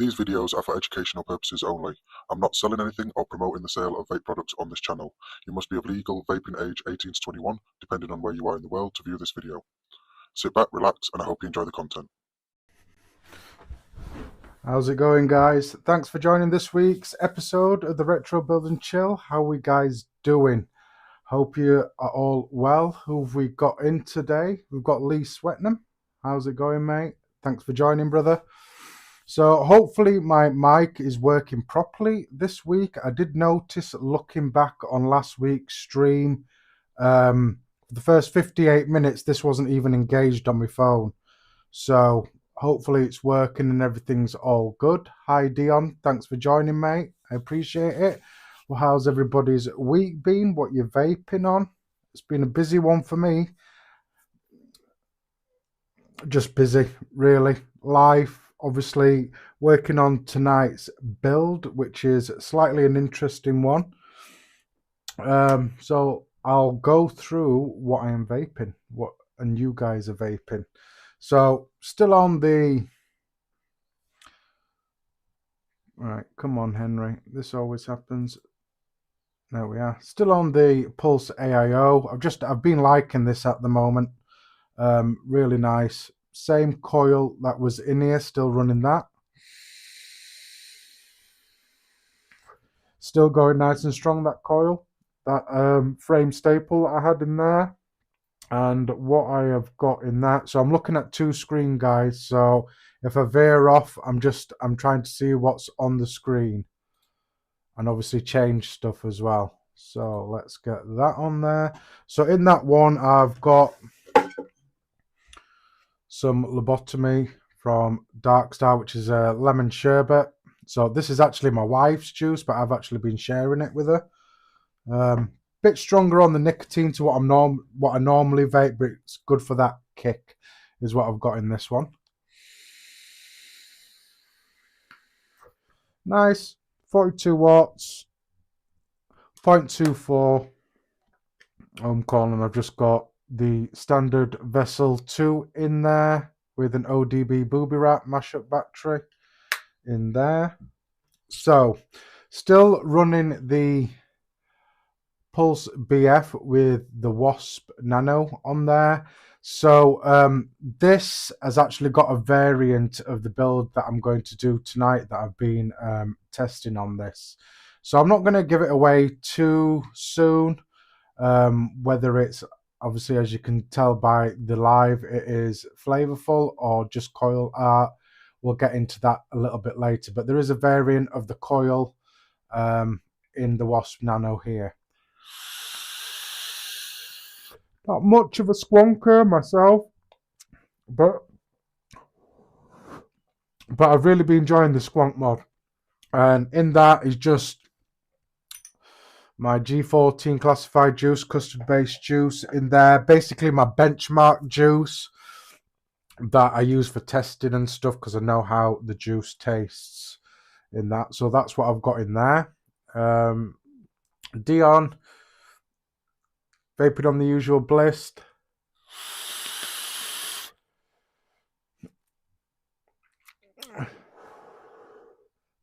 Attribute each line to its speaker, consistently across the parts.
Speaker 1: These videos are for educational purposes only. I'm not selling anything or promoting the sale of vape products on this channel. You must be of legal vaping age 18 to 21, depending on where you are in the world, to view this video. Sit back, relax, and I hope you enjoy the content.
Speaker 2: How's it going, guys? Thanks for joining this week's episode of the Retro Build and Chill. How are we guys doing? Hope you are all well. Who have we got in today? We've got Lee Swetnam. How's it going, mate? Thanks for joining, brother. So hopefully my mic is working properly this week. I did notice, looking back on last week's stream, for the first 58 minutes, this wasn't even engaged on my phone. So hopefully it's working and everything's all good. Hi, Dion. Thanks for joining, mate. I appreciate it. Well, how's everybody's week been? What you vaping on? It's been a busy one for me. Just busy, really. Life, obviously, working on tonight's build, which is slightly an interesting one. So I'll go through what I am vaping, and you guys are vaping. So still on the... All right, come on, Henry. This always happens. There we are. Still on the Pulse AIO. I've been liking this at the moment. Really nice. Same coil that was in here, still running that. Still going nice and strong, that coil. That frame staple I had in there. And what I have got in that. So I'm looking at two screen, guys. So if I veer off, I'm trying to see what's on the screen. And obviously change stuff as well. So let's get that on there. So in that one, I've got some lobotomy from Dark Star, which is a lemon sherbet. So this is actually my wife's juice, but I've actually been sharing it with her. Bit stronger on the nicotine to what I normally vape, but it's good for that kick, is what I've got in this one. Nice, 42 watts, 0.24 ohm coil, and I've just got the standard Vessel 2 in there with an ODB Booby Wrap mashup battery in there. So still running the Pulse BF with the Wasp Nano on there. So this has actually got a variant of the build that I'm going to do tonight that I've been testing on this. So I'm not going to give it away too soon. Whether it's, obviously, as you can tell by the live, it is Flavourful or just Coil art. We'll get into that a little bit later. But there is a variant of the Coil in the Wasp Nano here. Not much of a squonker myself, but I've really been enjoying the squonk mod. And in that is just my G14 classified juice, custard-based juice in there. Basically my benchmark juice that I use for testing and stuff because I know how the juice tastes in that. So that's what I've got in there. Dion, vaping on the usual bliss.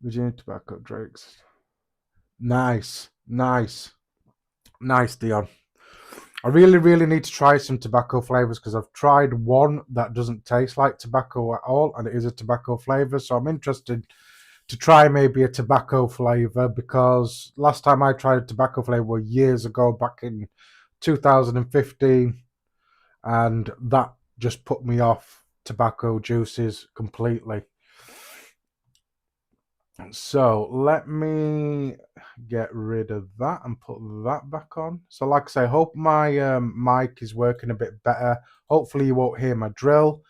Speaker 2: Virginia Tobacco Drakes. Nice, Dion. I really need to try some tobacco flavors because I've tried one that doesn't taste like tobacco at all, and it is a tobacco flavor. So I'm interested to try maybe a tobacco flavor, because last time I tried a tobacco flavor years ago, back in 2015, and that just put me off tobacco juices completely. So let me get rid of that and put that back on. So like I say, hope my mic is working a bit better. Hopefully you won't hear my drill.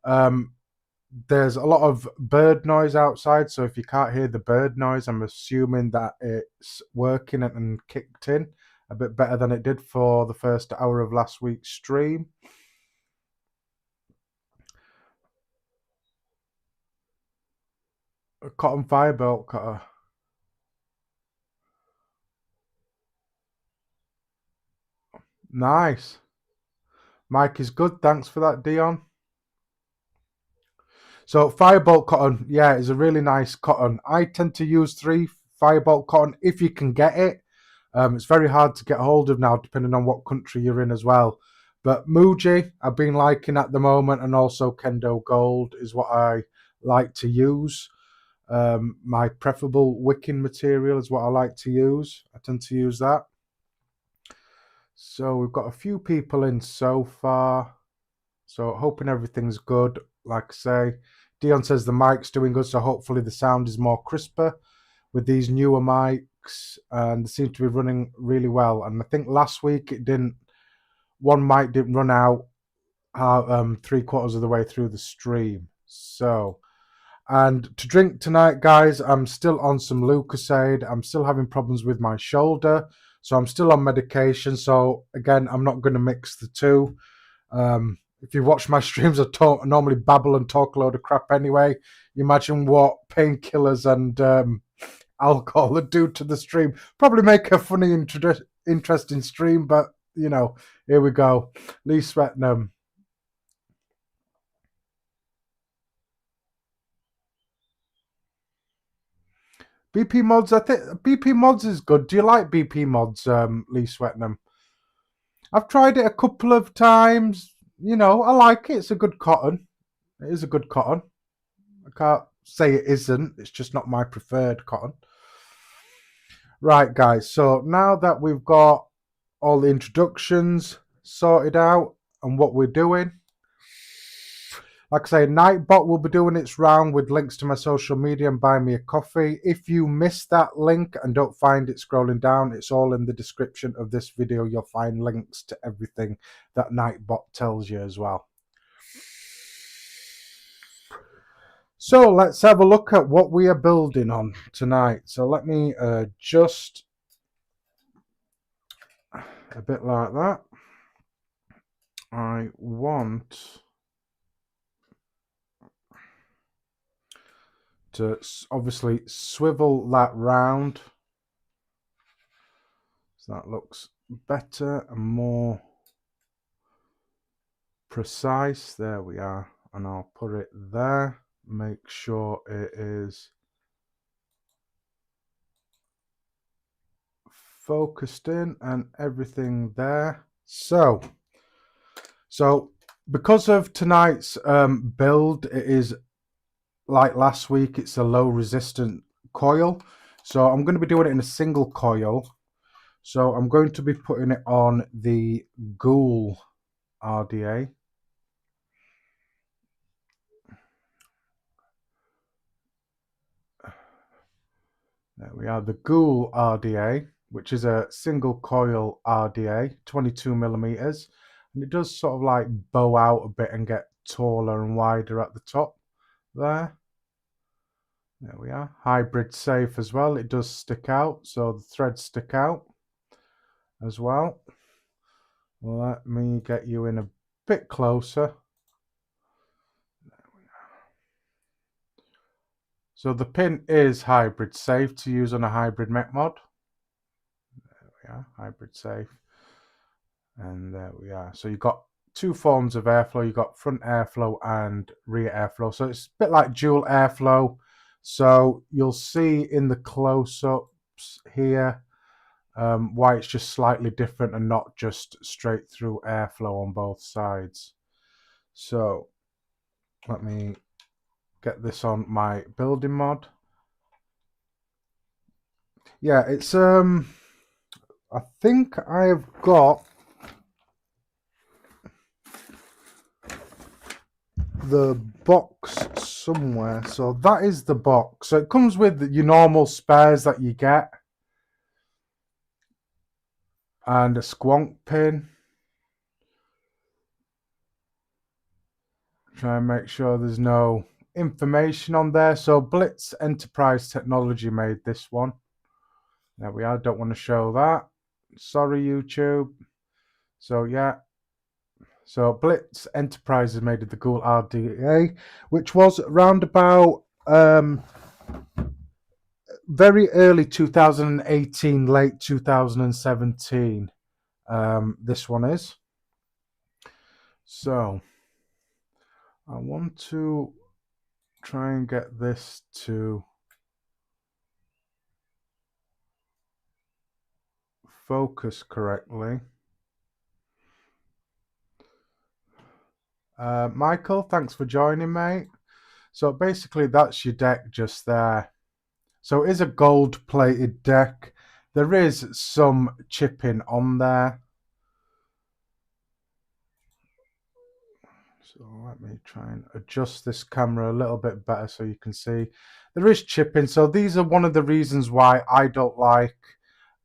Speaker 2: There's a lot of bird noise outside, so if you can't hear the bird noise, I'm assuming that it's working and kicked in a bit better than it did for the first hour of last week's stream. A cotton fire belt cutter. Nice. Mike is good. Thanks for that, Dion. So Firebolt cotton, yeah, is a really nice cotton. I tend to use 3 Firebolt cotton if you can get it. It's very hard to get hold of now, depending on what country you're in as well. But Muji, I've been liking at the moment, and also Kendo Gold is what I like to use. My preferable wicking material is what I like to use. I tend to use that. So we've got a few people in so far. So hoping everything's good. Like I say, Dion says the mic's doing good, so hopefully the sound is more crisper with these newer mics, and they seem to be running really well. And I think last week one mic didn't run out 3/4 of the way through the stream. So, and to drink tonight, guys, I'm still on some Lucozade. I'm still having problems with my shoulder, so I'm still on medication. So again, I'm not going to mix the two. If you watch my streams, I normally babble and talk a load of crap anyway. You imagine what painkillers and alcohol would do to the stream. Probably make a funny, interesting stream, but you know, here we go. Lee Swetnam. BP mods, I think BP mods is good. Do you like BP mods, Lee Swetnam? I've tried it a couple of times. You know, I like it. It's a good cotton. It is a good cotton. I can't say it isn't. It's just not my preferred cotton. Right, guys. So now that we've got all the introductions sorted out and what we're doing, like I say, Nightbot will be doing its round with links to my social media and buy me a coffee. If you missed that link and don't find it scrolling down, it's all in the description of this video. You'll find links to everything that Nightbot tells you as well. So let's have a look at what we are building on tonight. So let me adjust a bit like that. I want to obviously swivel that round so that looks better and more precise. There we are, and I'll put it there. Make sure it is focused in and everything there. So because of tonight's build, it is like last week, it's a low resistant coil. So I'm going to be doing it in a single coil. So I'm going to be putting it on the Coil RDA. There we are, the Coil RDA, which is a single coil RDA, 22 millimeters. And it does sort of like bow out a bit and get taller and wider at the top there. There we are. Hybrid safe as well. It does stick out, so the threads stick out as well. Let me get you in a bit closer. There we are. So the pin is hybrid safe to use on a hybrid mech mod. There we are, hybrid safe. And there we are. So you've got two forms of airflow. You've got front airflow and rear airflow. So it's a bit like dual airflow. So you'll see in the close-ups here why it's just slightly different and not just straight through airflow on both sides. So let me get this on my building mod. Yeah, it's I think I've got the box somewhere. So that is the box. So it comes with your normal spares that you get and a squonk pin. Try and make sure there's no information on there. So Blitz Enterprise Technology made this one. There we are. Don't want to show that. Sorry, YouTube. So yeah. So Blitz Enterprises made the Coil RDA, which was around about very early 2018, late 2017. This one is. So I want to try and get this to focus correctly. Michael, thanks for joining, mate. So basically that's your deck just there. So it is a gold plated deck. There is some chipping on there. So let me try and adjust this camera a little bit better so you can see. There is chipping. So these are one of the reasons why I don't like,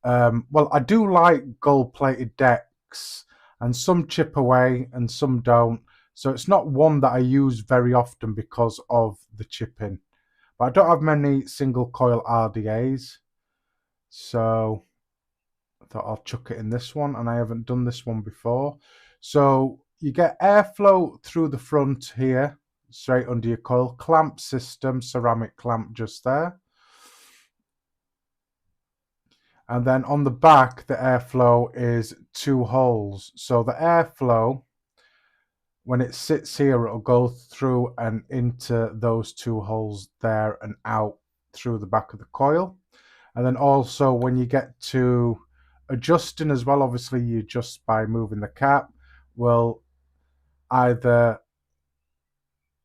Speaker 2: well, I do like gold plated decks, and some chip away and some don't. So it's not one that I use very often because of the chipping. But I don't have many single coil RDAs. So I thought I'll chuck it in this one, and I haven't done this one before. So you get airflow through the front here, straight under your coil. Clamp system, ceramic clamp just there. And then on the back, the airflow is 2 holes. So the airflow, when it sits here, it'll go through and into those 2 holes there and out through the back of the coil. And then also when you get to adjusting as well, obviously you adjust by moving the cap, will either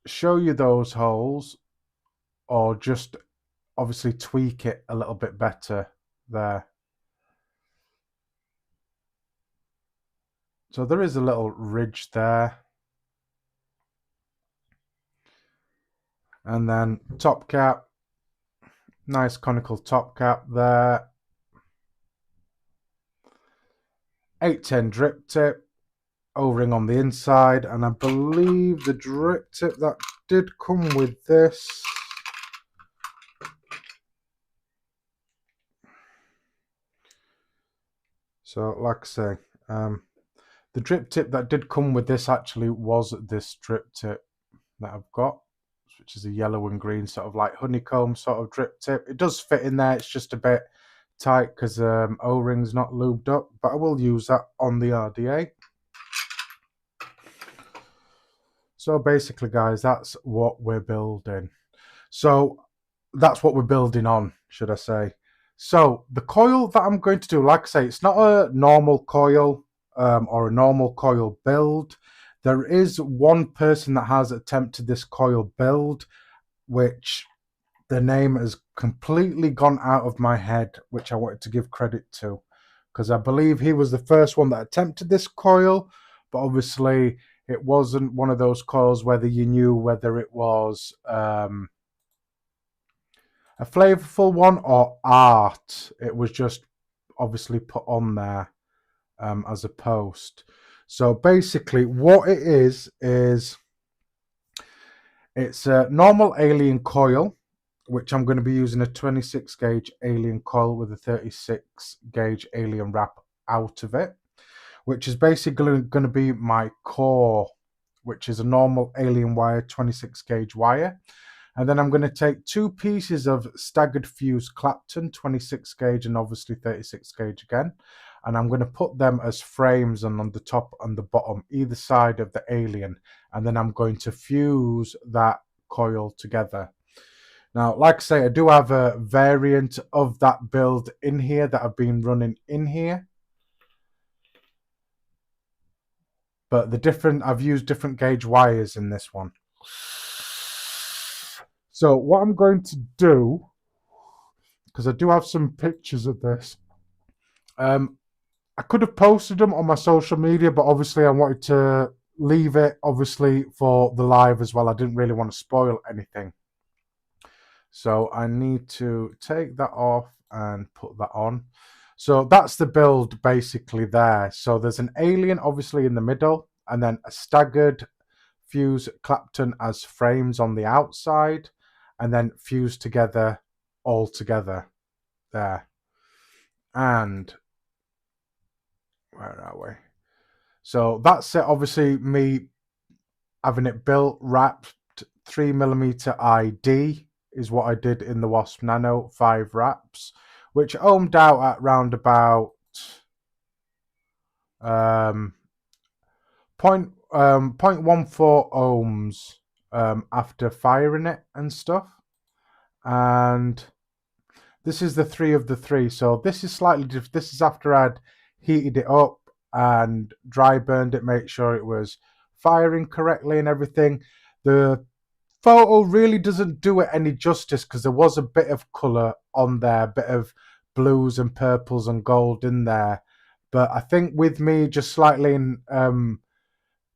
Speaker 2: show you those holes or just obviously tweak it a little bit better there. So there is a little ridge there. And then top cap, nice conical top cap there. 810 drip tip, O-ring on the inside, and I believe the drip tip that did come with this so like I say, the drip tip that did come with this actually was this drip tip that I've got, which is a yellow and green sort of like honeycomb sort of drip tip. It does fit in there, it's just a bit tight because O-ring's not lubed up, but I will use that on the RDA. So basically guys, that's what we're building. So that's what we're building on, should I say. So the coil that I'm going to do, like I say, it's not a normal coil or a normal coil build. There is one person that has attempted this coil build, which the name has completely gone out of my head, which I wanted to give credit to, because I believe he was the first one that attempted this coil, but obviously it wasn't one of those coils whether you knew whether it was a Flavourful one or art. It was just obviously put on there as a post. So basically what it is it's a normal alien coil, which I'm going to be using a 26 gauge alien coil with a 36 gauge alien wrap out of it, which is basically going to be my core, which is a normal alien wire 26 gauge wire. And then I'm going to take 2 pieces of staggered fuse Clapton 26 gauge and obviously 36 gauge again, and I'm going to put them as frames and on the top and the bottom either side of the alien, and then I'm going to fuse that coil together. Now, like I say, I do have a variant of that build in here that I've been running in here, but I've used different gauge wires in this one. So what I'm going to do, because I do have some pictures of this, I could have posted them on my social media, but obviously I wanted to leave it obviously for the live as well. I didn't really want to spoil anything. So I need to take that off and put that on. So that's the build basically there. So there's an alien obviously in the middle, and then a staggered fuse Clapton as frames on the outside, and then fused together all together there. And where are we? So that's it. Obviously me having it built, wrapped 3mm ID is what I did in the Wasp Nano, 5 wraps, which ohmed out at round about 0.14 ohms after firing it and stuff. And this is the 3 of the 3. So this is slightly different. This is after I'd heated it up and dry burned it, make sure it was firing correctly and everything. The photo really doesn't do it any justice because there was a bit of colour on there, a bit of blues and purples and gold in there. But I think with me just slightly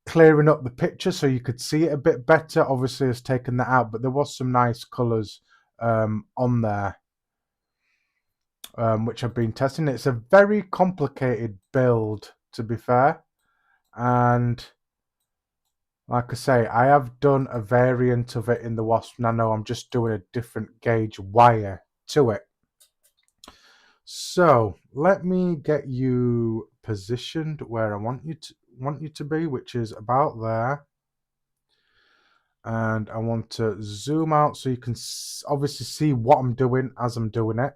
Speaker 2: clearing up the picture so you could see it a bit better, obviously has taken that out, but there was some nice colours on there, which I've been testing. It's a very complicated build, to be fair, and like I say, I have done a variant of it in the Wasp Nano. I'm just doing a different gauge wire to it. So let me get you positioned where I want you to be, which is about there. And I want to zoom out so you can obviously see what I'm doing as I'm doing it.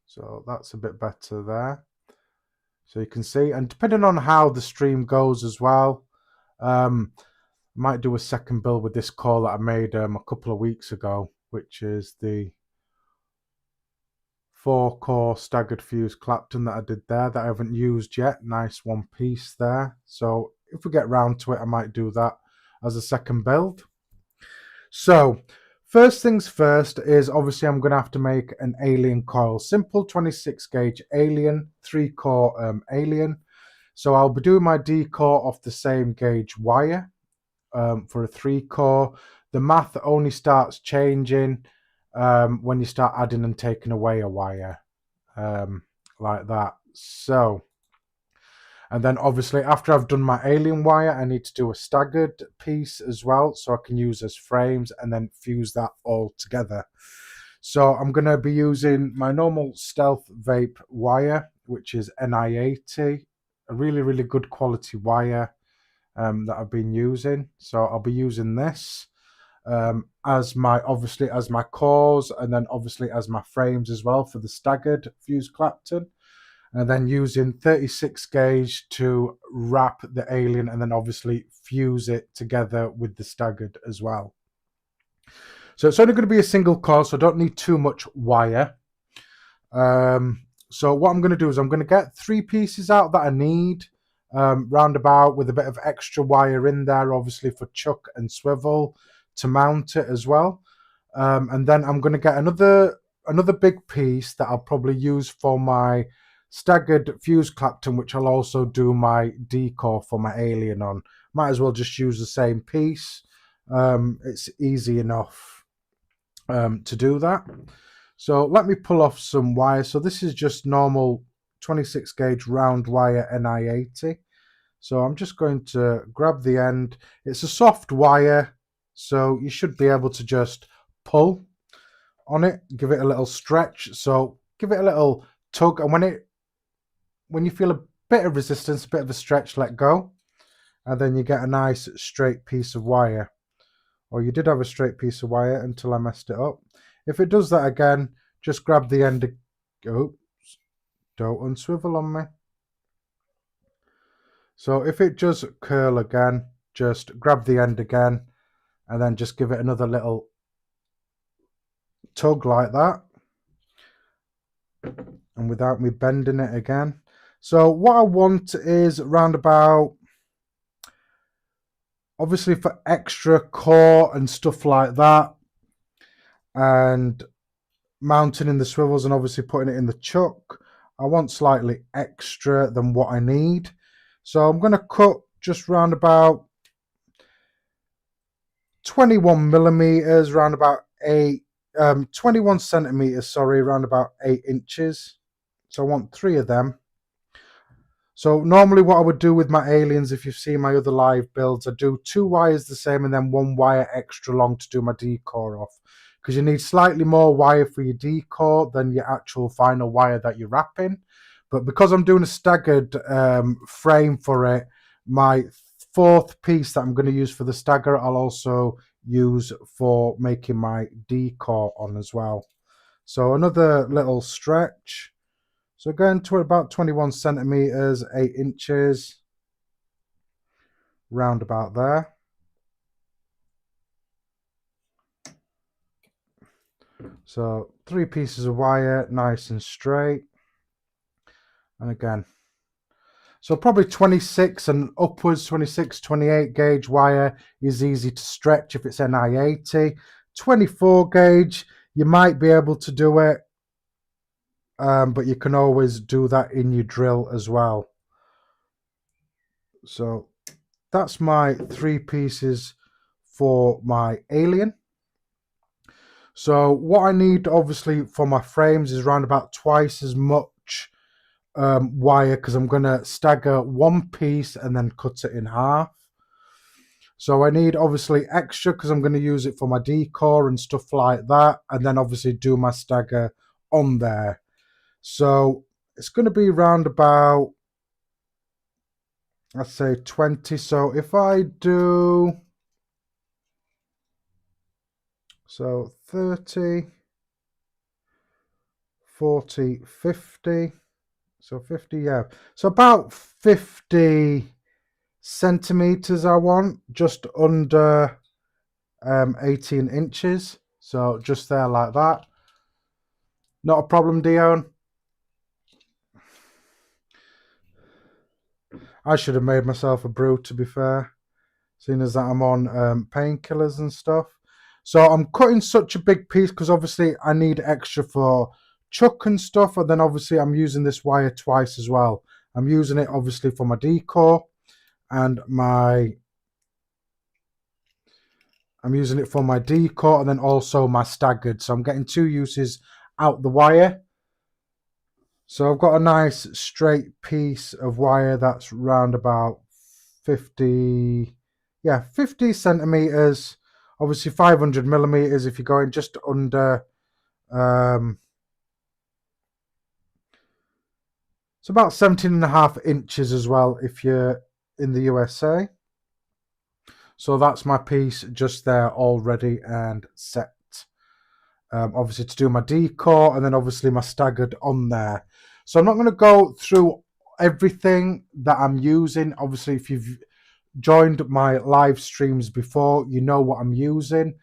Speaker 2: So that's a bit better there. So you can see, and depending on how the stream goes as well, might do a second build with this coil that I made a couple of weeks ago, which is the 4-core staggered fuse Clapton that I did there that I haven't used yet. Nice one piece there. So if we get round to it, I might do that as a second build. So first things first is obviously I'm going to have to make an alien coil. Simple 26 gauge alien, 3-core alien. So I'll be doing my D core off the same gauge wire. For a 3-core, the math only starts changing when you start adding and taking away a wire, like that. So, and then obviously after I've done my alien wire, I need to do a staggered piece as well, so I can use as frames and then fuse that all together. So I'm going to be using my normal Stealth Vape wire, which is NI80, a really good quality wire that I've been using. So I'll be using this as my cores, and then obviously as my frames as well for the staggered fuse Clapton, and then using 36 gauge to wrap the alien and then obviously fuse it together with the staggered as well. So it's only going to be a single core, so I don't need too much wire. So what I'm going to do is I'm going to get 3 pieces out that I need, roundabout, with a bit of extra wire in there, obviously for chuck and swivel to mount it as well. And then I'm going to get another big piece that I'll probably use for my staggered fuse Clapton, which I'll also do my D-core for my alien on. Might as well just use the same piece. It's easy enough to do that. So let me pull off some wire. So this is just normal 26 gauge round wire NI80. So I'm just going to grab the end. It's a soft wire, so you should be able to just pull on it, give it a little stretch. So give it a little tug, and when you feel a bit of resistance, a bit of a stretch, let go, and then you get a nice straight piece of wire. Or you did have a straight piece of wire until I messed it up. If it does that again, just grab the end. Oops, don't unswivel on me. So if it does curl again, just grab the end again and then just give it another little tug like that, and without me bending it again. So what I want is round about, obviously for extra core and stuff like that, and mounting in the swivels and obviously putting it in the chuck, I want slightly extra than what I need. So I'm going to cut just round about 21 millimeters, round about 21 centimeters, sorry, around about 8 inches. So I want 3 of them. So normally what I would do with my aliens, if you've seen my other live builds, I do 2 wires the same and then 1 wire extra long to do my D-core off. Because you need slightly more wire for your D-core than your actual final wire that you're wrapping. But because I'm doing a staggered frame for it, my 4th piece that I'm going to use for the stagger, I'll also use for making my D-core on as well. So another little stretch. So going to about 21 centimeters, 8 inches, round about there. So 3 pieces of wire, nice and straight. And again, so probably 26 and upwards, 26, 28 gauge wire is easy to stretch if it's NI80. 24 gauge, you might be able to do it, but you can always do that in your drill as well. So that's my 3 pieces for my Alien. So what I need obviously for my frames is around about twice as much wire, because I'm going to stagger 1 piece and then cut it in half. So I need obviously extra because I'm going to use it for my decor and stuff like that, and then obviously do my stagger on there. So it's going to be around about, let's say 20. So if I do, so 30, 40, 50, so 50, yeah. So about 50 centimeters I want, just under 18 inches. So just there like that. Not a problem, Dion. I should have made myself a brew, to be fair, seeing as that I'm on painkillers and stuff. So I'm cutting such a big piece because obviously I need extra for chuck and stuff, and then obviously I'm using this wire twice as well. I'm using it obviously for my decor and I'm using it for my decor and then also my staggered. So I'm getting 2 uses out the wire. So I've got a nice straight piece of wire that's round about 50, yeah, 50 centimeters. Obviously 500 millimeters if you're going just under, it's about 17.5 inches as well if you're in the USA. So that's my piece just there already and set. Obviously to do my decor and then obviously my staggered on there. So I'm not going to go through everything that I'm using. Obviously if you've joined my live streams before, you know what I'm using.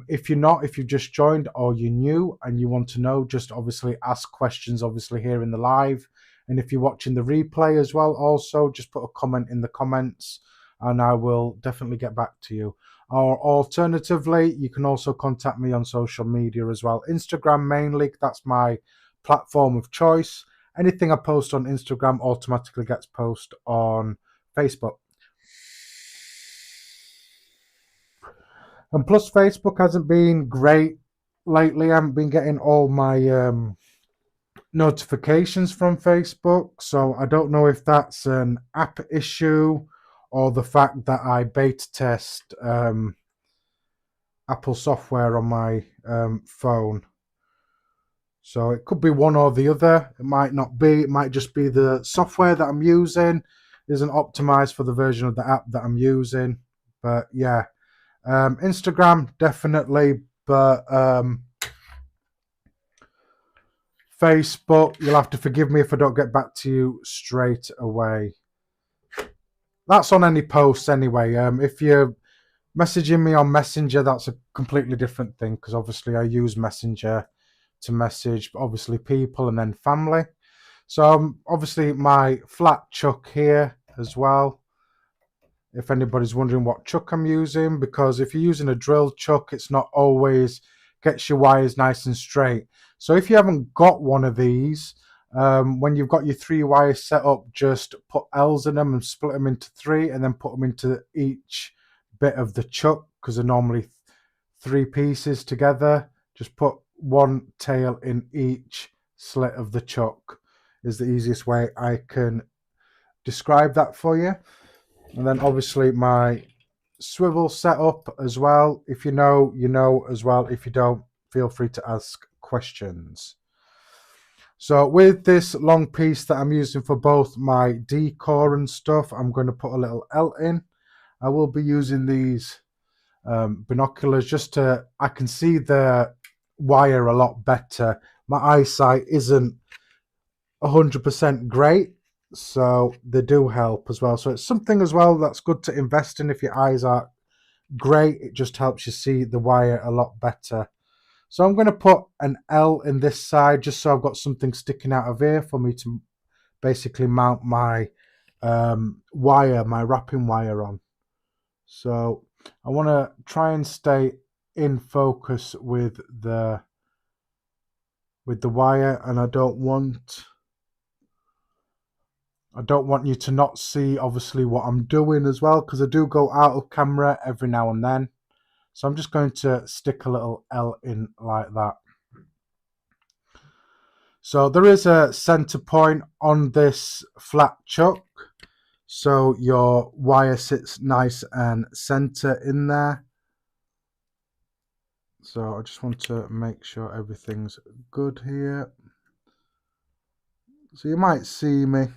Speaker 2: If you're not, if you've just joined or you're new and you want to know, just obviously ask questions obviously here in the live. And if you're watching the replay as well, also just put a comment in the comments and I will definitely get back to you. Or alternatively, you can also contact me on social media as well. Instagram mainly, that's my platform of choice. Anything I post on Instagram automatically gets posted on Facebook. And plus, Facebook hasn't been great lately. I haven't been getting all my notifications from Facebook. So I don't know if that's an app issue or the fact that I beta test Apple software on my phone. So it could be one or the other. It might not be. It might just be the software that I'm using isn't optimized for the version of the app that I'm using. But yeah, Instagram definitely, but Facebook, you'll have to forgive me if I don't get back to you straight away. That's on any posts anyway. If you're messaging me on Messenger, that's a completely different thing because obviously I use Messenger to message obviously people and then family. So obviously my flat chuck here as well. If anybody's wondering what chuck I'm using, because if you're using a drill chuck, it's not always gets your wires nice and straight. So if you haven't got one of these, when you've got your 3 wires set up, just put L's in them and split them into 3 and then put them into each bit of the chuck because they're normally 3 pieces together. Just put 1 tail in each slit of the chuck is the easiest way I can describe that for you. And then obviously my swivel setup as well. If you know, you know as well. If you don't, feel free to ask questions. So with this long piece that I'm using for both my decor and stuff, I'm going to put a little L in. I will be using these binoculars just to, I can see the wire a lot better. My eyesight isn't 100% great, so they do help as well. So it's something as well that's good to invest in if your eyes aren't great. It just helps you see the wire a lot better. So I'm going to put an L in this side just so I've got something sticking out of here for me to basically mount my wire, my wrapping wire on. So I want to try and stay in focus with the wire, and I don't want you to not see obviously what I'm doing as well, because I do go out of camera every now and then. So I'm just going to stick a little L in like that. So there is a center point on this flat chuck, so your wire sits nice and center in there. So I just want to make sure everything's good here. So you might see me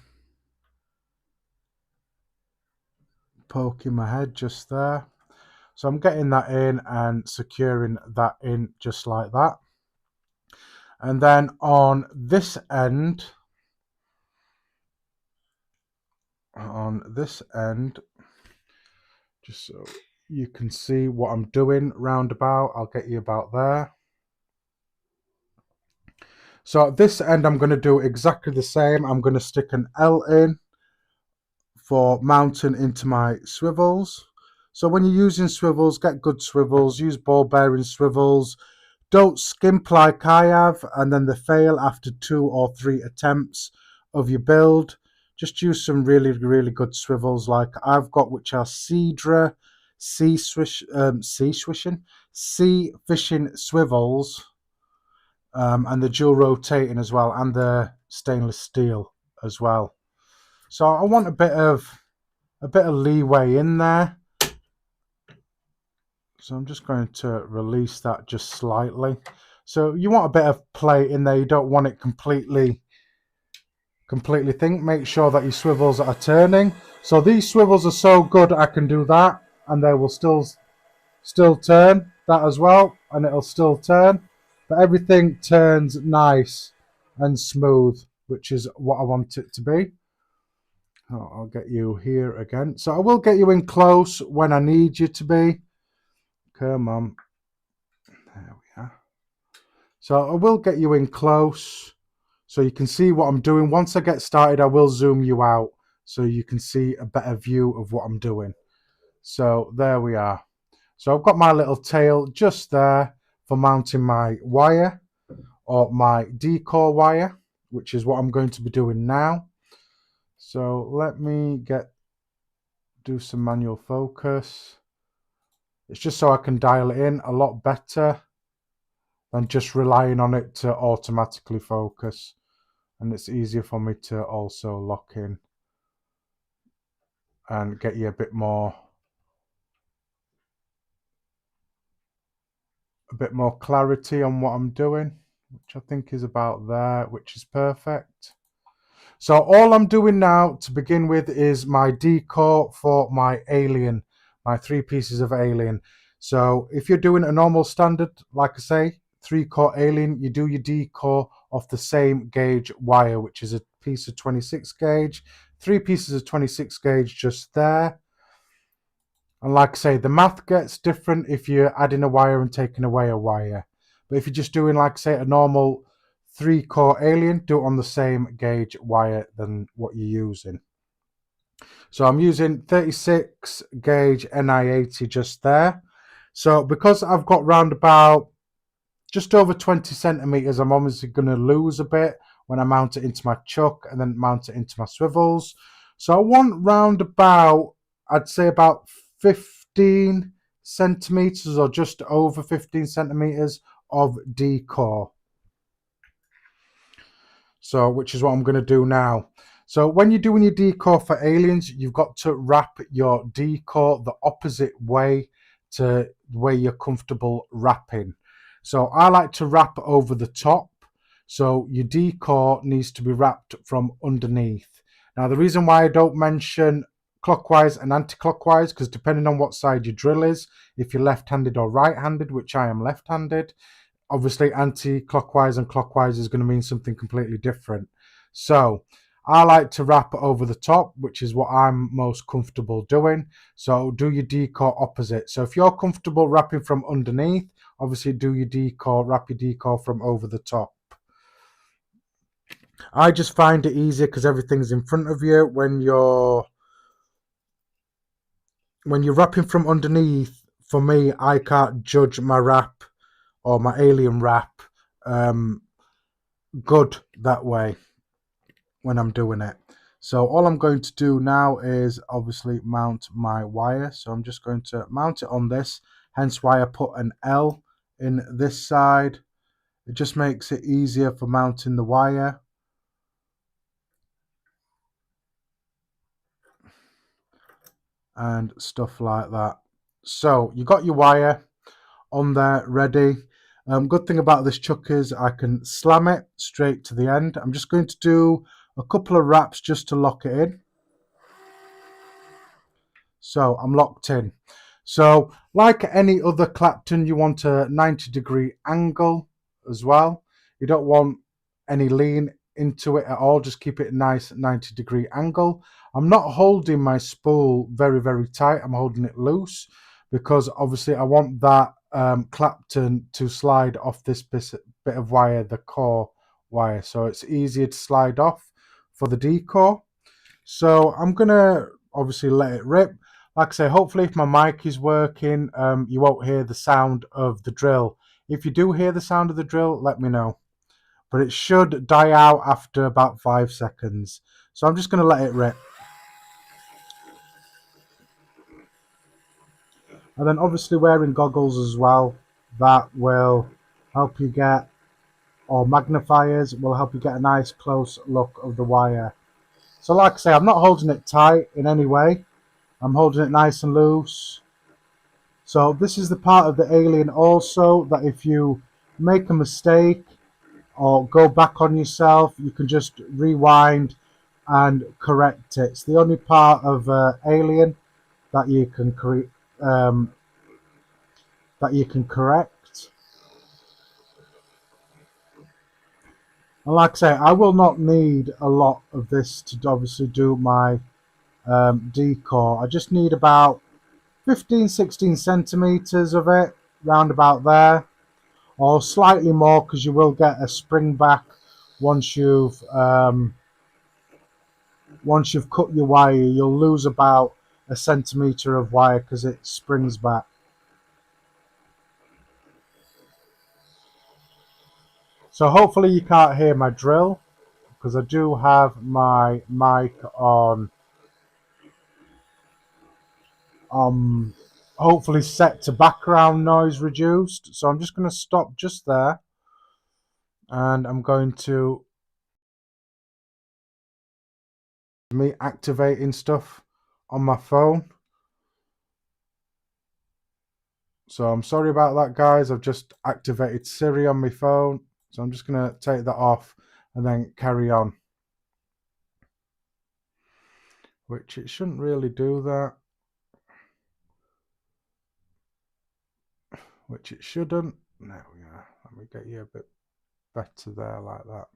Speaker 2: poking my head just there. So I'm getting that in and securing that in just like that. And then on this end, just so you can see what I'm doing roundabout, I'll get you about there. So at this end, I'm going to do exactly the same. I'm going to stick an L in for mounting into my swivels. So when you're using swivels, get good swivels, use ball bearing swivels. Don't skimp like I have and then they fail after 2 or 3 attempts of your build. Just use some really, really good swivels like I've got, which are Cedra sea fishing swivels, and the dual rotating as well, and the stainless steel as well. So I want a bit of leeway in there. So I'm just going to release that just slightly. So you want a bit of play in there. You don't want it completely thin. Make sure that your swivels are turning. So these swivels are so good, I can do that and they will still turn that as well, and it'll still turn. But everything turns nice and smooth, which is what I want it to be. I'll get you here again. So I will get you in close when I need you to be. Come on. There we are. So I will get you in close so you can see what I'm doing. Once I get started, I will zoom you out so you can see a better view of what I'm doing. So there we are. So I've got my little tail just there for mounting my wire, or my D-core wire, which is what I'm going to be doing now. So let me do some manual focus. It's just so I can dial it in a lot better than just relying on it to automatically focus. And it's easier for me to also lock in and get you a bit more clarity on what I'm doing, which I think is about there, which is perfect. So all I'm doing now to begin with is my D-core for my alien, my 3 pieces of alien. So if you're doing a normal standard, like I say, 3-core alien, you do your D-core off the same gauge wire, which is a piece of 26 gauge, 3 pieces of 26 gauge just there. And like I say, the math gets different if you're adding a wire and taking away a wire. But if you're just doing, like I say, a normal 3-core alien, do it on the same gauge wire than what you're using. So I'm using 36 gauge NI80 just there. So because I've got round about just over 20 centimeters, I'm obviously going to lose a bit when I mount it into my chuck and then mount it into my swivels. So I want round about, I'd say about 15 centimeters or just over 15 centimeters of D-core. So, which is what I'm going to do now. So when you're doing your D-core for aliens, you've got to wrap your D-core the opposite way to where you're comfortable wrapping. So I like to wrap over the top. So your D-core needs to be wrapped from underneath. Now the reason why I don't mention clockwise and anti-clockwise, because depending on what side your drill is, if you're left-handed or right-handed, which I am left-handed, obviously anti-clockwise and clockwise is going to mean something completely different. So I like to wrap over the top, which is what I'm most comfortable doing. So do your D-core opposite. So if you're comfortable wrapping from underneath, obviously do your decal, wrap your decal from over the top. I just find it easier because everything's in front of you. When you're wrapping from underneath, for me, I can't judge my wrap or my alien wrap good that way when I'm doing it. So all I'm going to do now is obviously mount my wire. So I'm just going to mount it on this, hence why I put an L in this side. It just makes it easier for mounting the wire. And stuff like that. So you got your wire on there ready. Good thing about this chuck is I can slam it straight to the end. I'm just going to do a couple of wraps just to lock it in. So I'm locked in. So like any other Clapton, you want a 90-degree angle as well. You don't want any lean into it at all. Just keep it a nice 90-degree angle. I'm not holding my spool very, very tight. I'm holding it loose because obviously I want that Clapton to slide off this bit of wire, the core wire. So it's easier to slide off for the decore. So I'm going to obviously let it rip. Like I say, hopefully if my mic is working, you won't hear the sound of the drill. If you do hear the sound of the drill, let me know. But it should die out after about 5 seconds. So I'm just going to let it rip. And then obviously wearing goggles as well, that will help you get, or magnifiers, will help you get a nice close look of the wire. So like I say, I'm not holding it tight in any way. I'm holding it nice and loose. So this is the part of the alien also, that if you make a mistake or go back on yourself, you can just rewind and correct it. It's the only part of alien that you can correct. And like I say, I will not need a lot of this to obviously do my decore. I just need about 15-16 centimeters of it, round about there, or slightly more, because you will get a spring back once you've cut your wire. You'll lose about a centimeter of wire because it springs back. So hopefully you can't hear my drill, because I do have my mic on hopefully set to background noise reduced. So I'm just going to stop just there, and I'm going to me activating stuff on my phone. So I'm sorry about that, guys. I've just activated Siri on my phone. So I'm just going to take that off and then carry on. Which it shouldn't really do that. Which it shouldn't. There we go. Let me get you a bit better there, like that.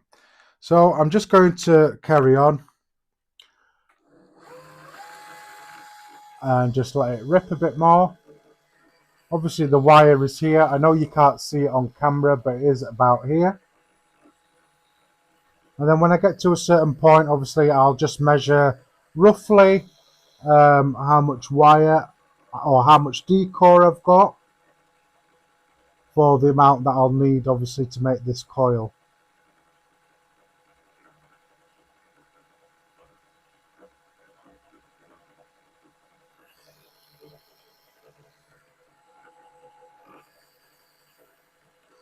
Speaker 2: So I'm just going to carry on and just let it rip a bit more. Obviously the wire is here. I know you can't see it on camera, but it is about here. And then when I get to a certain point, obviously I'll just measure roughly how much wire or how much decore I've got for the amount that I'll need, obviously, to make this coil.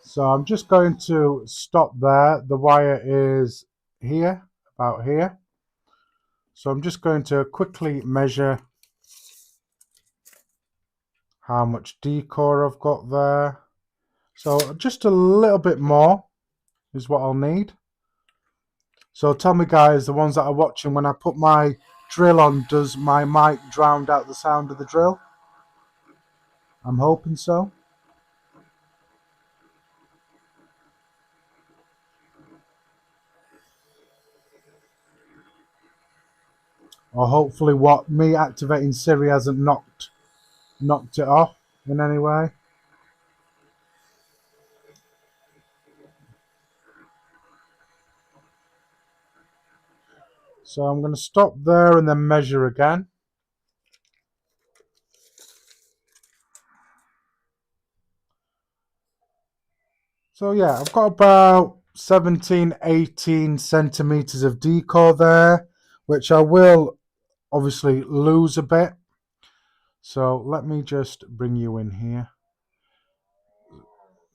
Speaker 2: So I'm just going to stop there. The wire is here, about here. So I'm just going to quickly measure how much decore I've got there. So just a little bit more is what I'll need. So tell me, guys, the ones that are watching, when I put my drill on, does my mic drown out the sound of the drill? I'm hoping so. Or hopefully what me activating Siri hasn't knocked it off in any way. So I'm going to stop there and then measure again. So yeah, I've got about 17, 18 centimeters of decore there, which I will obviously lose a bit. So let me just bring you in here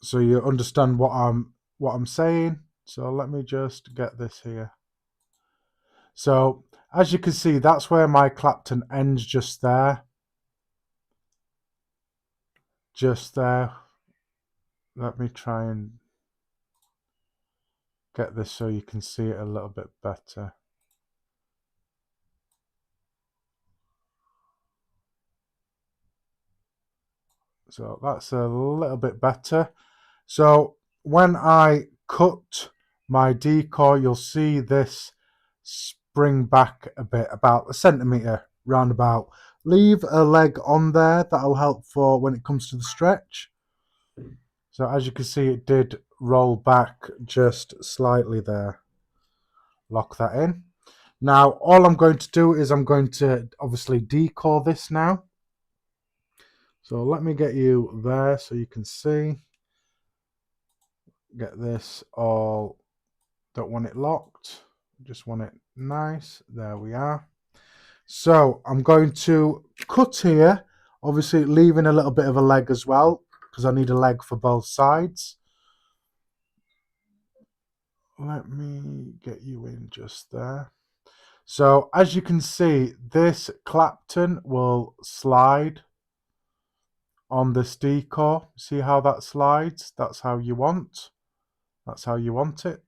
Speaker 2: so you understand what I'm saying. So let me just get this here. So as you can see, that's where my Clapton ends, just there. Just there. Let me try and get this so you can see it a little bit better. So that's a little bit better. So when I cut my decore, you'll see this spring back a bit, about a centimetre roundabout. Leave a leg on there, that'll help for when it comes to the stretch. So as you can see, it did roll back just slightly there. Lock that in. Now all I'm going to do is I'm going to obviously decore this now. So let me get you there so you can see. Get this all, don't want it locked, just want it nice. There we are. So I'm going to cut here, obviously leaving a little bit of a leg as well, because I need a leg for both sides. Let me get you in just there. So as you can see, this Clapton will slide on this decore. See how that slides? That's how you want. That's how you want it.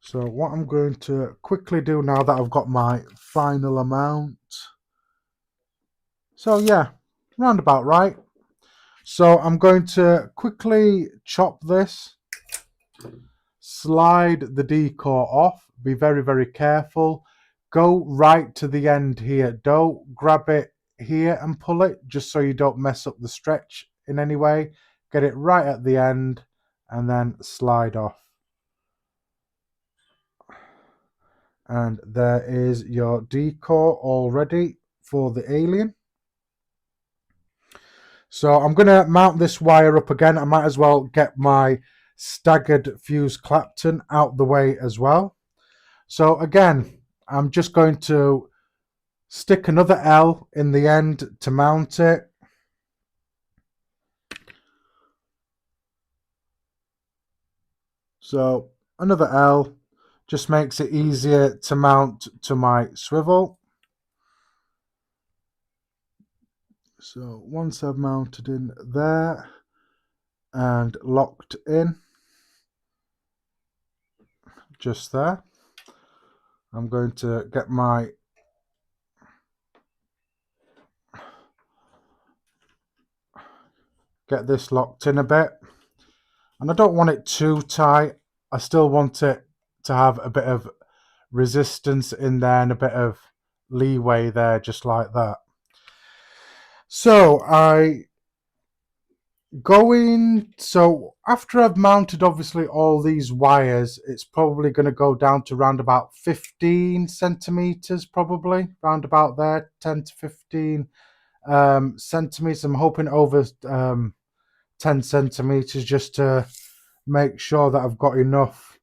Speaker 2: So what I'm going to quickly do now that I've got my final amount. So yeah, round about right. So I'm going to quickly chop this, slide the decore off, be very, very careful. Go right to the end here. Don't grab it here and pull it, just so you don't mess up the stretch in any way. Get it right at the end and then slide off. And there is your decore all ready for the alien. So I'm going to mount this wire up again. I might as well get my staggered fuse Clapton out the way as well. So again, I'm just going to stick another L in the end to mount it. So another L just makes it easier to mount to my swivel. So once I've mounted in there and locked in, just there, I'm going to get this locked in a bit. And I don't want it too tight. I still want it to have a bit of resistance in there and a bit of leeway there, just like that. So so after I've mounted obviously all these wires, it's probably going to go down to around about 15 centimeters, probably round about there, 10 to 15 centimeters. I'm hoping over 10 centimeters, just to make sure that I've got enough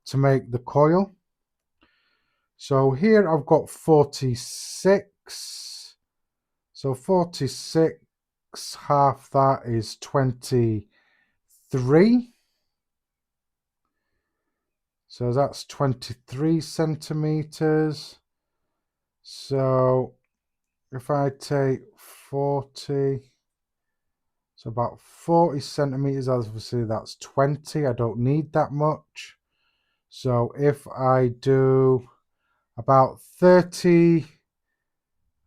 Speaker 2: to make the coil. So here I've got 46. So 46, half that is 23. So that's 23 centimeters. So if I take 40, so about 40 centimeters, obviously that's 20. I don't need that much. So if I do about 30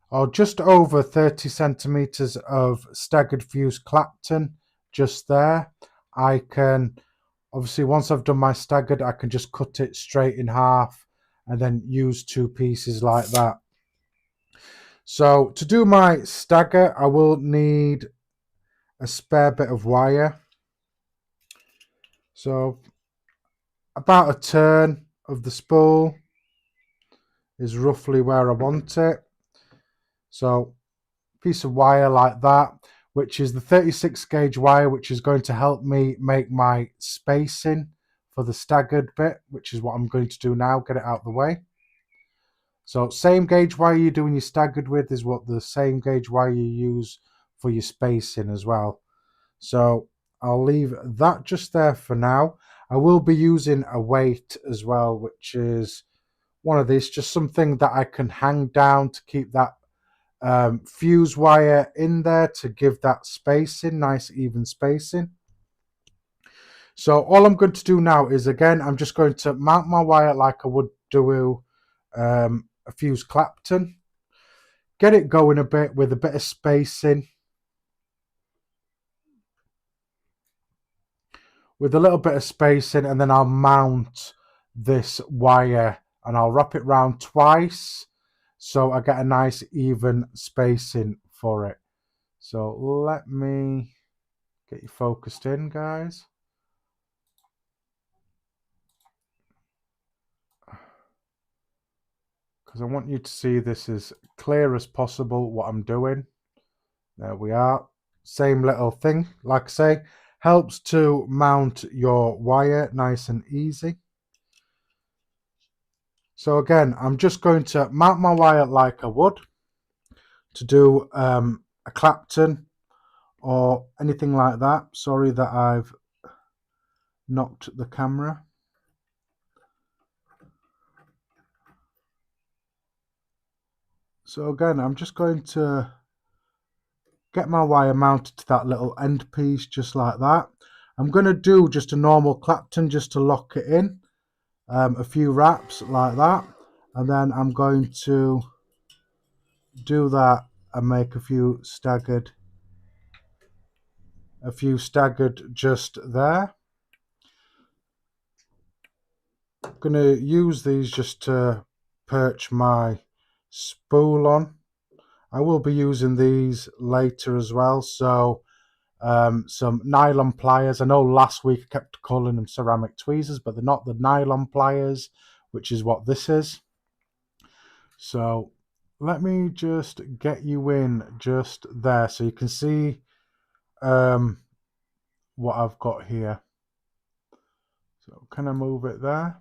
Speaker 2: or just over 30 centimeters of staggered fuse Clapton just there, I can obviously, once I've done my staggered, I can just cut it straight in half and then use two pieces like that. So to do my stagger, I will need a spare bit of wire. So about a turn of the spool is roughly where I want it. So piece of wire like that, which is the 36 gauge wire, which is going to help me make my spacing for the staggered bit, which is what I'm going to do now, get it out of the way. So same gauge wire you're doing your staggered with is what the same gauge wire you use for your spacing as well. So I'll leave that just there for now. I will be using a weight as well, which is one of these, just something that I can hang down to keep that fuse wire in there to give that spacing, nice even spacing. So all I'm going to do now is, again, I'm just going to mount my wire like I would do a fuse Clapton. Get it going a bit with a bit of spacing. With a little bit of spacing, and then I'll mount this wire and I'll wrap it round twice so I get a nice even spacing for it. So let me get you focused in, guys. Because I want you to see this as clear as possible, what I'm doing. There we are. Same little thing, like I say, helps to mount your wire nice and easy. So again, I'm just going to mount my wire like I would to do a Clapton or anything like that. Sorry that I've knocked the camera. So again, I'm just going to get my wire mounted to that little end piece just like that. I'm going to do just a normal Clapton just to lock it in, a few wraps like that, and then I'm going to do that and make a few staggered just there. I'm going to use these just to perch my spool on. I will be using these later as well, so some nylon pliers. I know last week I kept calling them ceramic tweezers, but they're not the nylon pliers, which is what this is. So let me just get you in just there so you can see what I've got here. So can I move it there?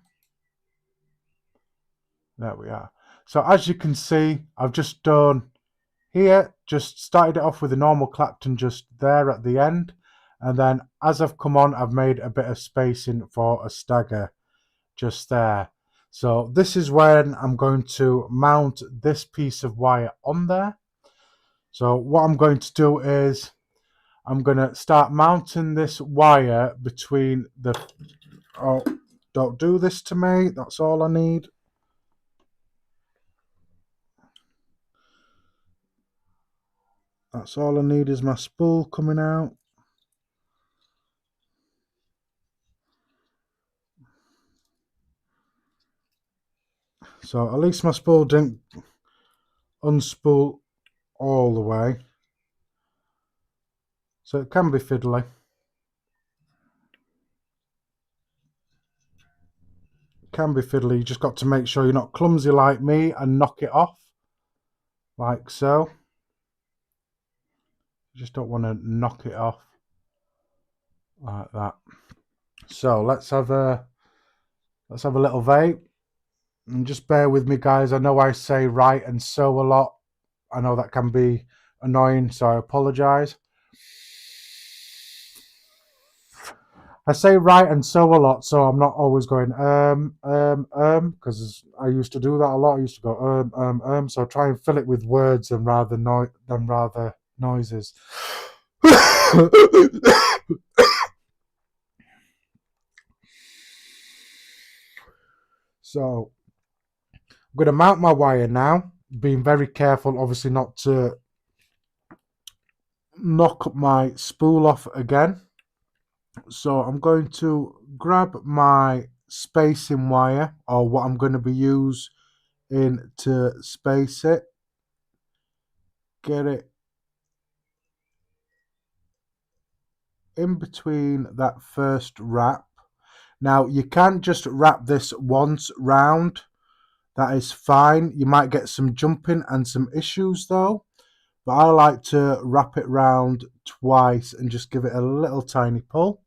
Speaker 2: There we are. So as you can see, I've just done here, just started it off with a normal Clapton just there at the end. And then as I've come on, I've made a bit of spacing for a stagger just there. So this is when I'm going to mount this piece of wire on there. So what I'm going to do is I'm going to start mounting this wire between the... Oh, don't do this to me. That's all I need. That's all I need is my spool coming out. So at least my spool didn't unspool all the way. So it can be fiddly. It can be fiddly. You just got to make sure you're not clumsy like me and knock it off. Like so. You just don't want to knock it off. Like that. So let's have a little vape. And just bear with me, guys. I know I say right and so a lot. I know that can be annoying, so I apologise. I say right and so a lot, so I'm not always going because I used to do that a lot. I used to go so I try and fill it with words and rather noises. So I'm going to mount my wire now, being very careful, obviously, not to knock my spool off again. So I'm going to grab my spacing wire, or what I'm going to be using to space it. Get it in between that first wrap. Now you can just wrap this once round. That is fine. You might get some jumping and some issues though. But I like to wrap it round twice and just give it a little tiny pull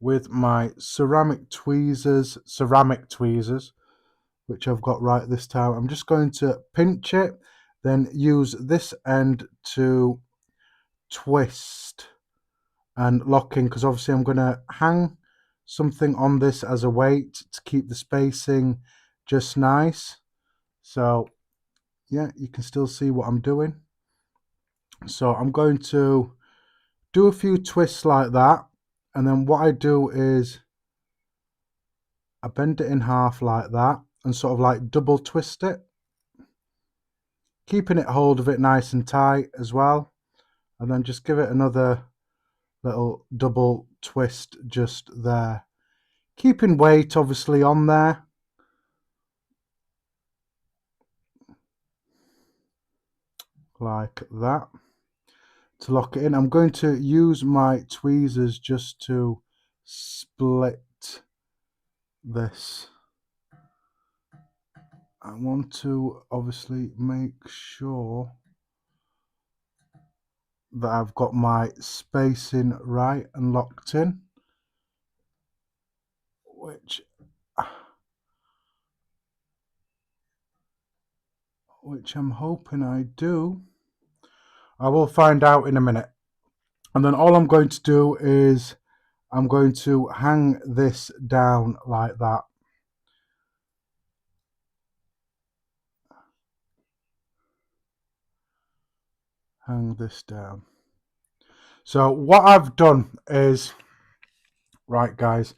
Speaker 2: with my ceramic tweezers, which I've got right this time. I'm just going to pinch it, then use this end to twist and lock in, because obviously I'm going to hang something on this as a weight to keep the spacing just nice. So yeah, you can still see what I'm doing. So I'm going to do a few twists like that, and then what I do is I bend it in half like that and sort of like double twist it, keeping it hold of it nice and tight as well, and then just give it another little double twist just there, keeping weight obviously on there. Like that to lock it in. I'm going to use my tweezers just to split this. I want to obviously make sure that I've got my spacing right and locked in, which I'm hoping I do. I will find out in a minute. And then all I'm going to do is I'm going to hang this down like that. Hang this down. So what I've done is, right guys,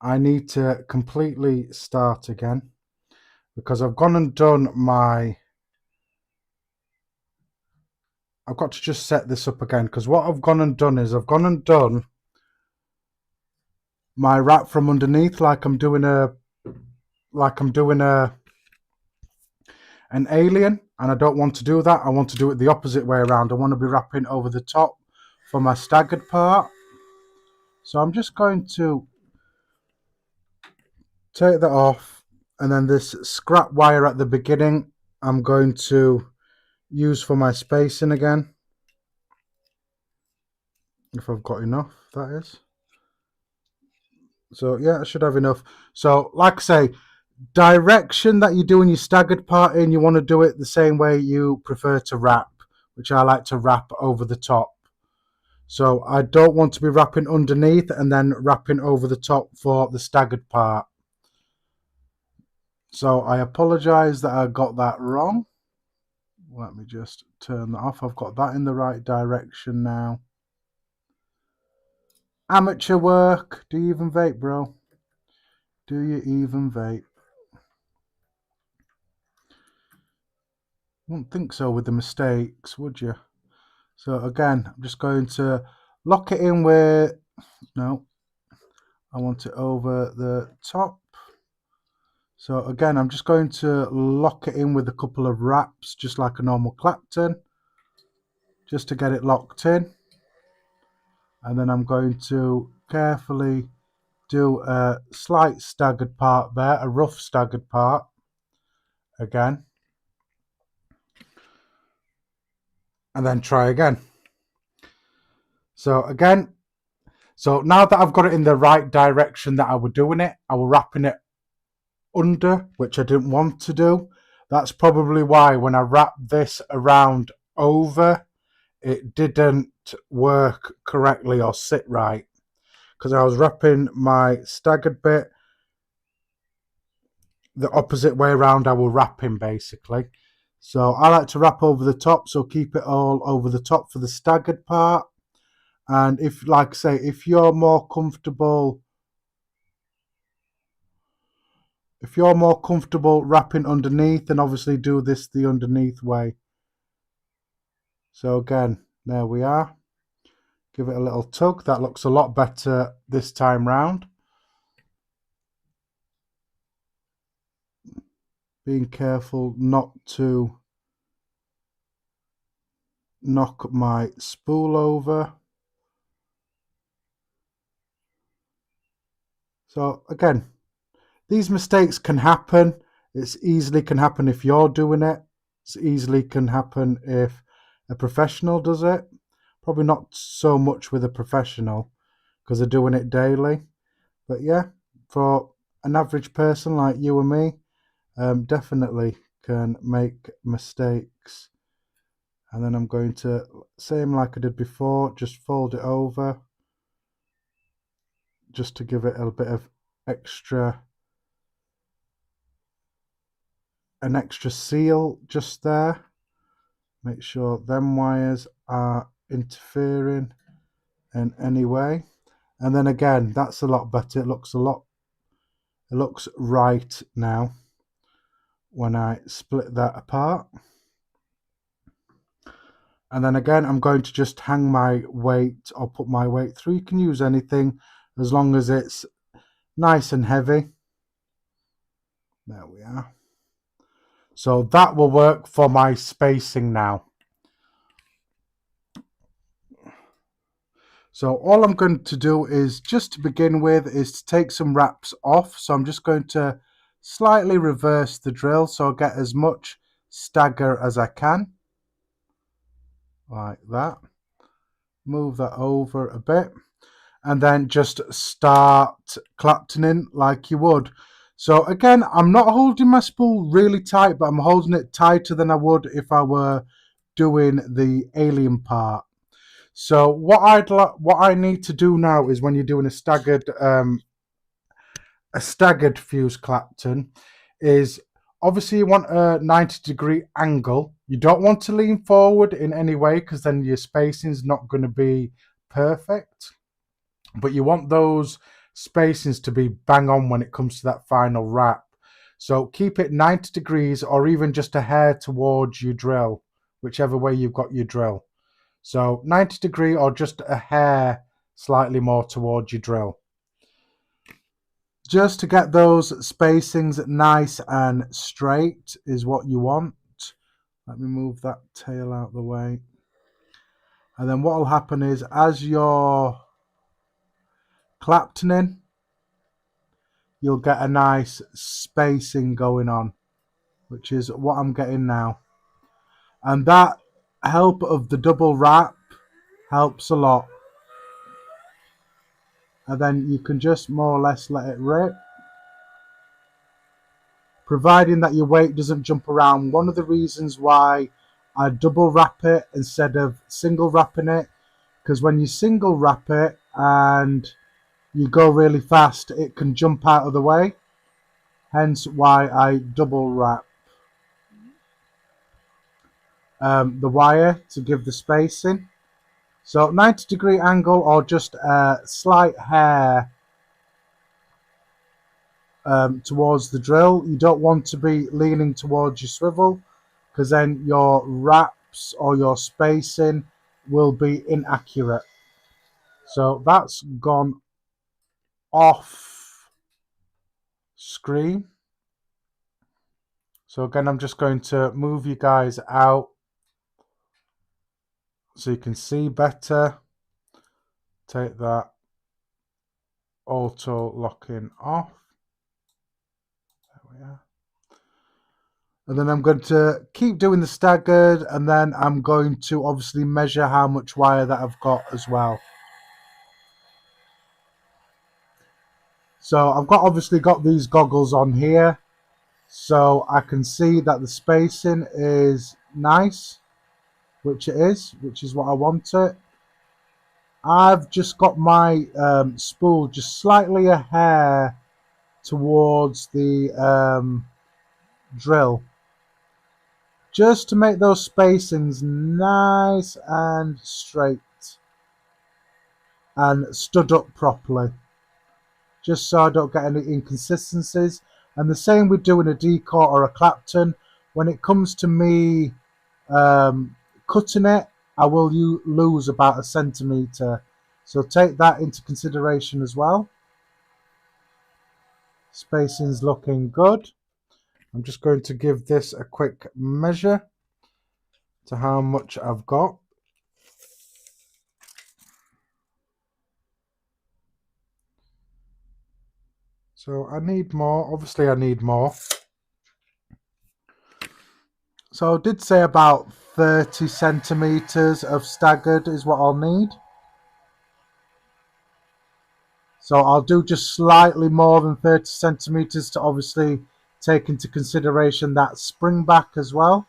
Speaker 2: I need to completely start again, because I've gone and done my, I've got to just set this up again, because what I've gone and done is I've gone and done my wrap from underneath like I'm doing an alien, and I don't want to do that. I want to do it the opposite way around. I want to be wrapping over the top for my staggered part. So I'm just going to take that off, and then this scrap wire at the beginning I'm going to use for my spacing again, if I've got enough, that is. So yeah, I should have enough. So like I say, direction that you're doing your staggered part in, you want to do it the same way you prefer to wrap, which I like to wrap over the top. So I don't want to be wrapping underneath and then wrapping over the top for the staggered part. So I apologize that I got that wrong. Let me just turn that off. I've got that in the right direction now. Amateur work. Do you even vape, bro? Do you even vape? Wouldn't think so with the mistakes, would you? So again, I'm just going to lock it in with, no, I want it over the top. So again, I'm just going to lock it in with a couple of wraps, just like a normal Clapton, just to get it locked in. And then I'm going to carefully do a slight staggered part there, a rough staggered part again. And then try again. So again, so now that I've got it in the right direction that I was doing it, I was wrapping it under, which I didn't want to do. That's probably why when I wrapped this around over, it didn't work correctly or sit right, because I was wrapping my staggered bit the opposite way around I was wrapping basically. So I like to wrap over the top, so keep it all over the top for the staggered part. And if, like I say, if you're more comfortable wrapping underneath, then obviously do this the underneath way. So again, there we are. Give it a little tug. That looks a lot better this time round. Being careful not to knock my spool over. So again, these mistakes can happen. It's easily can happen if you're doing it. It's easily can happen if a professional does it. Probably not so much with a professional because they're doing it daily. But yeah, for an average person like you and me, definitely can make mistakes. And then I'm going to, same like I did before, just fold it over just to give it a bit of an extra seal just there. Make sure them wires are interfering in any way. And then again, that's a lot better. It looks right now when I split that apart. And then again, I'm going to just hang my weight or put my weight through. You can use anything as long as it's nice and heavy. There we are. So that will work for my spacing now. So all I'm going to do is, just to begin with, is to take some wraps off. So I'm just going to slightly reverse the drill so I get as much stagger as I can. Like that. Move that over a bit. And then just start claptoning like you would. So again, I'm not holding my spool really tight, but I'm holding it tighter than I would if I were doing the alien part. So what I need to do now is, when you're doing a staggered fuse clapton, is obviously you want a 90-degree angle. You don't want to lean forward in any way because then your spacing is not going to be perfect. But you want those spacings to be bang on when it comes to that final wrap. So keep it 90 degrees or even just a hair towards your drill, whichever way you've got your drill. So 90 degree or just a hair slightly more towards your drill. Just to get those spacings nice and straight is what you want. Let me move that tail out of the way. And then what will happen is, as you're claptoning, you'll get a nice spacing going on, which is what I'm getting now. And that help of the double wrap helps a lot. And then you can just more or less let it rip, providing that your weight doesn't jump around. One of the reasons why I double wrap it instead of single wrapping it, because when you single wrap it and you go really fast, it can jump out of the way. Hence why I double wrap the wire to give the spacing. So 90-degree angle or just a slight hair towards the drill. You don't want to be leaning towards your swivel because then your wraps or your spacing will be inaccurate. So that's gone off screen. So again, I'm just going to move you guys out so you can see better. Take that auto locking off. There we are. And then I'm going to keep doing the staggered, and then I'm going to obviously measure how much wire that I've got as well. So I've obviously got these goggles on here, so I can see that the spacing is nice, which it is, which is what I want it. I've just got my spool just slightly a hair towards the drill, just to make those spacings nice and straight and stood up properly, just so I don't get any inconsistencies. And the same with doing a decor or a clapton. When it comes to me cutting it, I will lose about a centimetre, so take that into consideration as well. Spacing's looking good. I'm just going to give this a quick measure to how much I've got. So I need more. Obviously I need more. So I did say about 30 centimeters of staggered is what I'll need. So I'll do just slightly more than 30 centimeters to obviously take into consideration that spring back as well.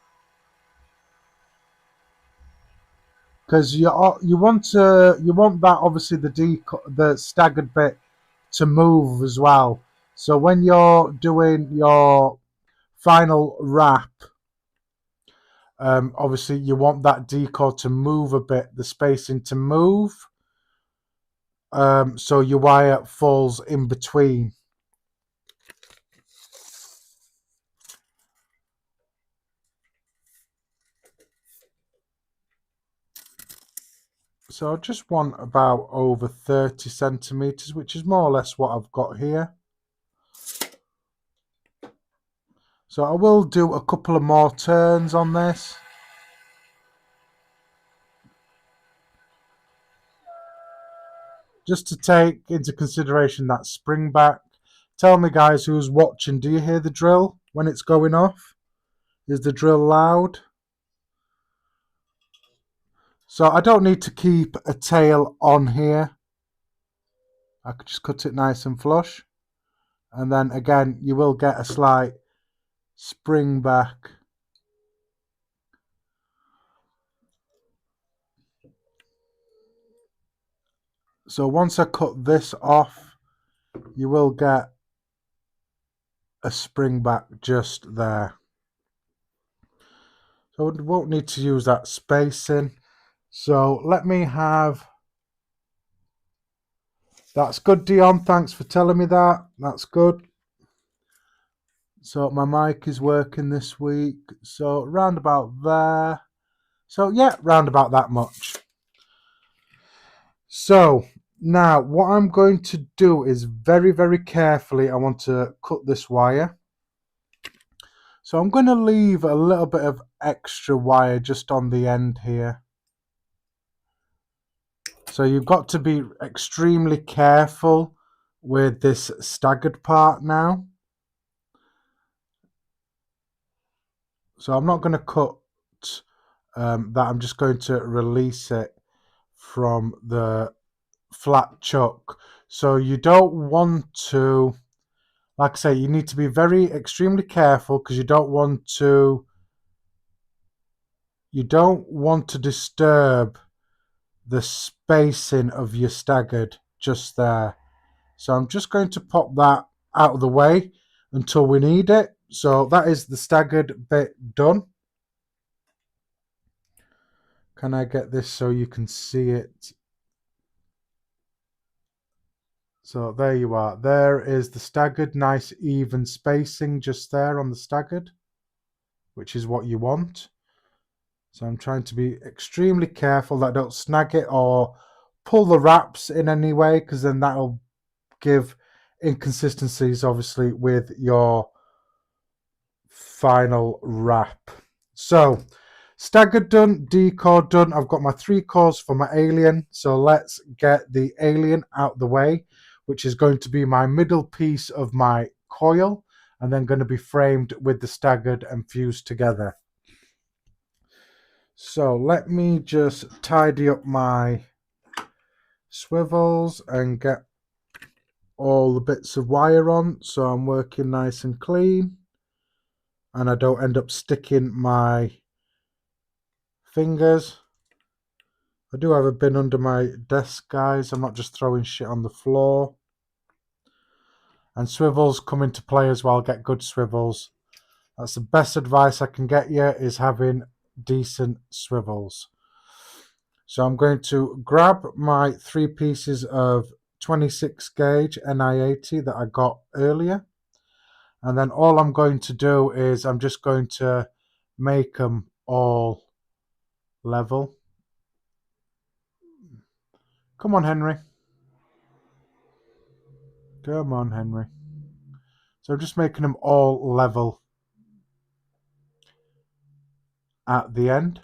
Speaker 2: Because you want that obviously the staggered bit to move as well. So when you're doing your final wrap, obviously you want that decal to move a bit, the spacing to move, so your wire falls in between. So I just want about over 30 centimeters, which is more or less what I've got here. So I will do a couple of more turns on this. Just to take into consideration that spring back. Tell me guys who's watching, do you hear the drill when it's going off? Is the drill loud? So I don't need to keep a tail on here. I could just cut it nice and flush. And then again, you will get a slight spring back. So once I cut this off, you will get a spring back just there. So we won't need to use that spacing. So let me have... That's good, Dion. Thanks for telling me that. That's good. So my mic is working this week. So round about there. So yeah, round about that much. So now what I'm going to do is very, very carefully, I want to cut this wire. So I'm going to leave a little bit of extra wire just on the end here. So you've got to be extremely careful with this staggered part now. So I'm not going to cut that, I'm just going to release it from the flat chuck. So you don't want to, like I say, you need to be extremely careful because you don't want to disturb the spacing of your staggered just there. So I'm just going to pop that out of the way until we need it. So that is the staggered bit done. Can I get this so you can see it? So there you are. There is the staggered, nice even spacing just there on the staggered, which is what you want. So I'm trying to be extremely careful that I don't snag it or pull the wraps in any way, because then that'll give inconsistencies obviously with your final wrap. So staggered done, decord done. I've got my 3 cores for my alien. So let's get the alien out the way, which is going to be my middle piece of my coil, and then going to be framed with the staggered and fused together. So let me just tidy up my swivels and get all the bits of wire on, so I'm working nice and clean and I don't end up sticking my fingers. I do have a bin under my desk, guys. I'm not just throwing shit on the floor. And swivels come into play as well. Get good swivels. That's the best advice I can get you, is having decent swivels. So I'm going to grab my 3 pieces of 26 gauge NI80 that I got earlier. And then all I'm going to do is I'm just going to make them all level. Come on, Henry. Come on, Henry. So I'm just making them all level at the end.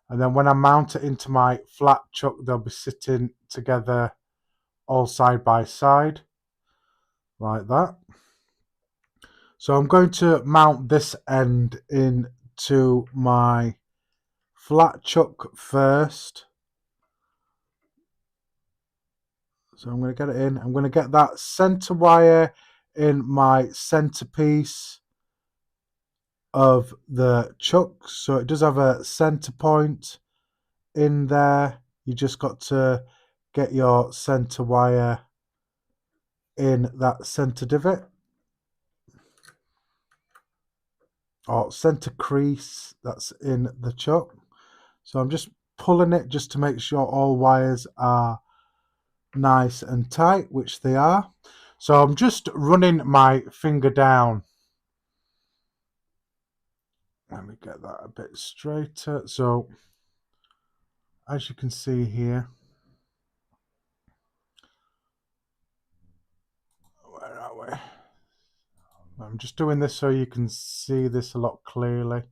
Speaker 2: And then when I mount it into my flat chuck, they'll be sitting together all side by side. like that. So I'm going to mount this end into my flat chuck first. So I'm going to get it in. I'm going to get that center wire in my centerpiece of the chuck. So it does have a center point in there. You just got to get your center wire in that center divot or center crease that's in the chuck. So I'm just pulling it just to make sure all wires are nice and tight, which they are. So I'm just running my finger down. Let me get that a bit straighter. So as you can see here, where are we? I'm just doing this so you can see this a lot clearly,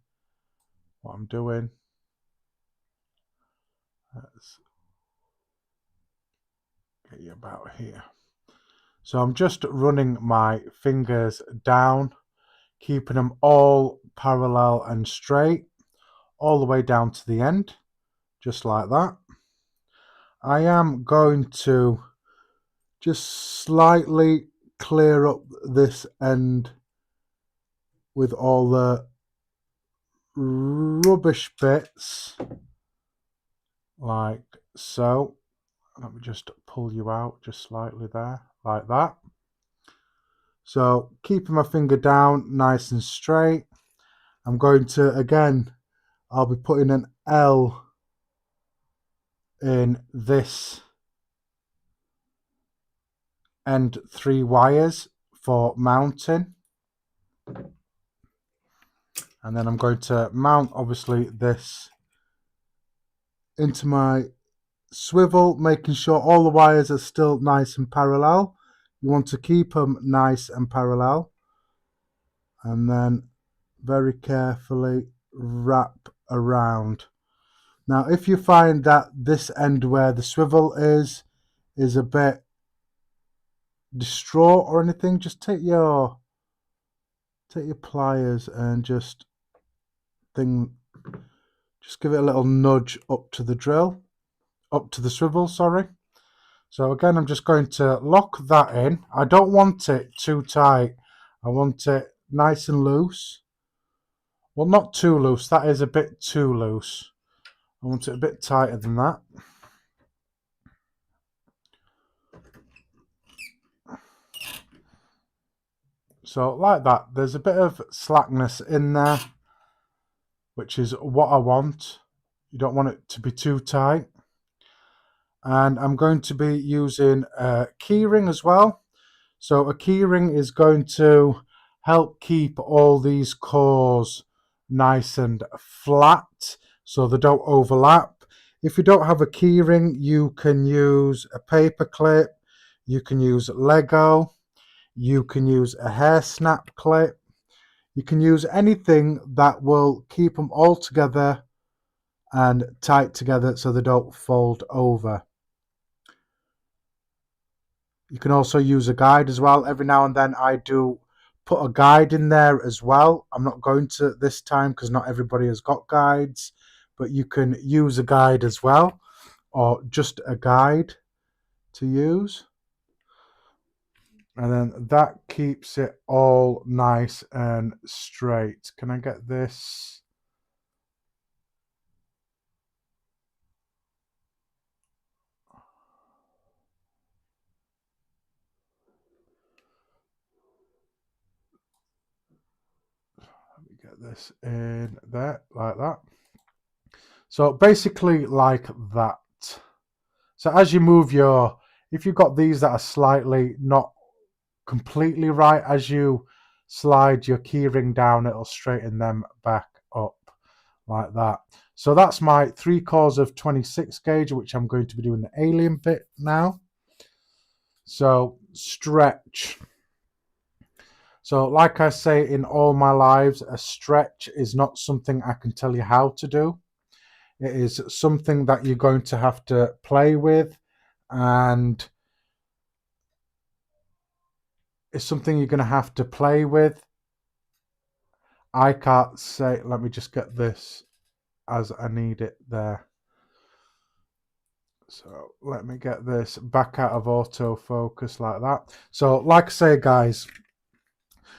Speaker 2: what I'm doing. Let's get you about here. So I'm just running my fingers down, keeping them all parallel and straight, all the way down to the end, just like that. I am going to just slightly clear up this end with all the rubbish bits, like so. Let me just pull you out just slightly there, like that. So keeping my finger down nice and straight. I'm going to, again, I'll be putting an L in this end 3 wires for mounting. And then I'm going to mount, obviously, this into my swivel, making sure all the wires are still nice and parallel. You want to keep them nice and parallel. And then very carefully wrap around. Now, if you find that this end where the swivel is a bit distraught or anything, just take your pliers and just give it a little nudge up to the swivel, sorry. So again, I'm just going to lock that in. I don't want it too tight. I want it nice and loose. Well, not too loose. That is a bit too loose. I want it a bit tighter than that. So like that, there's a bit of slackness in there, which is what I want. You don't want it to be too tight. And I'm going to be using a keyring as well. So a keyring is going to help keep all these cores nice and flat so they don't overlap. If you don't have a keyring, you can use a paper clip, you can use Lego, you can use a hair snap clip, you can use anything that will keep them all together and tight together so they don't fold over. You can also use a guide as well. Every now and then I do put a guide in there as well. I'm not going to this time because not everybody has got guides, but you can use a guide as well, or just a guide to use. And then that keeps it all nice and straight. Can I get this? Let me get this in there, like that. So basically like that. So as you move if you've got these that are slightly not completely right, as you slide your keyring down, it'll straighten them back up like that. So that's my 3 cores of 26 gauge, which I'm going to be doing the alien bit now. So stretch. So like I say in all my lives, a stretch is not something I can tell you how to do. It is something that you're going to have to play with and is something you're going to have to play with. I can't say, let me just get this as I need it there. So let me get this back out of autofocus like that. So like I say, guys,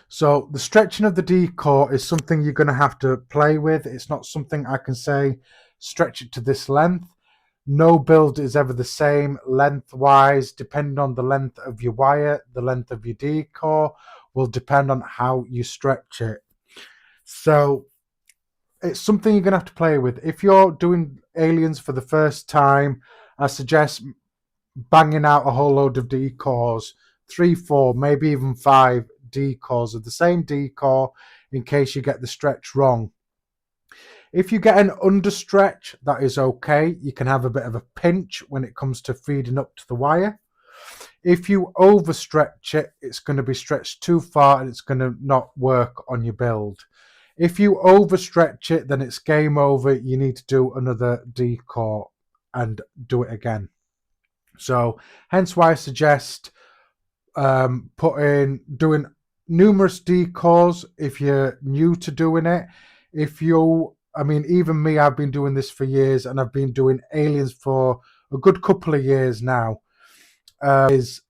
Speaker 2: so the stretching of the D-core is something you're going to have to play with. It's not something I can say, stretch it to this length. No build is ever the same lengthwise. Depending on the length of your wire, the length of your D-core will depend on how you stretch it. So it's something you're going to have to play with. If you're doing aliens for the first time, I suggest banging out a whole load of D-cores, 3, 4, maybe even 5 D-cores of the same D-core in case you get the stretch wrong. If you get an understretch, that is okay. You can have a bit of a pinch when it comes to feeding up to the wire. If you overstretch it, it's going to be stretched too far and it's going to not work on your build. If you overstretch it, then it's game over. You need to do another D-core and do it again. So hence why I suggest doing numerous D-cores if you're new to doing it. I mean, even me, I've been doing this for years and I've been doing aliens for a good couple of years now.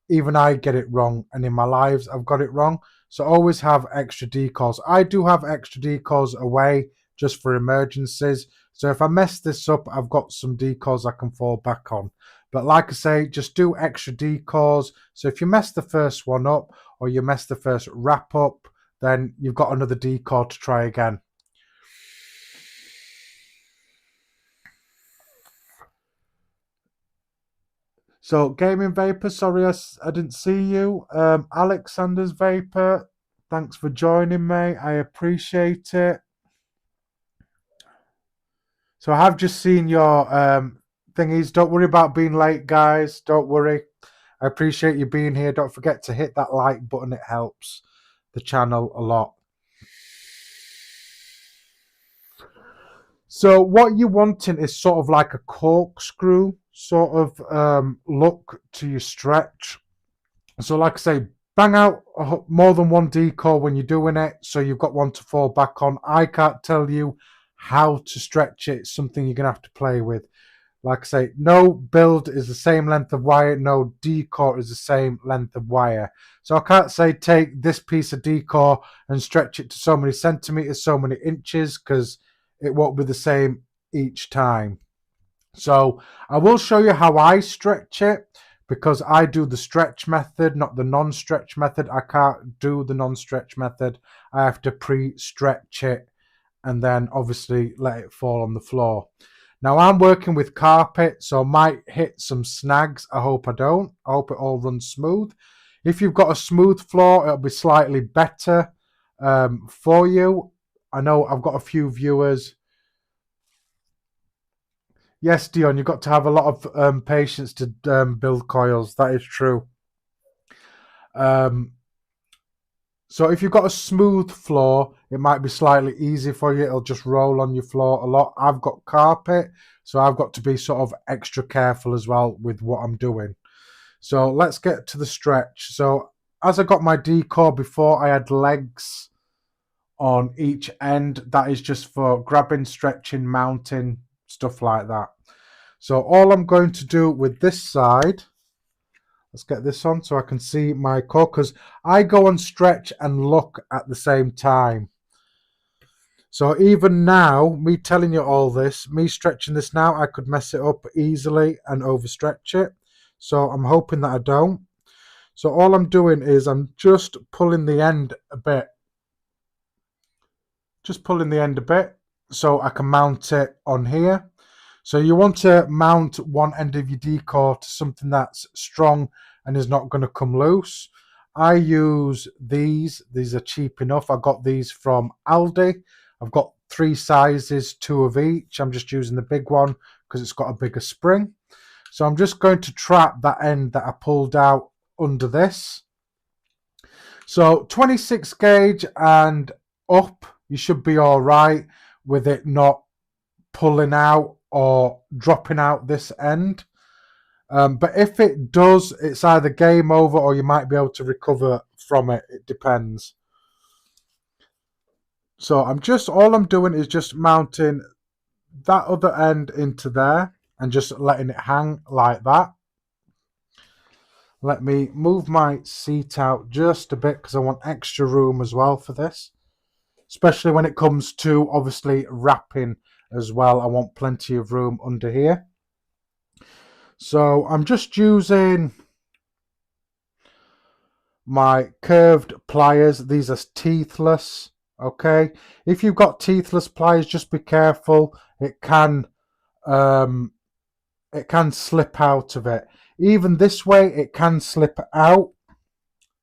Speaker 2: Even I get it wrong, and in my lives I've got it wrong. So always have extra D-cores. I do have extra D-cores away just for emergencies. So if I mess this up, I've got some D-cores I can fall back on. But like I say, just do extra D-cores. So if you mess the first one up or you mess the first wrap up, then you've got another D-core to try again. So Gaming Vapor, sorry I didn't see you. Alexander's Vapor, thanks for joining me. I appreciate it. So I have just seen your thingies. Don't worry about being late, guys. Don't worry. I appreciate you being here. Don't forget to hit that like button. It helps the channel a lot. So what you're wanting is sort of like a corkscrew sort of look to your stretch. So like I say, bang out more than one D-core when you're doing it, so you've got one to fall back on. I can't tell you how to stretch it. It's something you're going to have to play with. Like I say, no build is the same length of wire, no D-core is the same length of wire. So I can't say take this piece of D-core and stretch it to so many centimeters, so many inches, because it won't be the same each time. So I will show you how I stretch it, because I do the stretch method, not the non-stretch method. I can't do the non-stretch method. I have to pre-stretch it and then obviously let it fall on the floor. Now I'm working with carpet, so I might hit some snags. I hope I don't. I hope it all runs smooth. If you've got a smooth floor, it'll be slightly better for you. I know I've got a few viewers. Yes, Dion, you've got to have a lot of patience to build coils. That is true. So if you've got a smooth floor, it might be slightly easy for you. It'll just roll on your floor a lot. I've got carpet, so I've got to be sort of extra careful as well with what I'm doing. So let's get to the stretch. So as I got my D-core before, I had legs on each end. That is just for grabbing, stretching, mounting, stuff like that. So all I'm going to do with this side, let's get this on so I can see my core, because I go and stretch and look at the same time. So even now, me telling you all this, me stretching this now, I could mess it up easily and overstretch it. So I'm hoping that I don't. So all I'm doing is I'm just pulling the end a bit. Just pulling the end a bit so I can mount it on here. So you want to mount one end of your D-core to something that's strong and is not going to come loose. I use these. These are cheap enough. I got these from Aldi. I've got 3 sizes, 2 of each. I'm just using the big one because it's got a bigger spring. So I'm just going to trap that end that I pulled out under this. So 26 gauge and up, you should be all right with it not pulling out or dropping out this end. But if it does, it's either game over or you might be able to recover from it. It depends. So all I'm doing is just mounting that other end into there and just letting it hang like that. Let me move my seat out just a bit because I want extra room as well for this. Especially when it comes to obviously wrapping as well. I want plenty of room under here. So I'm just using my curved pliers. These are teethless. Okay. If you've got teethless pliers, just be careful. It can slip out of it. Even this way, it can slip out.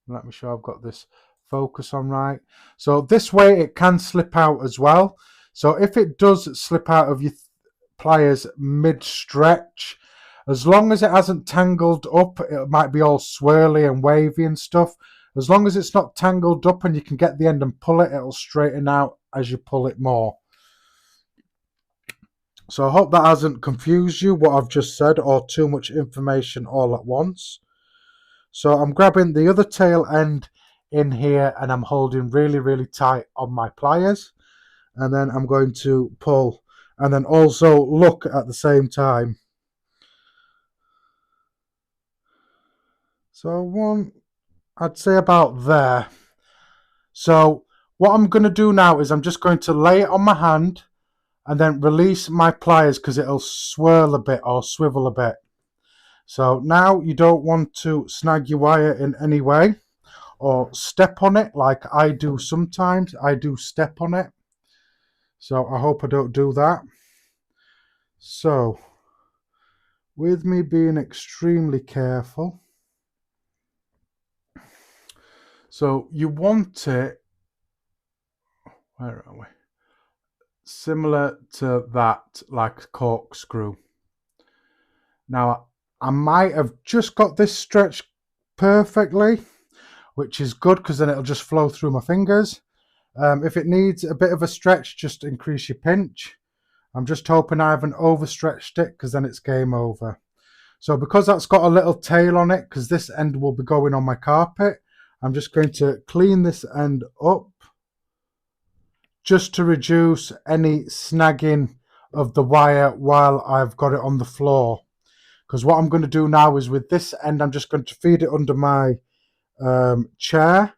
Speaker 2: Let me show I've got this focus on right. So this way it can slip out as well. So if it does slip out of your pliers mid-stretch, as long as it hasn't tangled up, it might be all swirly and wavy and stuff. As long as it's not tangled up and you can get the end and pull it, it'll straighten out as you pull it more. So I hope that hasn't confused you, what I've just said, or too much information all at once. So I'm grabbing the other tail end in here and I'm holding really, really tight on my pliers. And then I'm going to pull and then also look at the same time. So I'd say about there. So what I'm going to do now is I'm just going to lay it on my hand and then release my pliers because it'll swirl a bit or swivel a bit. So now you don't want to snag your wire in any way or step on it like I do sometimes. I do step on it. So I hope I don't do that. So with me being extremely careful. So you want it, where are we? Similar to that, like a corkscrew. Now I might have just got this stretched perfectly, which is good because then it'll just flow through my fingers. If it needs a bit of a stretch, just increase your pinch. I'm just hoping I haven't overstretched it because then it's game over. So because that's got a little tail on it, because this end will be going on my carpet, I'm just going to clean this end up just to reduce any snagging of the wire while I've got it on the floor. Because what I'm going to do now is with this end, I'm just going to feed it under my chair.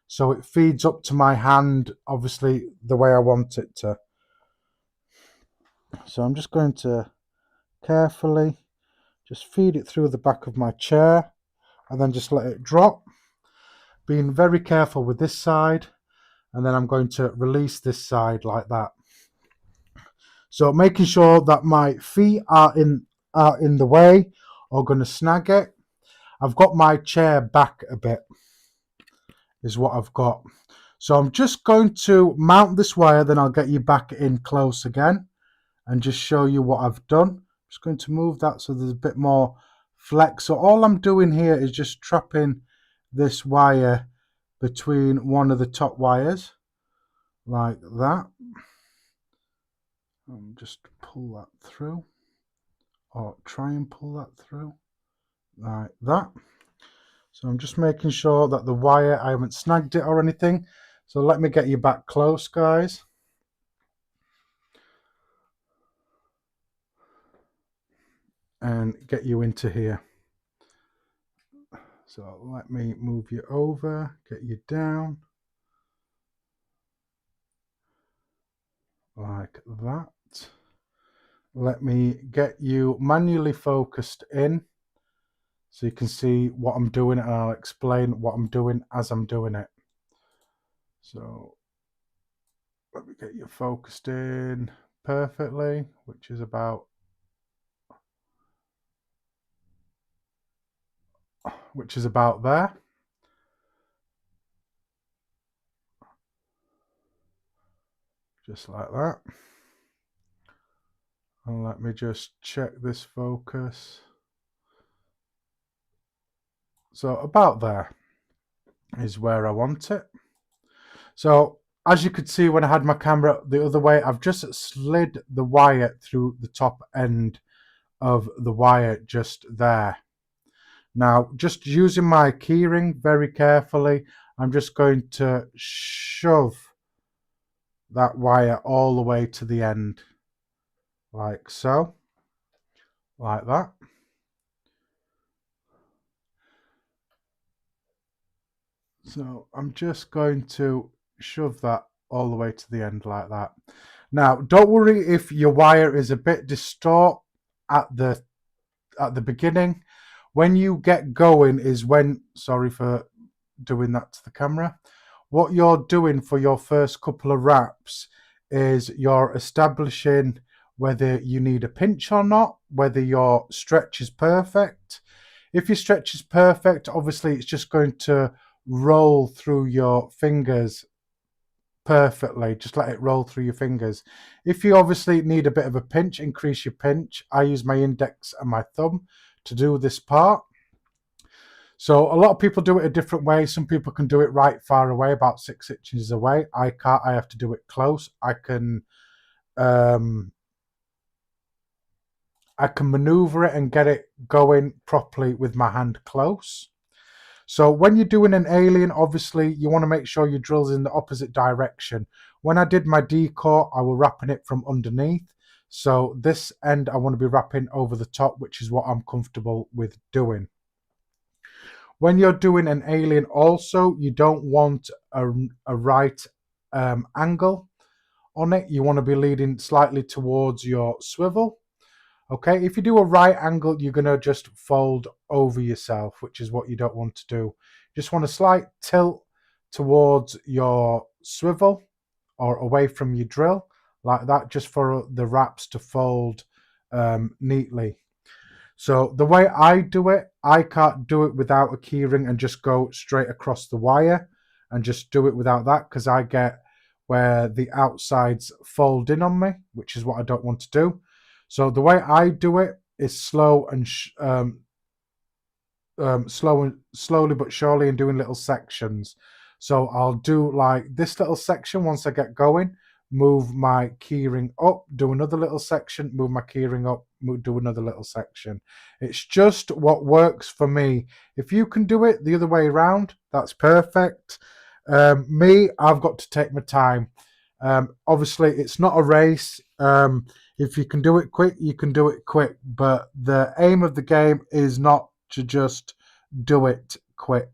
Speaker 2: So it feeds up to my hand, obviously, the way I want it to. So I'm just going to carefully just feed it through the back of my chair and then just let it drop. Being very careful with this side. And then I'm going to release this side like that. So making sure that my feet are in the way or going to snag it. I've got my chair back a bit is what I've got. So I'm just going to mount this wire, then I'll get you back in close again and just show you what I've done. I'm just going to move that so there's a bit more flex. So all I'm doing here is just trapping this wire between one of the top wires like that. And just pull that through or try and pull that through like that. So I'm just making sure that the wire, I haven't snagged it or anything. So let me get you back close, guys. And get you into here. So let me move you over, get you down. Like that. Let me get you manually focused in so you can see what I'm doing and I'll explain what I'm doing as I'm doing it. So let me get you focused in perfectly, which is about there. Just like that. And let me just check this focus. So about there is where I want it. So as you could see when I had my camera the other way, I've just slid the wire through the top end of the wire just there. Now, just using my keyring very carefully, I'm just going to shove that wire all the way to the end, like so, like that. So I'm just going to shove that all the way to the end like that. Now, don't worry if your wire is a bit distort at the beginning. When you get going is when, sorry for doing that to the camera, what you're doing for your first couple of wraps is you're establishing whether you need a pinch or not, whether your stretch is perfect. If your stretch is perfect, obviously it's just going to roll through your fingers perfectly. Just let it roll through your fingers. If you obviously need a bit of a pinch, increase your pinch. I use my index and my thumb to do this part. So a lot of people do it a different way. Some people can do it right far away, about 6 inches away. I can't. I have to do it close. I can maneuver it and get it going properly with my hand close. So when you're doing an alien, obviously you want to make sure your drill's in the opposite direction. When I did my decor, I was wrapping it from underneath. So this end I want to be wrapping over the top, which is what I'm comfortable with doing. When you're doing an alien also, you don't want a right angle on it. You want to be leading slightly towards your swivel. Okay, if you do a right angle, you're going to just fold over yourself, which is what you don't want to do. You just want a slight tilt towards your swivel or away from your drill, like that, just for the wraps to fold neatly. So the way I do it, I can't do it without a keyring and just go straight across the wire and just do it without that, because I get where the outsides fold in on me, which is what I don't want to do. So the way I do it is slowly but surely, and doing little sections. So I'll do like this little section once I get going, move my keyring up, do another little section, move my keyring up, do another little section. It's just what works for me. If you can do it the other way around, that's perfect. Me, I've got to take my time. Obviously, it's not a race. If you can do it quick, you can do it quick. But the aim of the game is not to just do it quick.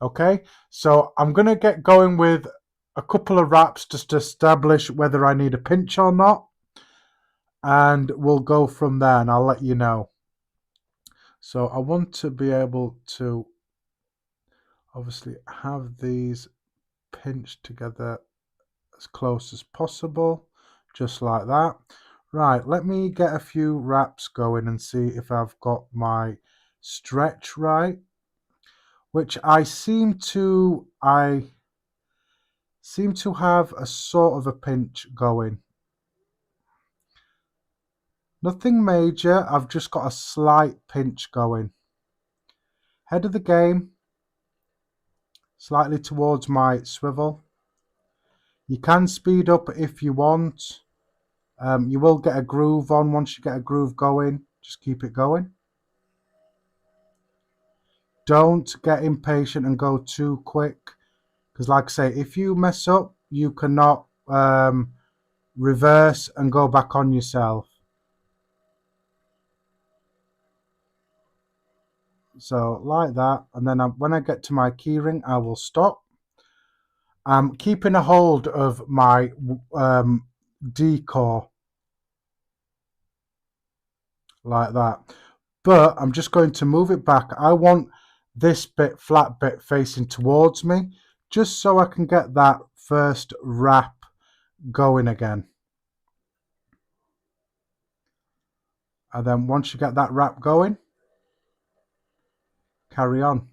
Speaker 2: Okay, so I'm going to get going with a couple of wraps just to establish whether I need a pinch or not. And we'll go from there and I'll let you know. So I want to be able to obviously have these pinched together as close as possible, just like that. Right, let me get a few wraps going and see if I've got my stretch right, which I seem to have a sort of a pinch going. Nothing major, I've just got a slight pinch going. Head of the game, slightly towards my swivel. You can speed up if you want. You will get a groove on. Once you get a groove going, just keep it going. Don't get impatient and go too quick, because like I say, if you mess up, you cannot reverse and go back on yourself. So like that, and then when I get to my keyring, I will stop. I'm keeping a hold of my decor like that, but I'm just going to move it back. I want this flat bit facing towards me, just so I can get that first wrap going again. And then once you get that wrap going, carry on.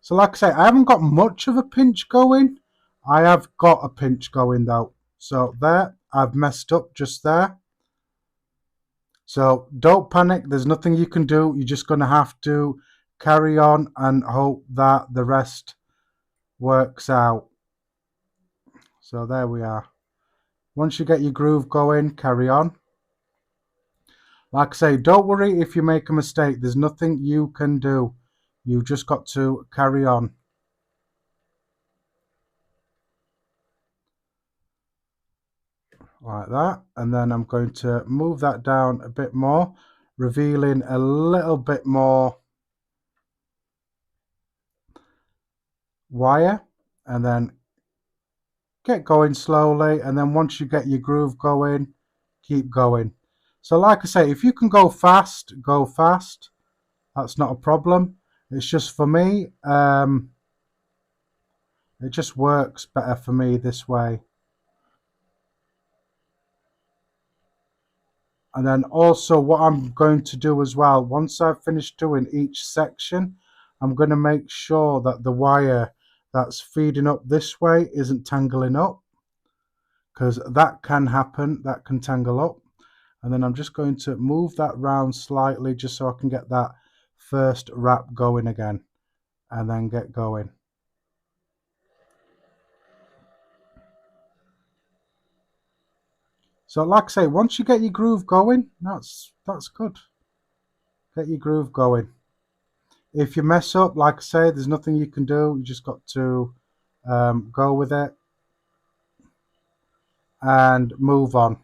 Speaker 2: So like I say, I haven't got much of a pinch going. I have got a pinch going though. So there, I've messed up just there. So don't panic, there's nothing you can do. You're just going to have to carry on and hope that the rest works out. So there we are. Once you get your groove going, carry on. Like I say, don't worry if you make a mistake. There's nothing you can do. You just got to carry on. Like that. And then I'm going to move that down a bit more, revealing a little bit more wire. And then get going slowly. And then once you get your groove going, keep going. So like I say, if you can go fast, go fast. That's not a problem. It's just for me, it just works better for me this way. And then also what I'm going to do as well, once I've finished doing each section, I'm going to make sure that the wire that's feeding up this way isn't tangling up, because that can happen, that can tangle up. And then I'm just going to move that round slightly just so I can get that first wrap going again, and then get going. So like I say, once you get your groove going, that's good. Get your groove going. If you mess up, like I say, there's nothing you can do. You just got to go with it and move on.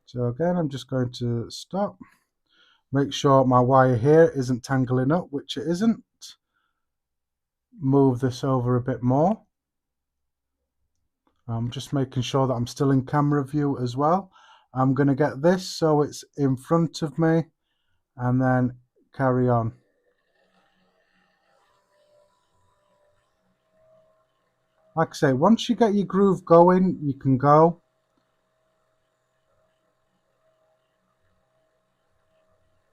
Speaker 2: So again, I'm just going to stop. Make sure my wire here isn't tangling up, which it isn't. Move this over a bit more. I'm just making sure that I'm still in camera view as well. I'm going to get this so it's in front of me, and then carry on. Like I say, once you get your groove going, you can go.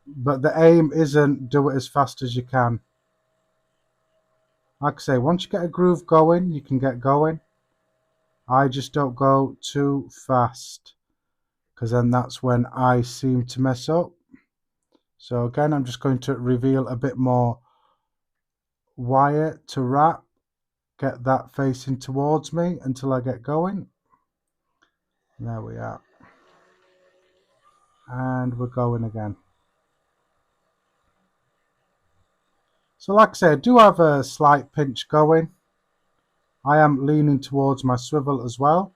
Speaker 2: But the aim isn't do it as fast as you can. Like I say, once you get a groove going, you can get going. I just don't go too fast, because then that's when I seem to mess up. So again, I'm just going to reveal a bit more wire to wrap. Get that facing towards me until I get going. There we are. And we're going again. So like I said, I do have a slight pinch going. I am leaning towards my swivel as well.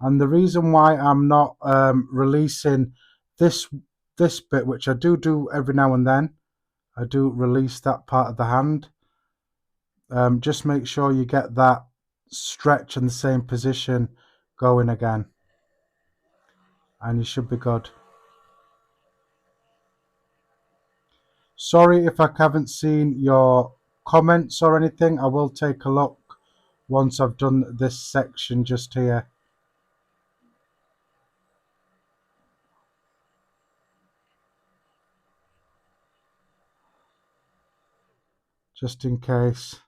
Speaker 2: And the reason why I'm not releasing this bit, which I do every now and then, I do release that part of the hand. Just make sure you get that stretch in the same position going again, and you should be good. Sorry if I haven't seen your comments or anything. I will take a look once I've done this section just here. Just in case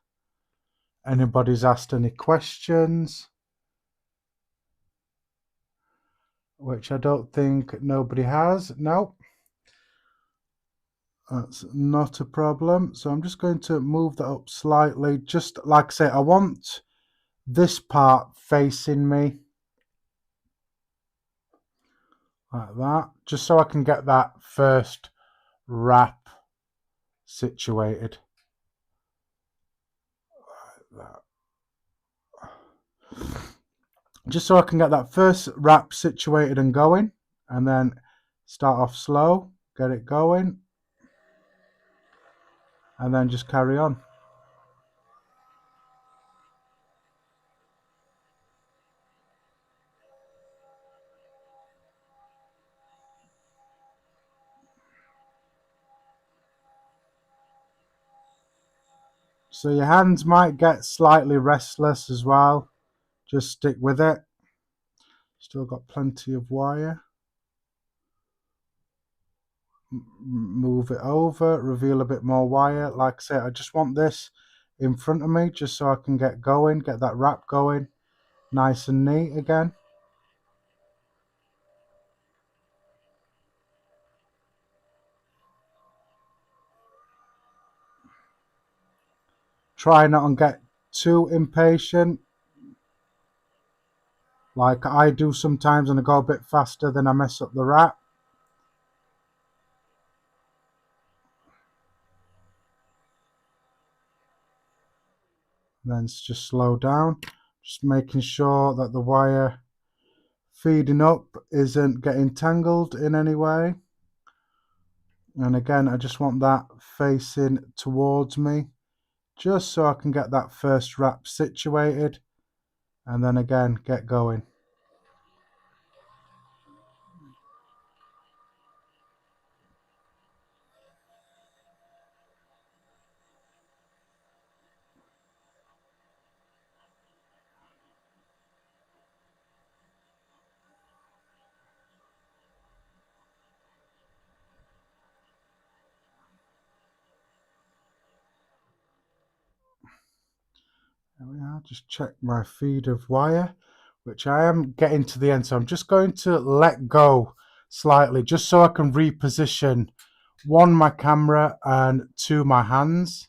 Speaker 2: anybody's asked any questions, which I don't think nobody has. No, that's not a problem. So I'm just going to move that up slightly. Just like I say, I want this part facing me like that, just so I can get that first wrap situated like that. Just so I can get that first wrap situated and going, and then start off slow, get it going, and then just carry on. So your hands might get slightly restless as well. Just stick with it. Still got plenty of wire. Move it over, reveal a bit more wire. Like I said, I just want this in front of me just so I can get going, get that wrap going nice and neat again. try not and get too impatient like I do sometimes, and I go a bit faster, then I mess up the wrap. Then just slow down, just making sure that the wire feeding up isn't getting tangled in any way. And again, I just want that facing towards me, just so I can get that first wrap situated, and then again get going. There we are, just check my feed of wire, which I am getting to the end, so I'm just going to let go slightly, just so I can reposition, one, my camera, and two, my hands.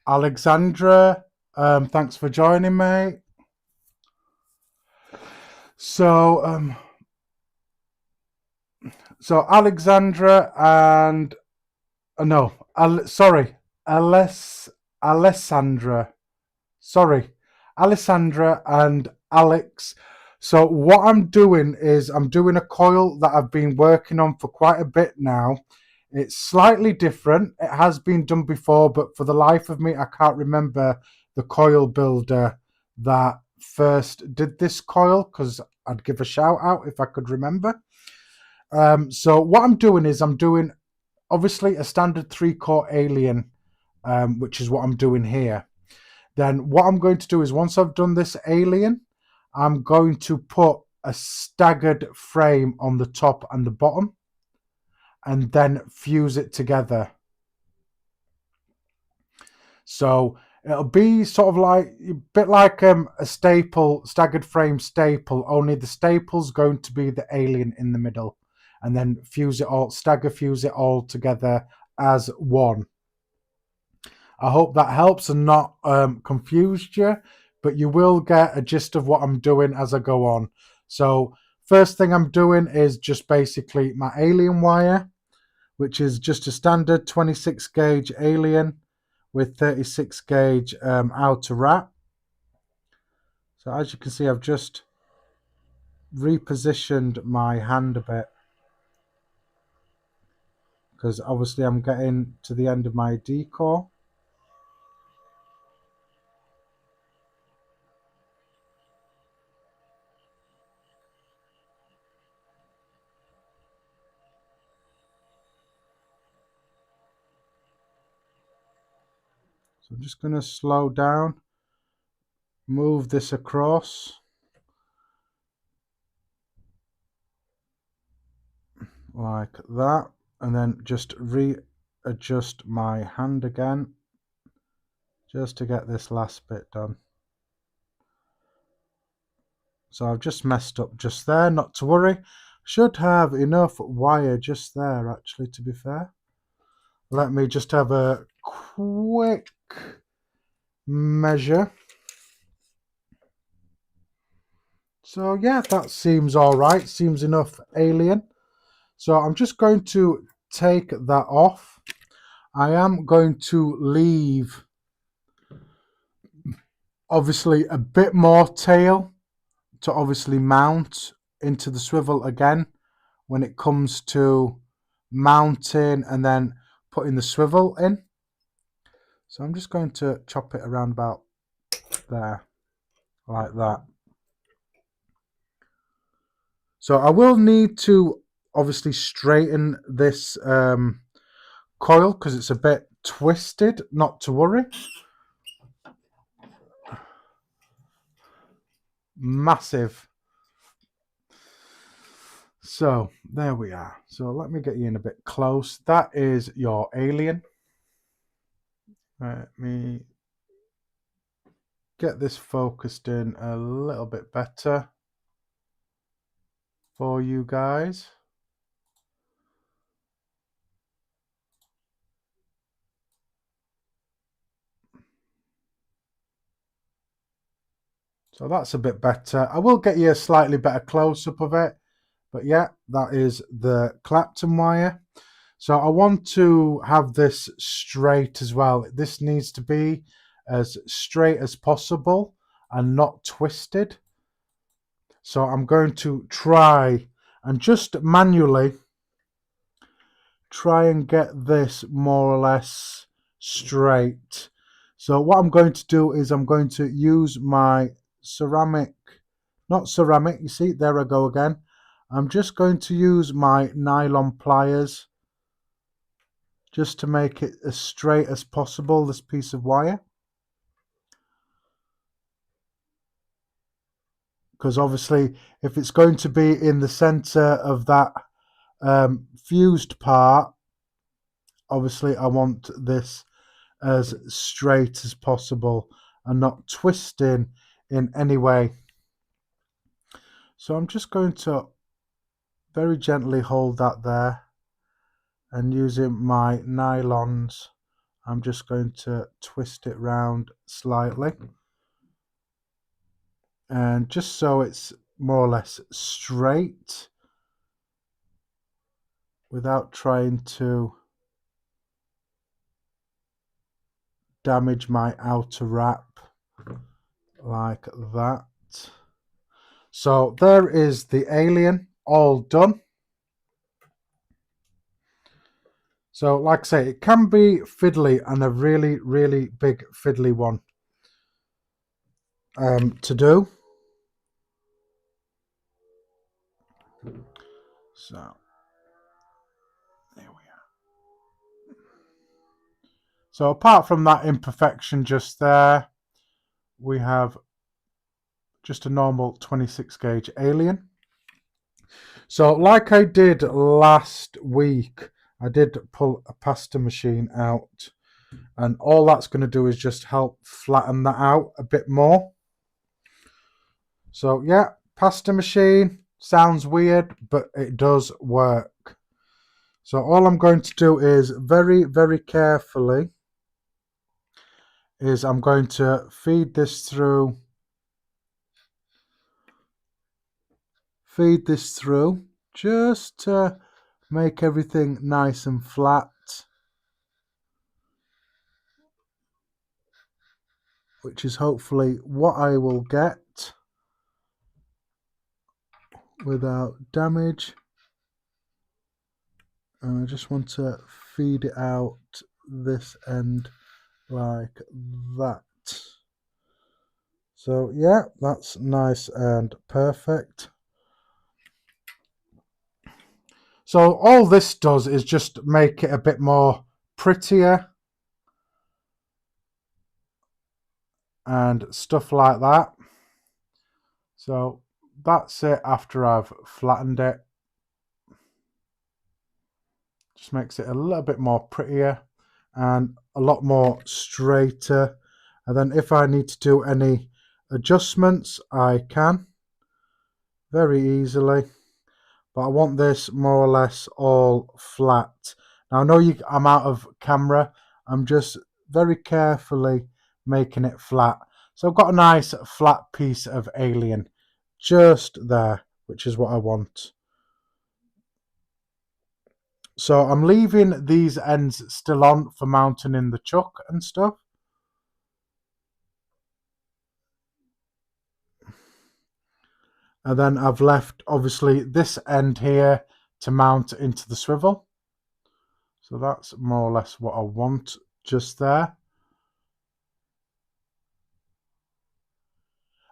Speaker 2: Alexandra, thanks for joining, mate. So Alexandra and no, Alessandra. Sorry, Alessandra and Alex. So what I'm doing is I'm doing a coil that I've been working on for quite a bit now. It's slightly different. It has been done before, but for the life of me, I can't remember the coil builder that first did this coil, because I'd give a shout out if I could remember. So what I'm doing is I'm doing obviously a standard 3-core alien, which is what I'm doing here. Then what I'm going to do is, once I've done this alien, I'm going to put a staggered frame on the top and the bottom, and then fuse it together. So it'll be sort of like a bit like a staple, staggered frame staple, only the staple's going to be the alien in the middle, and then fuse it all, fuse it all together as one. I hope that helps and not confused you, but you will get a gist of what I'm doing as I go on. So first thing I'm doing is just basically my alien wire, which is just a standard 26 gauge alien with 36 gauge outer wrap. So as you can see, I've just repositioned my hand a bit, because obviously I'm getting to the end of my D-core. So I'm just going to slow down, move this across like that, and then just readjust my hand again, just to get this last bit done. So I've just messed up just there, not to worry. Should have enough wire just there, actually, to be fair. Let me just have a quick measure. So yeah, that seems all right, seems enough alien. So I'm just going to take that off. I am going to leave obviously a bit more tail to obviously mount into the swivel again when it comes to mounting and then putting the swivel in. So I'm just going to chop it around about there, like that. So I will need to obviously straighten this coil because it's a bit twisted, not to worry. Massive. So there we are. So let me get you in a bit close. That is your alien. Let me get this focused in a little bit better for you guys. So that's a bit better. I will get you a slightly better close-up of it. But yeah, that is the Clapton wire. So I want to have this straight as well. This needs to be as straight as possible and not twisted. So I'm going to try and just manually try and get this more or less straight. So what I'm going to do is I'm going to use my ceramic, not ceramic, you see, there I go again. I'm just going to use my nylon pliers just to make it as straight as possible, this piece of wire. Because obviously if it's going to be in the center of that fused part, obviously I want this as straight as possible and not twisting in any way. So I'm just going to very gently hold that there, and using my nylons I'm just going to twist it round slightly, and just so it's more or less straight without trying to damage my outer wrap like that. So there is the Alien all done. So like I say, it can be fiddly, and a really, really big fiddly one to do. So there we are. So apart from that imperfection just there, we have just a normal 26 gauge Alien. So like I did last week, I did pull a pasta machine out, and all that's going to do is just help flatten that out a bit more. So yeah, pasta machine sounds weird, but it does work. So all I'm going to do is very, very carefully is I'm going to feed this through just to make everything nice and flat, which is hopefully what I will get without damage. And I just want to feed it out this end like that. So yeah, that's nice and perfect. So all this does is just make it a bit more prettier and stuff like that. So that's it after I've flattened it. Just makes it a little bit more prettier and a lot more straighter. And then if I need to do any adjustments, I can very easily. But I want this more or less all flat. Now I know I'm out of camera. I'm just very carefully making it flat. So I've got a nice flat piece of Alien just there, which is what I want. So I'm leaving these ends still on for mounting in the chuck and stuff. And then I've left obviously this end here to mount into the swivel. So that's more or less what I want just there.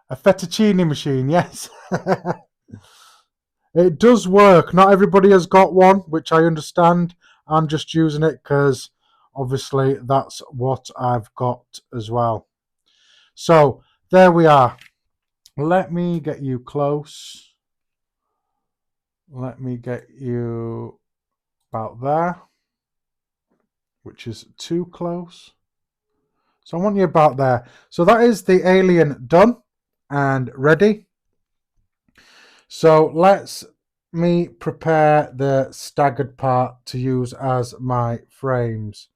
Speaker 2: A fettuccine machine, yes. It does work. Not everybody has got one, which I understand. I'm just using it because obviously that's what I've got as well. So there we are. Let me get you close. Let me get you about there, which is too close. So I want you about there. So that is the Alien done and ready. So let's me prepare the staggered part to use as my frames.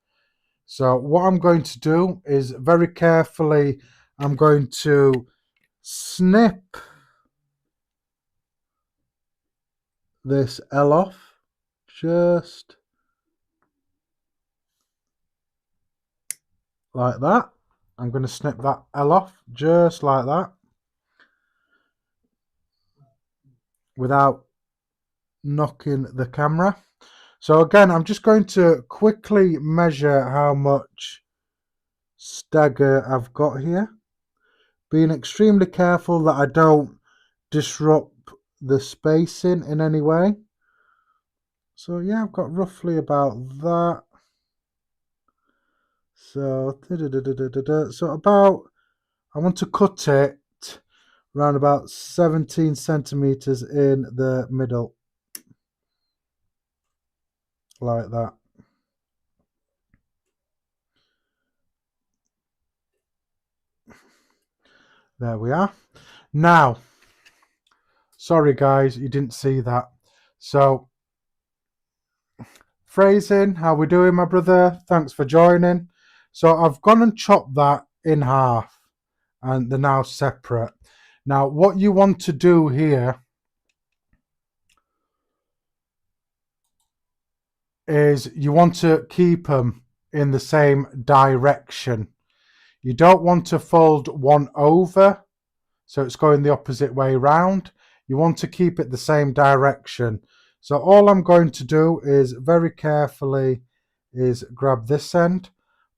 Speaker 2: So what I'm going to do is very carefully, I'm going to snip this L off, just like that. I'm going to snip that L off just like that without knocking the camera. So again, I'm just going to quickly measure how much stagger I've got here, being extremely careful that I don't disrupt the spacing in any way. So yeah, I've got roughly about that. So about, I want to cut it around about 17 centimeters in the middle, like that. There we are. Now, sorry guys, you didn't see that. So, phrasing, how we doing, my brother? Thanks for joining. So I've gone and chopped that in half, and they're now separate. Now, what you want to do here is you want to keep them in the same direction. You don't want to fold one over, so it's going the opposite way round. You want to keep it the same direction. So all I'm going to do is very carefully is grab this end,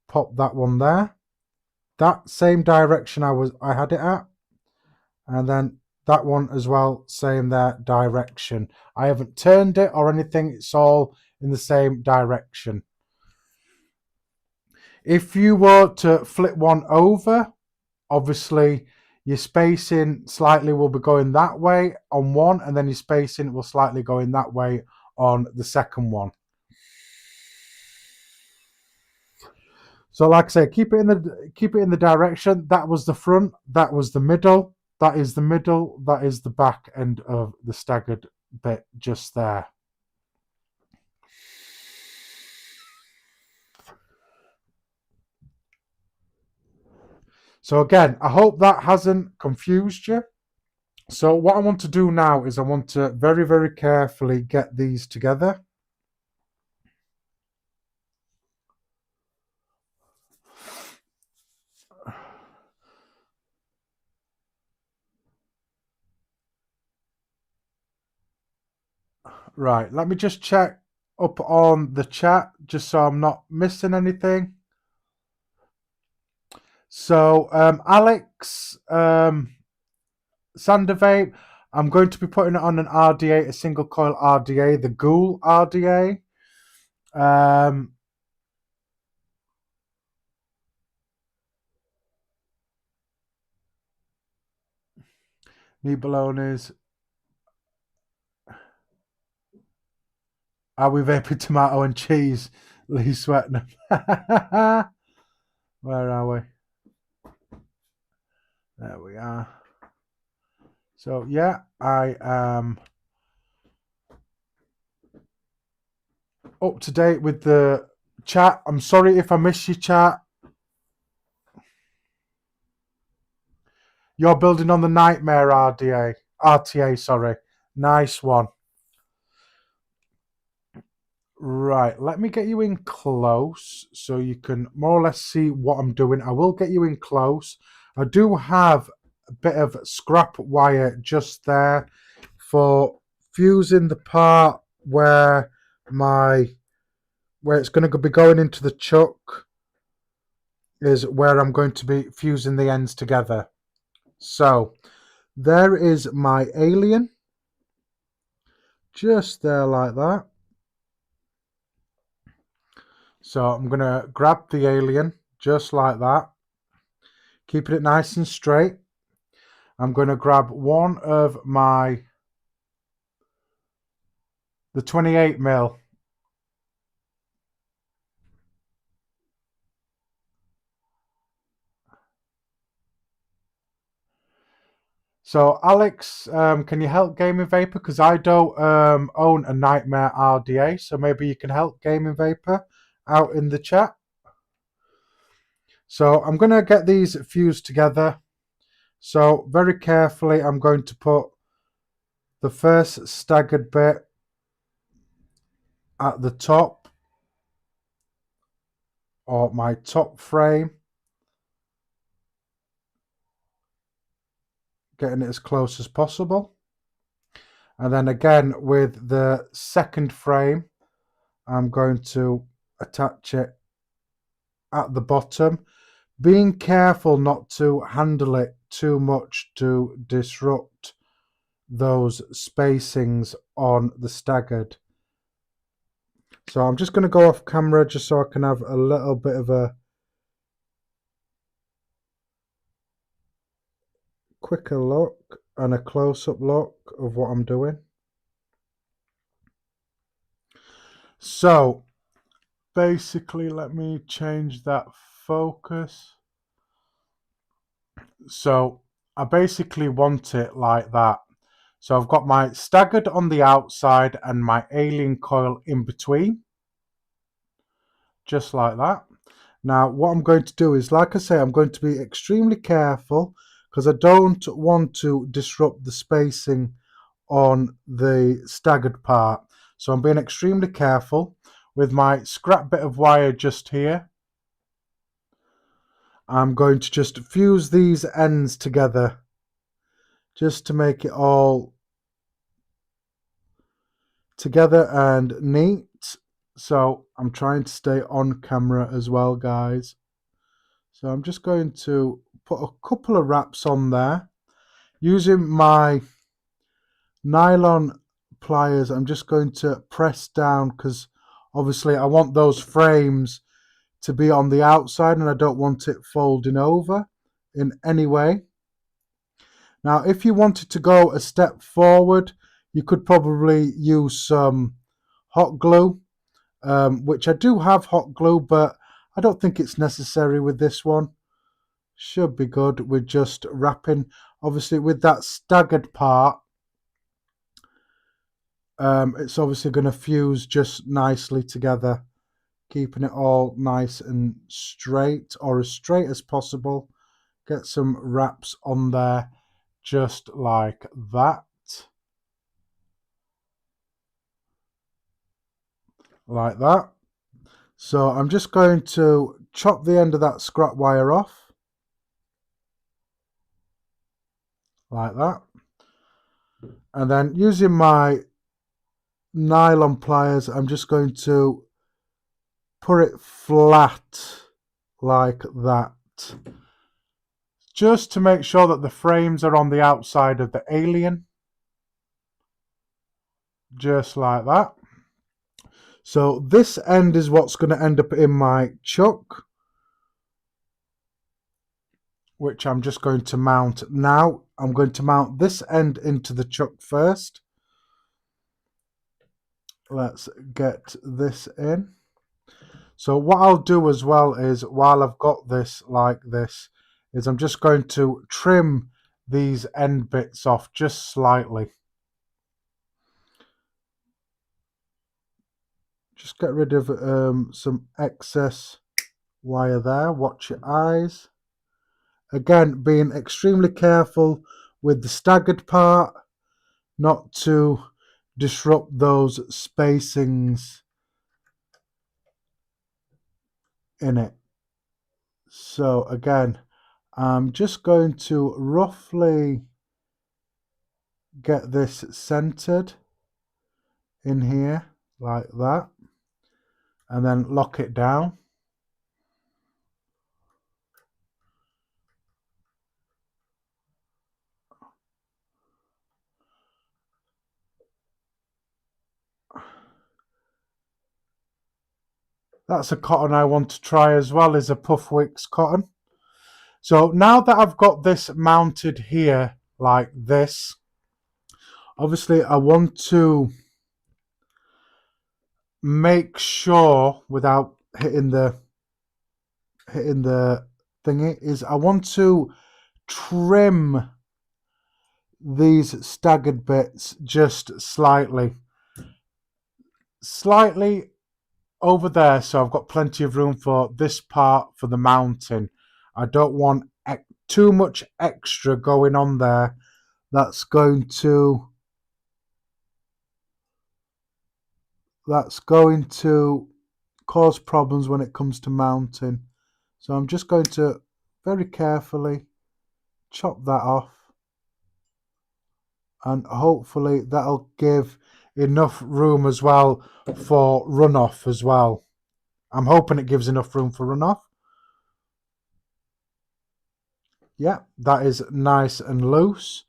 Speaker 2: pop that one there, that same direction I had it at, and then that one as well, same there direction. I haven't turned it or anything, it's all in the same direction. If you were to flip one over, obviously your spacing slightly will be going that way on one, and then your spacing will slightly going that way on the second one. So like I say, keep it in the direction. That was the front, that was the middle, that is the middle, that is the back end of the staggered bit just there. So again, I hope that hasn't confused you. So what I want to do now is I want to very, very carefully get these together. Right, let me just check up on the chat just so I'm not missing anything. So Alex, Sander Vape, I'm going to be putting it on an RDA, a single coil RDA, the Ghoul RDA. Meat ballonis. Are we vaping tomato and cheese? Lee Swetnam. Where are we? There we are. So yeah, I am up to date with the chat. I'm sorry if I miss your chat. You're building on the Nightmare RTA, sorry. Nice one. Right, let me get you in close so you can more or less see what I'm doing. I will get you in close. I do have a bit of scrap wire just there for fusing the part where it's going to be going into the chuck, is where I'm going to be fusing the ends together. So there is my alien, just there like that. So I'm going to grab the alien just like that, keeping it nice and straight. I'm going to grab one of the 28mm. So Alex, can you help Gaming Vapor? Because I don't own a Nightmare RDA, so maybe you can help Gaming Vapor out in the chat. So I'm going to get these fused together. So very carefully I'm going to put the first staggered bit at the top, or my top frame, getting it as close as possible. And then again with the second frame, I'm going to attach it at the bottom, being careful not to handle it too much to disrupt those spacings on the staggered. So I'm just going to go off camera just so I can have a little bit of a quicker look and a close-up look of what I'm doing. So basically, let me change that focus. So I basically want it like that. So I've got my staggered on the outside and my alien coil in between, just like that. Now what I'm going to do is, like I say, I'm going to be extremely careful because I don't want to disrupt the spacing on the staggered part. So I'm being extremely careful with my scrap bit of wire just here. I'm going to just fuse these ends together just to make it all together and neat. So I'm trying to stay on camera as well, guys. So I'm just going to put a couple of wraps on there. Using my nylon pliers, I'm just going to press down because obviously I want those frames to be on the outside and I don't want it folding over in any way. Now, if you wanted to go a step forward, you could probably use some hot glue, which I do have hot glue, but I don't think it's necessary with this one. Should be good with just wrapping. Obviously, with that staggered part, it's obviously going to fuse just nicely together, keeping it all nice and straight, or as straight as possible. Get some wraps on there, just like that. Like that. So I'm just going to chop the end of that scrap wire off. Like that. And then using my nylon pliers, I'm just going to put it flat like that. Just to make sure that the frames are on the outside of the alien. Just like that. So this end is what's going to end up in my chuck, which I'm just going to mount now. I'm going to mount this end into the chuck first. Let's get this in. So what I'll do as well is, while I've got this like this, is I'm just going to trim these end bits off just slightly. Just get rid of some excess wire there. Watch your eyes. Again, being extremely careful with the staggered part, not to disrupt those spacings in it. So again, I'm just going to roughly get this centered in here like that, and then lock it down. That's a cotton I want to try as well, is a Puffwicks cotton. So now that I've got this mounted here like this, obviously I want to make sure, without hitting the thingy, is I want to trim these staggered bits just slightly over there, so I've got plenty of room for this part for the mounting. I don't want too much extra going on there that's going to cause problems when it comes to mounting. So I'm just going to very carefully chop that off, and hopefully that'll give enough room as well for runoff as well. I'm hoping it gives enough room for runoff. Yeah, that is nice and loose.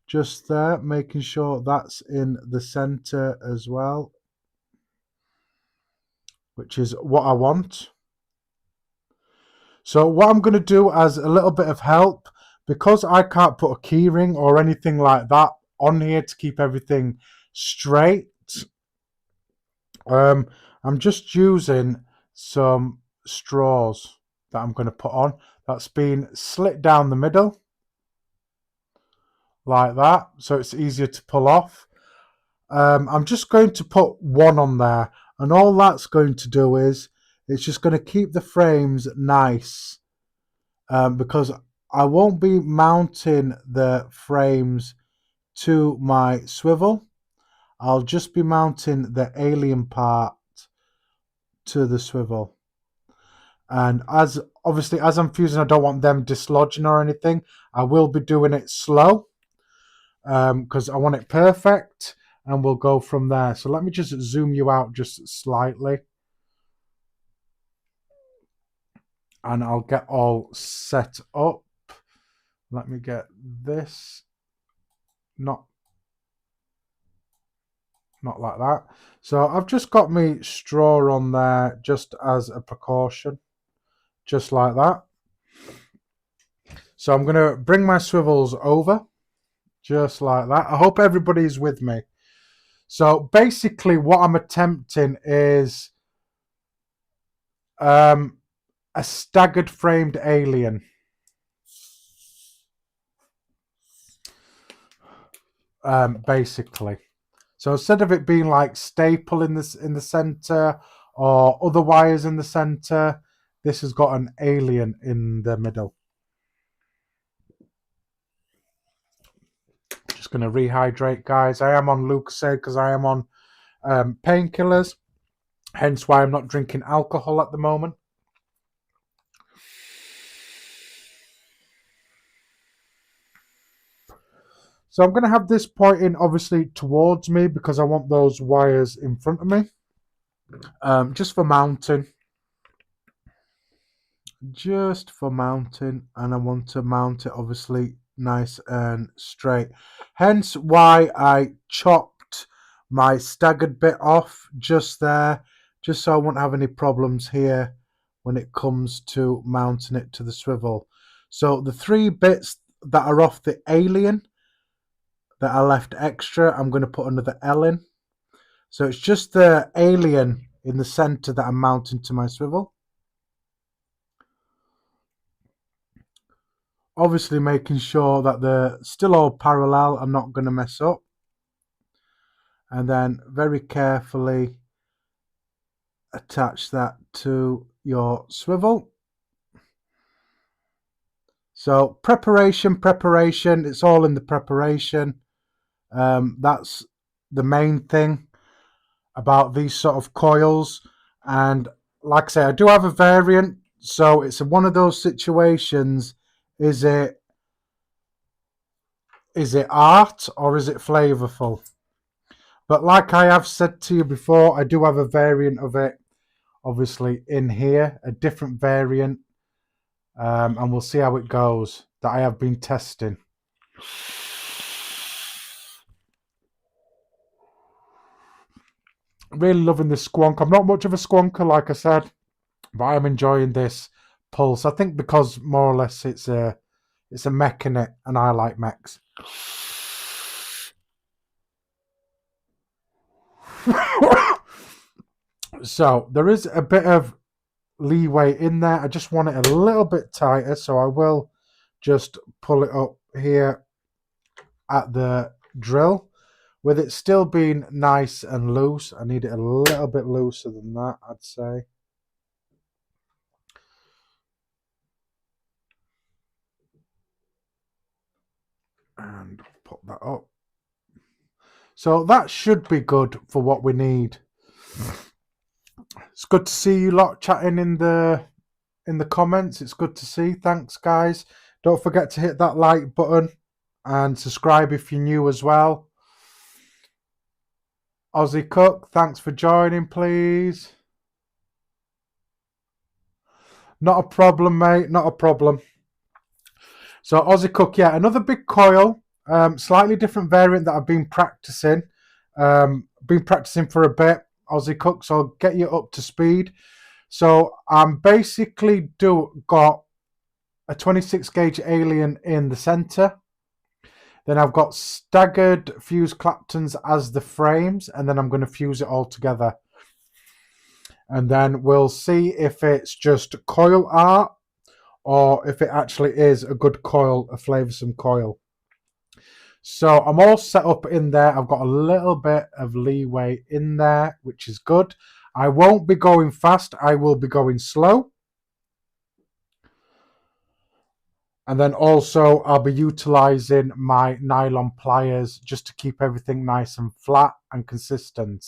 Speaker 2: Just there, making sure that's in the center as well, which is what I want. So what I'm going to do as a little bit of help, because I can't put a keyring or anything like that on here to keep everything straight, I'm just using some straws that I'm going to put on. That's been slit down the middle like that, so it's easier to pull off. I'm just going to put one on there, and all that's going to do is it's just going to keep the frames nice, because I won't be mounting the frames to my swivel. I'll just be mounting the alien part to the swivel. And as I'm fusing, I don't want them dislodging or anything. I will be doing it slow, because I want it perfect, and we'll go from there. So let me just zoom you out just slightly, and I'll get all set up. Let me get this, not like that. So I've just got me straw on there just as a precaution, just like that. So I'm going to bring my swivels over, just like that. I hope everybody's with me. So basically what I'm attempting is a staggered framed alien. Basically. So instead of it being like staple in the center or other wires in the center, this has got an alien in the middle. Just going to rehydrate, guys. I am on Lucozade because I am on painkillers, hence why I'm not drinking alcohol at the moment. So I'm going to have this pointing obviously towards me because I want those wires in front of me, just for mounting. Just for mounting, and I want to mount it obviously nice and straight. Hence why I chopped my staggered bit off just there, just so I won't have any problems here when it comes to mounting it to the swivel. So the 3 bits that are off the alien that I left extra, I'm going to put another L in. So it's just the alien in the center that I'm mounting to my swivel. Obviously making sure that they're still all parallel, I'm not going to mess up. And then very carefully attach that to your swivel. So preparation, it's all in the preparation. That's the main thing about these sort of coils. And like I say, I do have a variant, so it's one of those situations. Is it art or is it flavorful? But like I have said to you before, I do have a variant of it, obviously, in here, a different variant, and we'll see how it goes, that I have been testing. Really loving this squonk. I'm not much of a squonker, like I said, but I am enjoying this pulse. I think because more or less it's a mech in it, and I like mechs. So there is a bit of leeway in there. I just want it a little bit tighter, so I will just pull it up here at the drill. With it still being nice and loose, I need it a little bit looser than that, I'd say. And put that up. So that should be good for what we need. It's good to see you lot chatting in the comments. It's good to see. Thanks, guys. Don't forget to hit that like button and subscribe if you're new as well. Aussie Cook, thanks for joining, please. Not a problem, mate. Not a problem. So Aussie Cook, yeah, another big coil. Slightly different variant that I've been practicing. Been practicing for a bit, Aussie Cook, so I'll get you up to speed. So I'm basically got a 26 gauge alien in the center. Then I've got staggered fuse Claptons as the frames, and then I'm going to fuse it all together. And then we'll see if it's just coil art or if it actually is a good coil, a Flavourful coil. So I'm all set up in there. I've got a little bit of leeway in there, which is good. I won't be going fast. I will be going slow. And then also I'll be utilizing my nylon pliers just to keep everything nice and flat and consistent.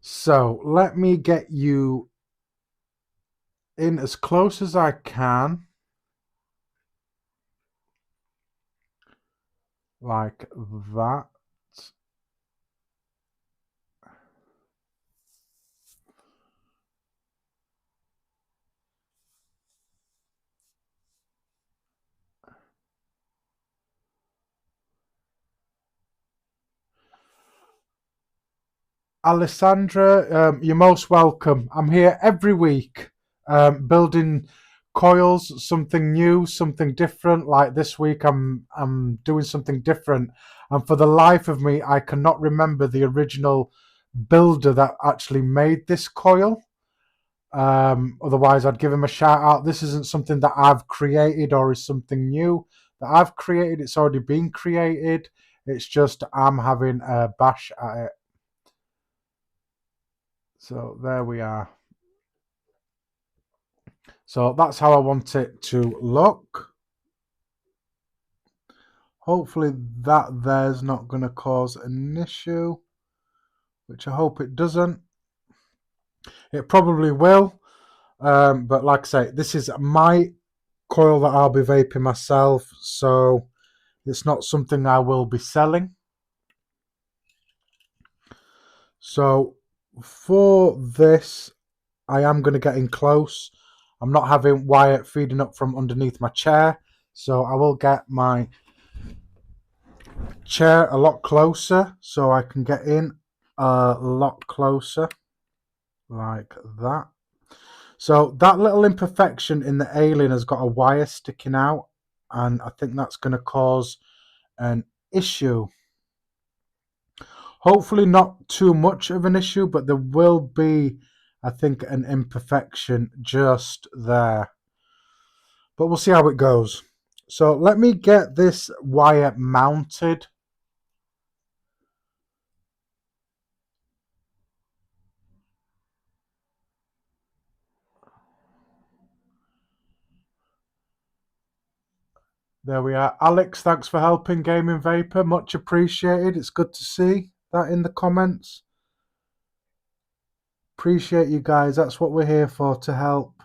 Speaker 2: So let me get you in as close as I can. Like that. Alessandra, you're most welcome. I'm here every week building coils, something new, something different. Like this week, I'm doing something different. And for the life of me, I cannot remember the original builder that actually made this coil. Otherwise, I'd give him a shout out. This isn't something that I've created or is something new that I've created. It's already been created. It's just I'm having a bash at it. So there we are. So that's how I want it to look. Hopefully that there's not going to cause an issue, which I hope it doesn't. It probably will, but like I say, this is my coil that I'll be vaping myself, so it's not something I will be selling. So for this, I am going to get in close. I'm not having Wyatt feeding up from underneath my chair, so I will get my chair a lot closer so I can get in a lot closer like that. So that little imperfection in the alien has got a wire sticking out, and I think that's going to cause an issue. Hopefully not too much of an issue, but there will be, I think, an imperfection just there. But we'll see how it goes. So let me get this wire mounted. There we are. Alex, thanks for helping Gaming Vapor. Much appreciated. It's good to see that in the comments. Appreciate you guys. That's what we're here for, to help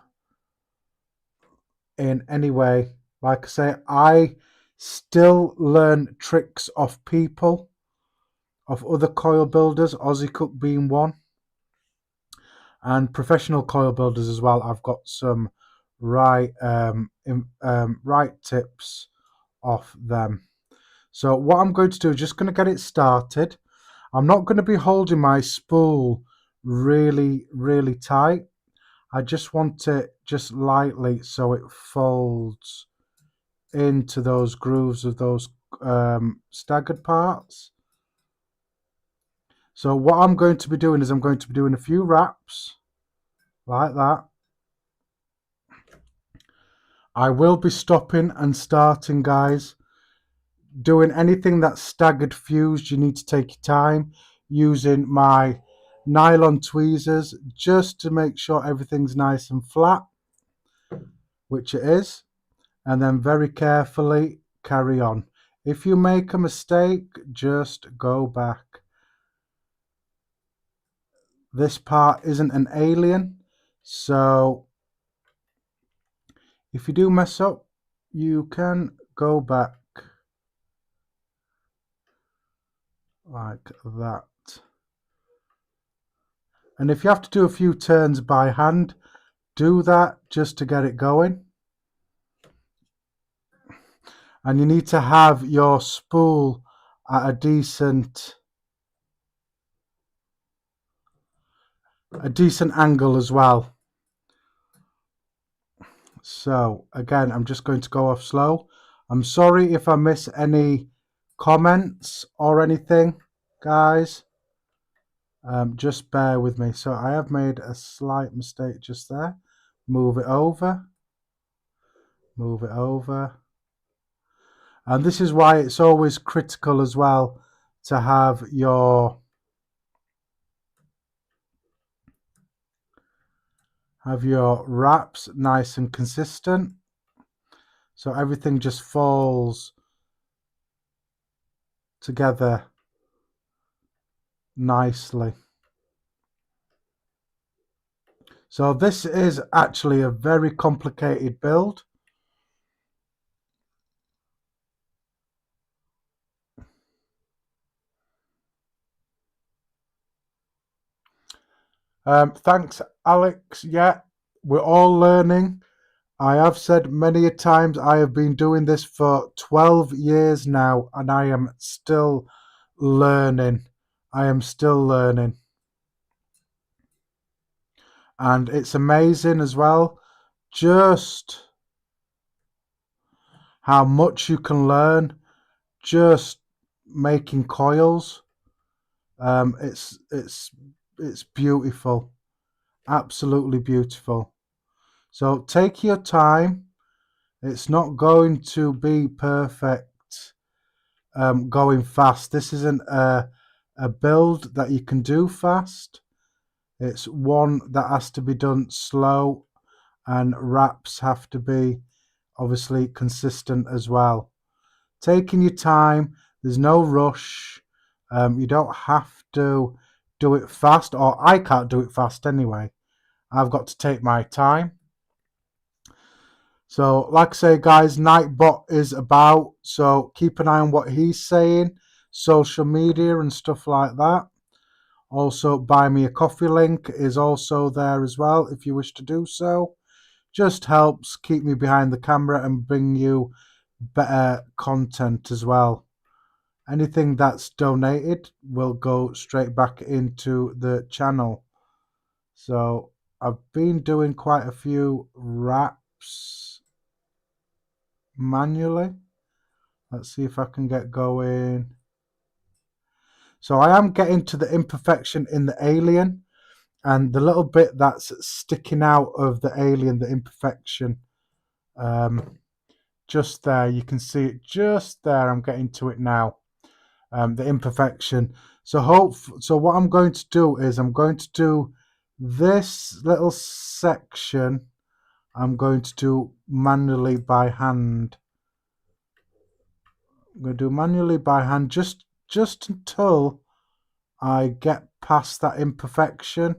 Speaker 2: in any way. Like I say, I still learn tricks off people, of other coil builders, Aussie Cook being one, and professional coil builders as well. I've got some right tips off them. So what I'm going to do is just going to get it started. I'm not going to be holding my spool really tight. I just want it just lightly so it folds into those grooves of those staggered parts. So what I'm going to be doing is I'm going to be doing a few wraps like that. I will be stopping and starting, guys. Doing anything that's staggered fused, you need to take your time, using my nylon tweezers just to make sure everything's nice and flat, which it is. and then very carefully carry on. If you make a mistake, just go back. This part isn't an alien, so if you do mess up, you can go back like that. And if you have to do a few turns by hand, do that just to get it going. And you need to have your spool at a decent angle as well. So again, I'm just going to go off slow. I'm sorry if I miss any comments or anything, guys. Just bear with me. So I have made a slight mistake just there. Move it over. Move it over. And this is why it's always critical as well to have your wraps nice and consistent, so everything just falls together nicely. So this is actually a very complicated build. Thanks, Alex. Yeah, we're all learning. I have said many a times I have been doing this for 12 years now, and I am still learning. I am still learning. And it's amazing as well just how much you can learn just making coils. It's beautiful, absolutely beautiful. So take your time. It's not going to be perfect going fast. This isn't a build that you can do fast. It's one that has to be done slow, and wraps have to be obviously consistent as well. Taking your time, there's no rush. You don't have to do it fast, or I can't do it fast anyway. I've got to take my time. So like I say, guys, Nightbot is about, so keep an eye on what he's saying, social media and stuff like that. Also, buy me a coffee link is also there as well if you wish to do so. Just helps keep me behind the camera and bring you better content as well. Anything that's donated will go straight back into the channel. So I've been doing quite a few wraps manually. Let's see if I can get going. So I am getting to the imperfection in the alien, and the little bit that's sticking out of the alien, the imperfection, just there, you can see it just there. I'm getting to it now, the imperfection. So what I'm going to do is I'm going to do this little section. I'm going to do manually by hand. I'm going to do manually by hand just until I get past that imperfection.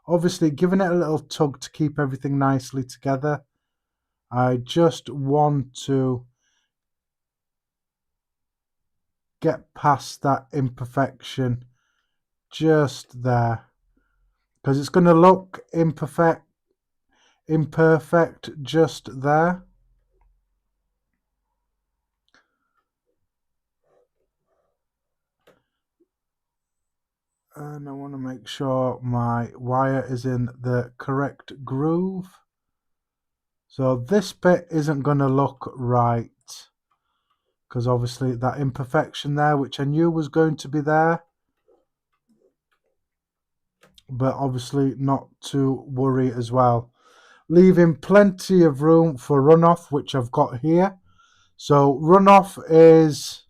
Speaker 2: Obviously giving it a little tug to keep everything nicely together. I just want to get past that imperfection just there, because it's going to look imperfect just there. And I want to make sure my wire is in the correct groove. So this bit isn't going to look right, because obviously that imperfection there, which I knew was going to be there, but obviously not to worry as well. Leaving plenty of room for runoff, which I've got here. So runoff is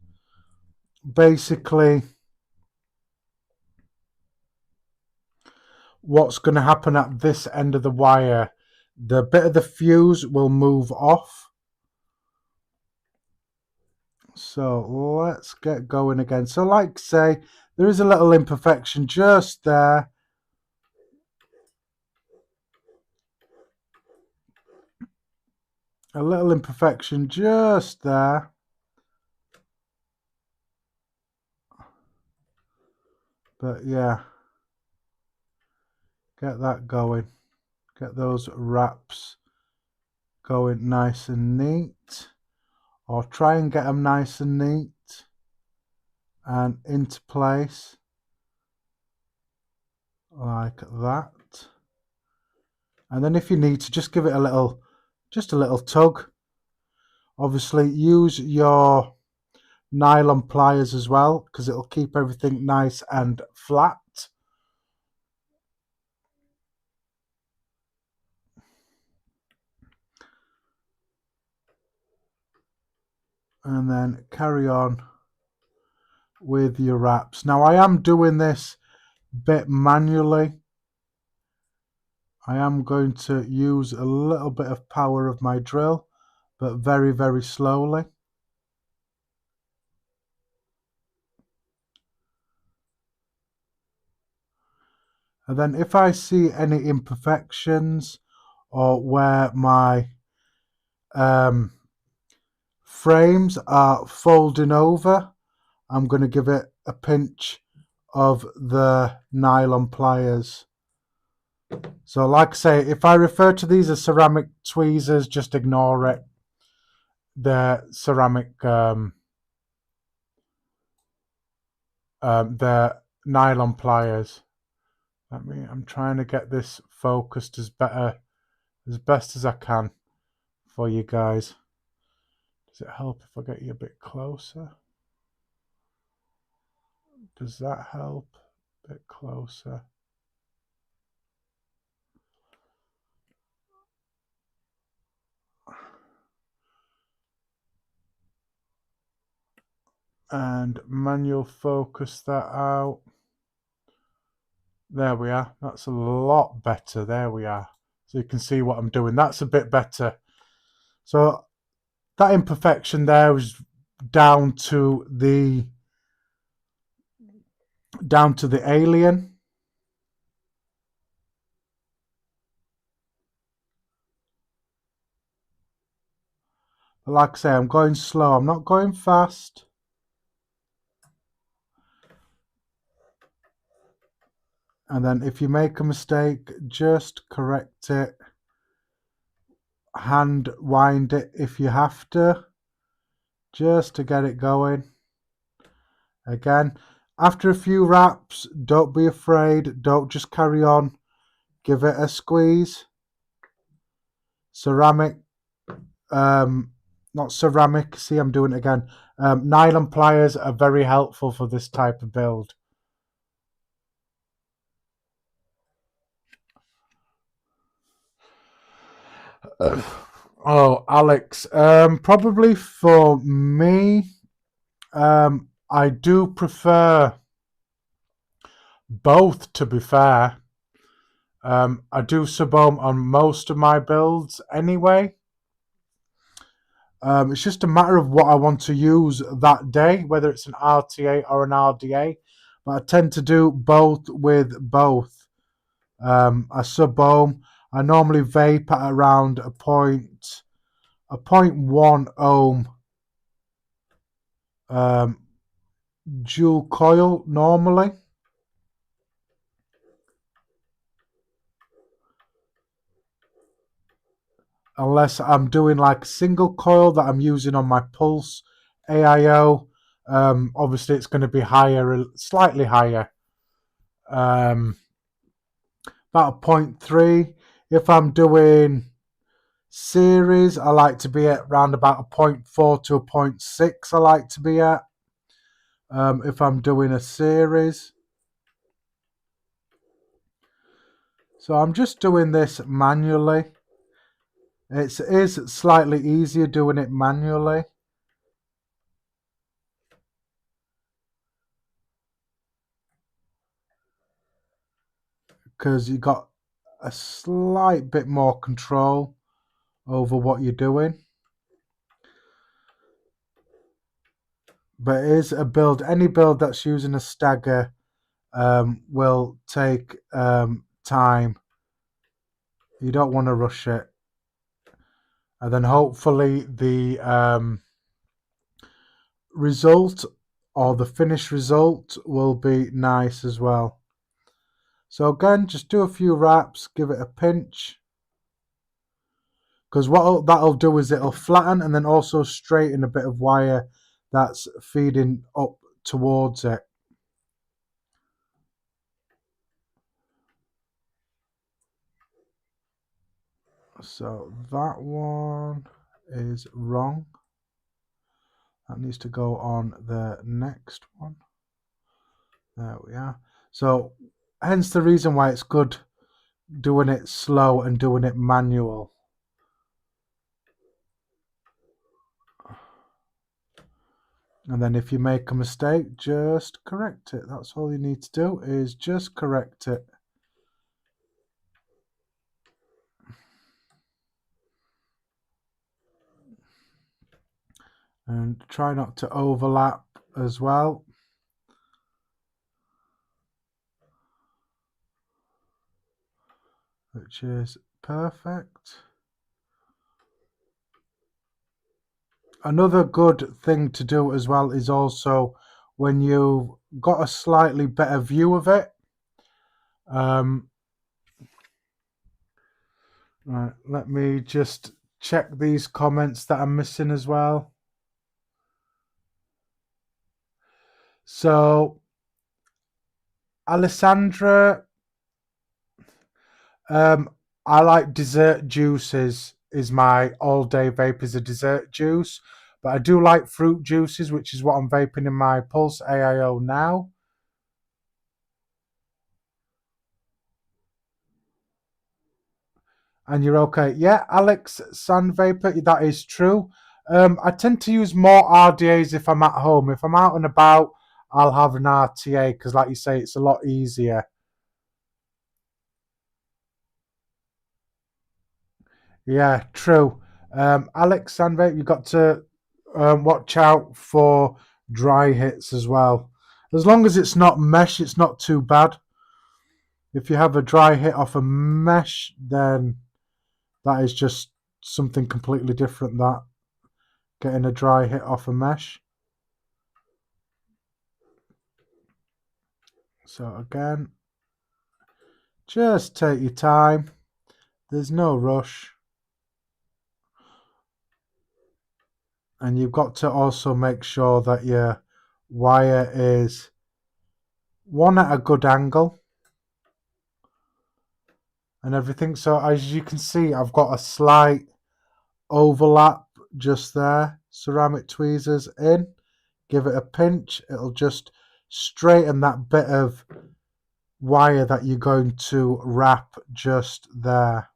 Speaker 2: basically what's going to happen at this end of the wire. The bit of the fuse will move off, So let's get going again. So like say, there is a little imperfection just there. A little imperfection just there. But yeah, get that going. Get those wraps going nice and neat. Or try and get them nice and neat and into place. Like that. And then if you need to, just give it just a little tug. Obviously use your nylon pliers as well, because it'll keep everything nice and flat. And then carry on with your wraps. Now I am doing this bit manually. I am going to use a little bit of power of my drill, but very, very slowly. And then if I see any imperfections or where my frames are folding over, I'm going to give it a pinch of the nylon pliers. So like I say, if I refer to these as ceramic tweezers, just ignore it. They're ceramic, they're nylon pliers. I'm trying to get this focused as best as I can for you guys. Does it help if I get you a bit closer? Does that help? A bit closer. And manual focus that out. There we are. That's a lot better. There we are. So you can see what I'm doing. That's a bit better. So that imperfection there was down to the alien. But like I say, I'm going slow. I'm not going fast. And then if you make a mistake, just correct it. Hand wind it if you have to, just to get it going. Again, after a few wraps, don't be afraid. Don't just carry on. Give it a squeeze. Ceramic, not ceramic. See, I'm doing it again. Nylon pliers are very helpful for this type of build. Oh, Alex, probably for me, I do prefer both, to be fair. I do sub-ohm on most of my builds anyway. It's just a matter of what I want to use that day, whether it's an RTA or an RDA. But I tend to do both with both. I sub-ohm. I normally vape at around a 0.1 ohm dual coil normally. Unless I'm doing like a single coil that I'm using on my Pulse AIO. Obviously it's going to be higher, slightly higher. About a 0.3. If I'm doing series, I like to be at around about a 0.4 to a 0.6 I like to be at. If I'm doing a series. So I'm just doing this manually. It is slightly easier doing it manually. Because you got a slight bit more control over what you're doing. But it is a build. Any build that's using a stagger will take time. You don't want to rush it. And then hopefully the result or the finished result will be nice as well. So again, just do a few wraps, give it a pinch. Because what that'll do is it'll flatten and then also straighten a bit of wire that's feeding up towards it. So that one is wrong. That needs to go on the next one. There we are. So hence the reason why it's good doing it slow and doing it manual. And then if you make a mistake, just correct it. That's all you need to do, is just correct it. And try not to overlap as well. Which is perfect. Another good thing to do as well is also when you've got a slightly better view of it. Right, let me just check these comments that I'm missing as well. So, Alessandra, I like dessert juices. Is my all-day vape is a dessert juice, but I do like fruit juices, which is what I'm vaping in my Pulse AIO now. And you're okay. Yeah, Alex Sand Vapor, that is true. I tend to use more RDAs if I'm at home. If I'm out and about, I'll have an RTA because, like you say, it's a lot easier. Yeah, true. Alex Sand Vapor, you've got to watch out for dry hits as well. As long as it's not mesh, it's not too bad. If you have a dry hit off a mesh, then that is just something completely different, that. Getting a dry hit off a mesh. So again, just take your time. There's no rush. And you've got to also make sure that your wire is one at a good angle and everything. So as you can see, I've got a slight overlap just there. Ceramic tweezers in, give it a pinch. It'll just straighten that bit of wire that you're going to wrap just there.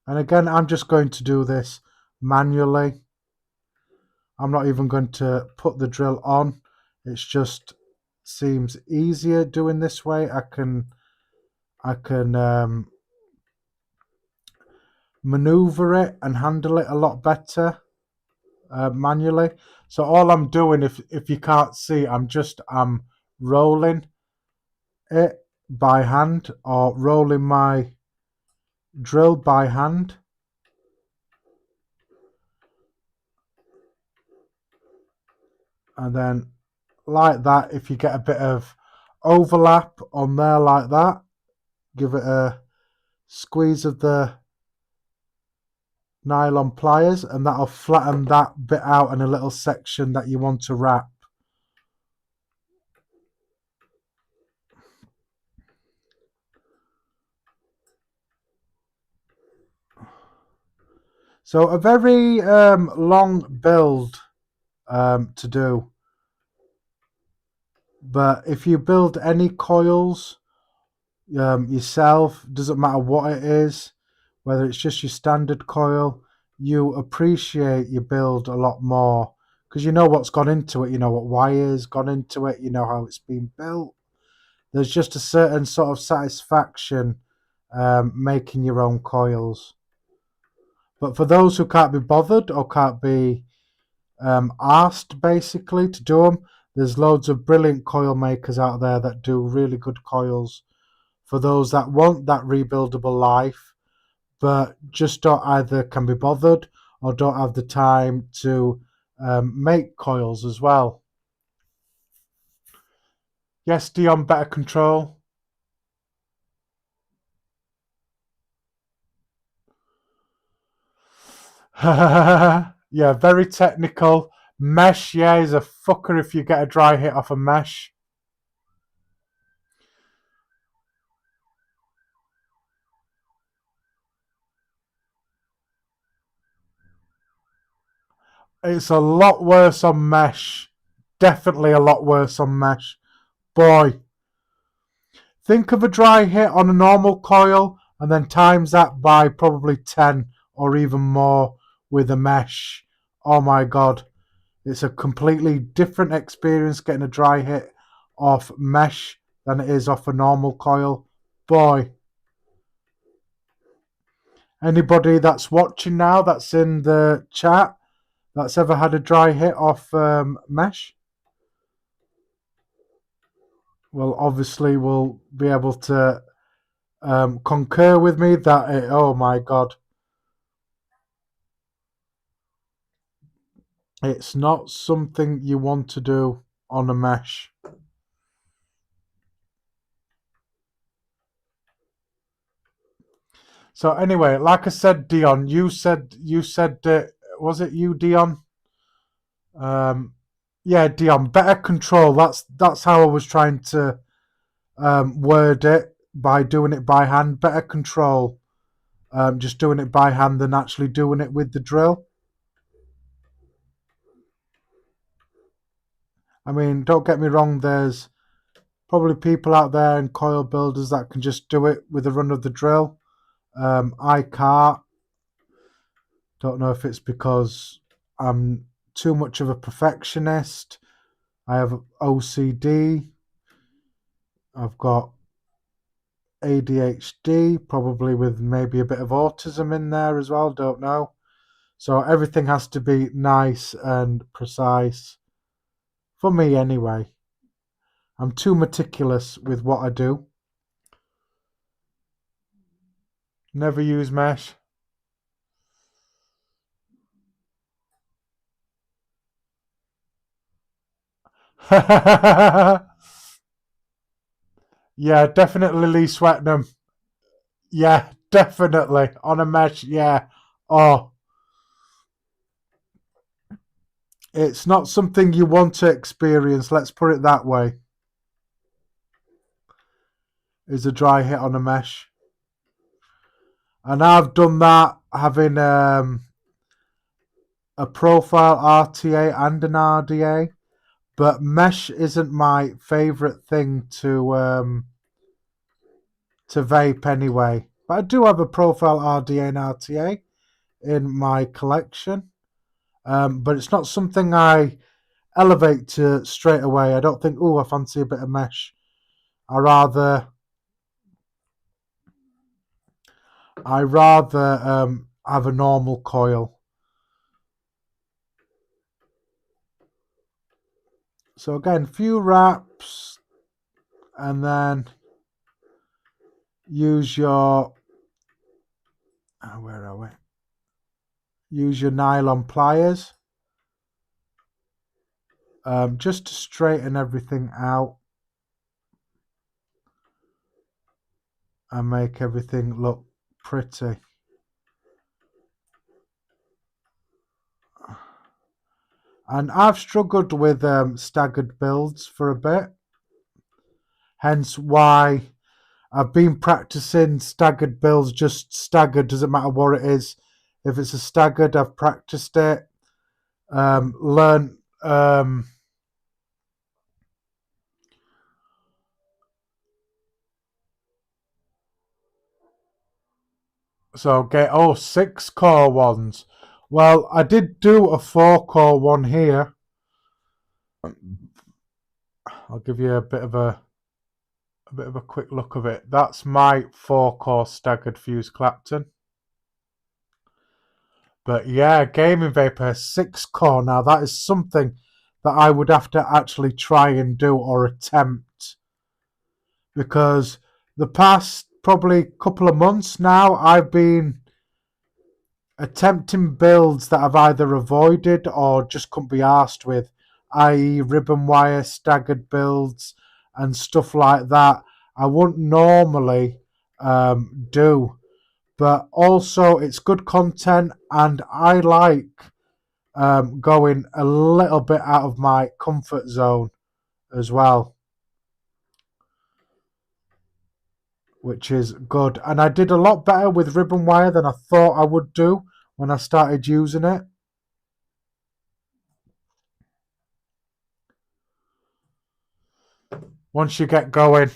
Speaker 2: And again, I'm just going to do this manually. I'm not even going to put the drill on. It's just seems easier doing this way. I can maneuver it and handle it a lot better manually. So all I'm doing, if you can't see, I'm rolling it by hand or rolling my drill by hand. And then like that, if you get a bit of overlap on there like that, give it a squeeze of the nylon pliers and that'll flatten that bit out in a little section that you want to wrap. So a very long build to do, but if you build any coils yourself, doesn't matter what it is, whether it's just your standard coil, you appreciate your build a lot more because you know what's gone into it, you know what wires gone into it, you know how it's been built. There's just a certain sort of satisfaction making your own coils. But for those who can't be bothered or can't be asked basically to do them. There's loads of brilliant coil makers out there that do really good coils for those that want that rebuildable life, but just don't either can be bothered or don't have the time to make coils as well. Yes, Dion, better control. Yeah, very technical. Mesh, yeah, is a fucker if you get a dry hit off a mesh. It's a lot worse on mesh. Definitely a lot worse on mesh. Boy, think of a dry hit on a normal coil and then times that by probably 10 or even more with a mesh. Oh my god. It's a completely different experience getting a dry hit off mesh than it is off a normal coil. Boy. Anybody that's watching now that's in the chat that's ever had a dry hit off mesh? Well, obviously will be able to concur with me that oh my god, it's not something you want to do on a mesh. So anyway, like I said, Dion, you said was it you, Dion? Yeah, Dion, better control. That's how I was trying to word it, by doing it by hand. Better control. Just doing it by hand than actually doing it with the drill. I mean, don't get me wrong, there's probably people out there and coil builders that can just do it with the run of the drill. I can't. Don't know if it's because I'm too much of a perfectionist. I have OCD. I've got ADHD, probably with maybe a bit of autism in there as well. Don't know. So everything has to be nice and precise. For me, anyway. I'm too meticulous with what I do. Never use mesh. Yeah, definitely Lee Swetnam. Yeah, definitely. On a mesh, yeah. Oh, it's not something you want to experience, let's put it that way. Is a dry hit on a mesh. And I've done that having a profile RTA and an RDA. But mesh isn't my favourite thing to vape anyway. But I do have a profile RDA and RTA in my collection. But it's not something I elevate to straight away. I don't think, oh, I fancy a bit of mesh. I rather have a normal coil. So again, few wraps, and then use your where are we? Use your nylon pliers, just to straighten everything out and make everything look pretty. And I've struggled with staggered builds for a bit, hence why I've been practicing staggered builds, just staggered, doesn't matter what it is. If it's a staggered, I've practiced it, learned so get 6-core ones. Well, I did do a 4-core one here. I'll give you a bit of a quick look of it. That's my 4-core staggered fuse Clapton. But yeah, gaming vapor 6 core. Now that is something that I would have to actually try and do or attempt, because the past probably couple of months now I've been attempting builds that I've either avoided or just couldn't be arsed with, i.e. ribbon wire, staggered builds and stuff like that. I wouldn't normally do, but also it's good content and I like going a little bit out of my comfort zone as well, which is good. And I did a lot better with ribbon wire than I thought I would do when I started using it. Once you get going,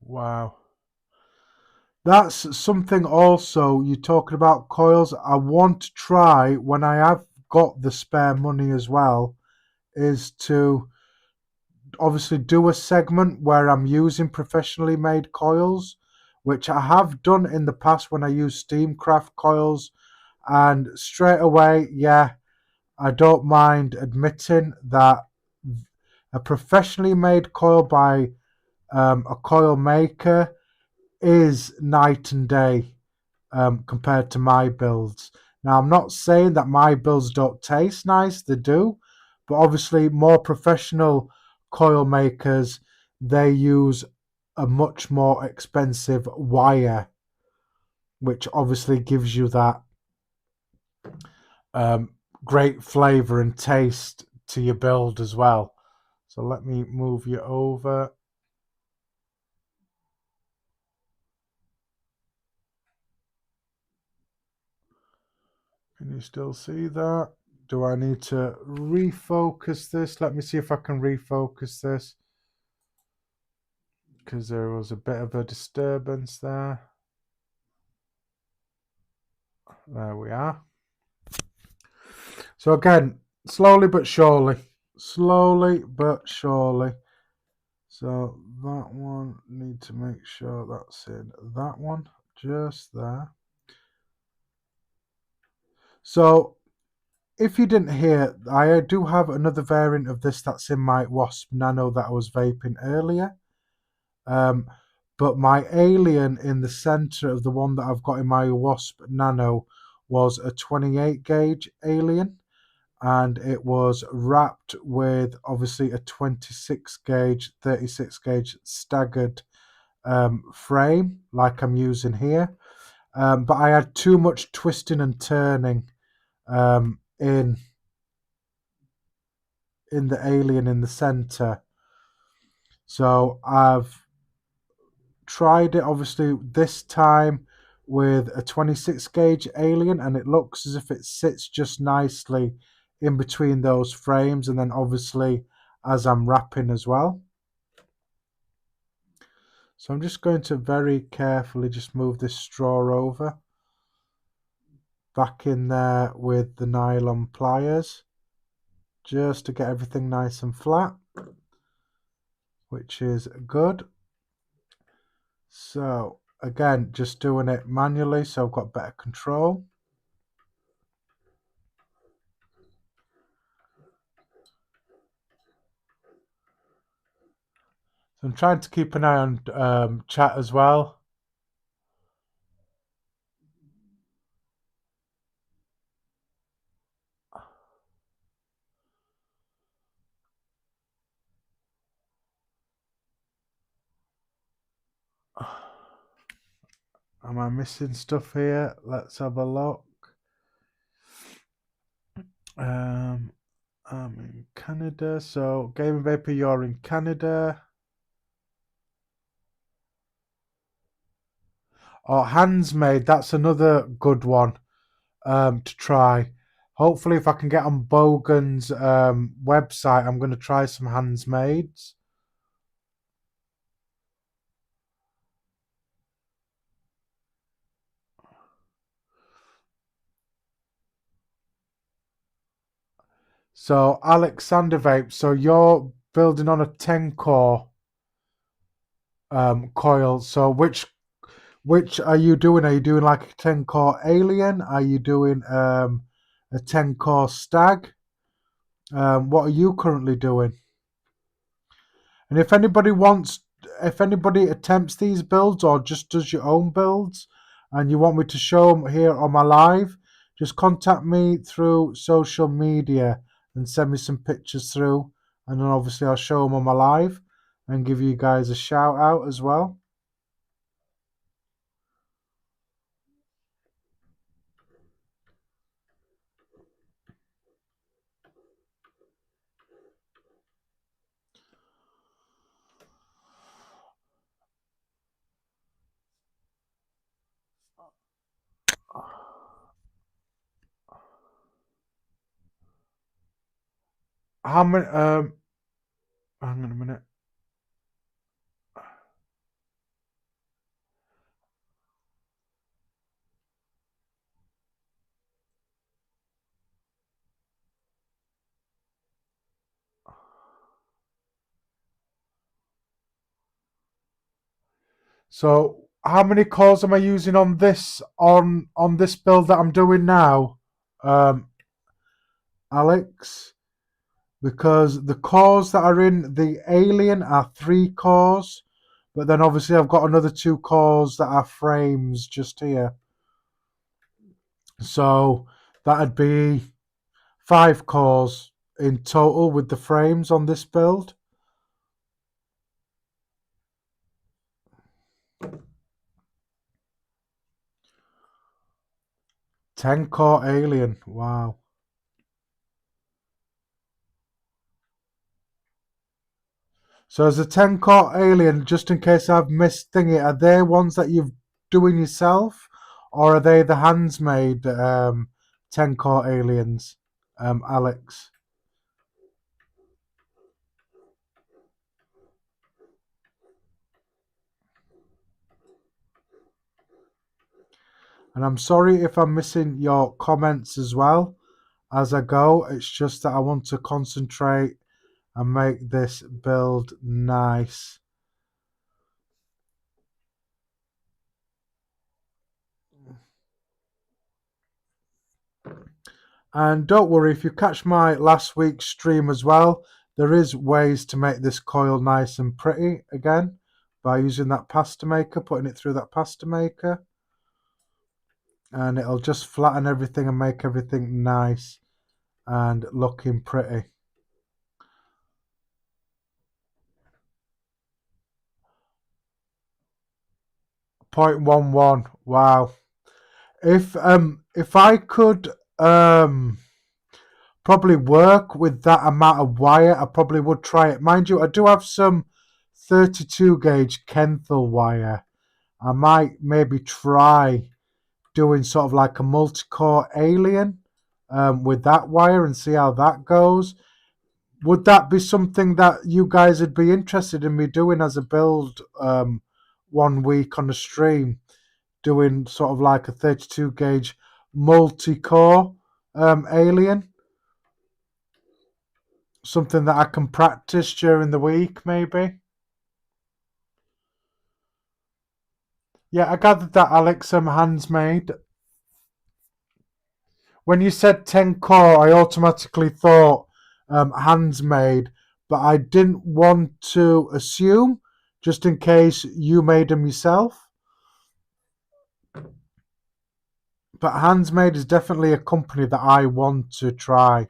Speaker 2: wow. That's something also, you're talking about coils, I want to try when I have got the spare money as well, is to obviously do a segment where I'm using professionally made coils, which I have done in the past when I use Steamcraft coils. And straight away, yeah, I don't mind admitting that a professionally made coil by a coil maker is night and day compared to my builds. Now, I'm not saying that my builds don't taste nice, they do, but obviously more professional coil makers, they use a much more expensive wire, which obviously gives you that um, great flavor and taste to your build as well. So let me move you over. Can you still see that? Do I need to refocus this? Let me see if I can refocus this, because there was a bit of a disturbance there. There we are. So again, slowly but surely. Slowly but surely. So that one, need to make sure that's in that one, just there. So if you didn't hear, I do have another variant of this that's in my Wasp Nano that I was vaping earlier. But my alien in the center of the one that I've got in my Wasp Nano was a 28 gauge alien, and it was wrapped with obviously a 26 gauge, 36 gauge staggered frame like I'm using here. But I had too much twisting and turning in the alien in the center. So I've tried it obviously this time with a 26 gauge alien, and it looks as if it sits just nicely in between those frames, and then obviously as I'm wrapping as well. So I'm just going to very carefully just move this straw over back in there with the nylon pliers, just to get everything nice and flat, which is good. So again, just doing it manually so I've got better control. So I'm trying to keep an eye on chat as well. Am I missing stuff here? Let's have a look. I'm in Canada, so Game Vapor, you're in Canada. Oh, Hands Made, that's another good one to try. Hopefully, if I can get on Bogan's website, I'm going to try some handsmades. So, Alexander Vape, so you're building on a 10 core coil. So, which are you doing? Are you doing like a 10 core Alien? Are you doing a 10 core Stag? What are you currently doing? And if anybody attempts these builds or just does your own builds and you want me to show them here on my live, just contact me through social media and send me some pictures through. And then obviously I'll show them on my live and give you guys a shout out as well. How many? Hang on a minute. So how many cores am I using on this build that I'm doing now, Alex? Because the cores that are in the Alien are 3 cores, but then obviously I've got another 2 cores that are frames just here. So that'd be 5 cores in total with the frames on this build. Ten core Alien, wow. So as a 10 core Alien, just in case I've missed thingy, are they ones that you're doing yourself, or are they the hands-made 10 core Aliens, Alex? And I'm sorry if I'm missing your comments as well as I go. It's just that I want to concentrate and make this build nice. And don't worry, if you catch my last week's stream as well, there is ways to make this coil nice and pretty again by using that pasta maker, putting it through that pasta maker. And it'll just flatten everything and make everything nice and looking pretty. .11, wow. If I could probably work with that amount of wire, I probably would try it. Mind you, I do have some 32 gauge Kenthal wire. I might maybe try doing sort of like a multi-core Alien with that wire and see how that goes. Would that be something that you guys would be interested in me doing as a build 1 week on a stream? Doing sort of like a 32 gauge multi-core Alien? Something that I can practice during the week, maybe? Yeah, I gathered that, Alex, hands-made. When you said 10 core, I automatically thought hands-made, but I didn't want to assume, just in case you made them yourself. But hands-made is definitely a company that I want to try.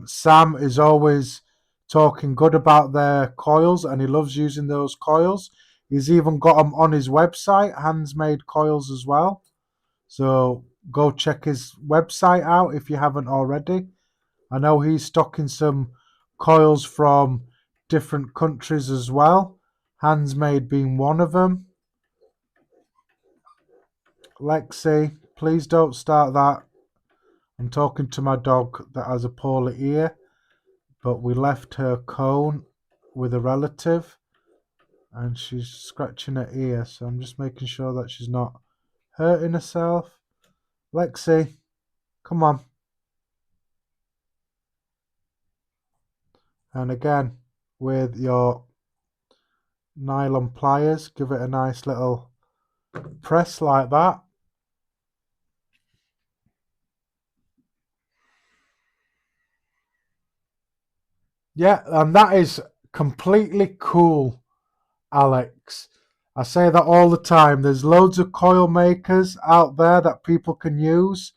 Speaker 2: Sam is always talking good about their coils, and he loves using those coils. He's even got them on his website, Hands-Made Coils as well. So go check his website out if you haven't already. I know he's stocking some coils from different countries as well, Hands-Made being one of them. Lexi, please don't start that. and talking to my dog that has a polar ear, but we left her cone with a relative and she's scratching her ear, so I'm just making sure that she's not hurting herself. Lexi, come on. And again, with your nylon pliers, give it a nice little press like that. Yeah, and that is completely cool, Alex. I say that all the time. There's loads of coil makers out there that people can use.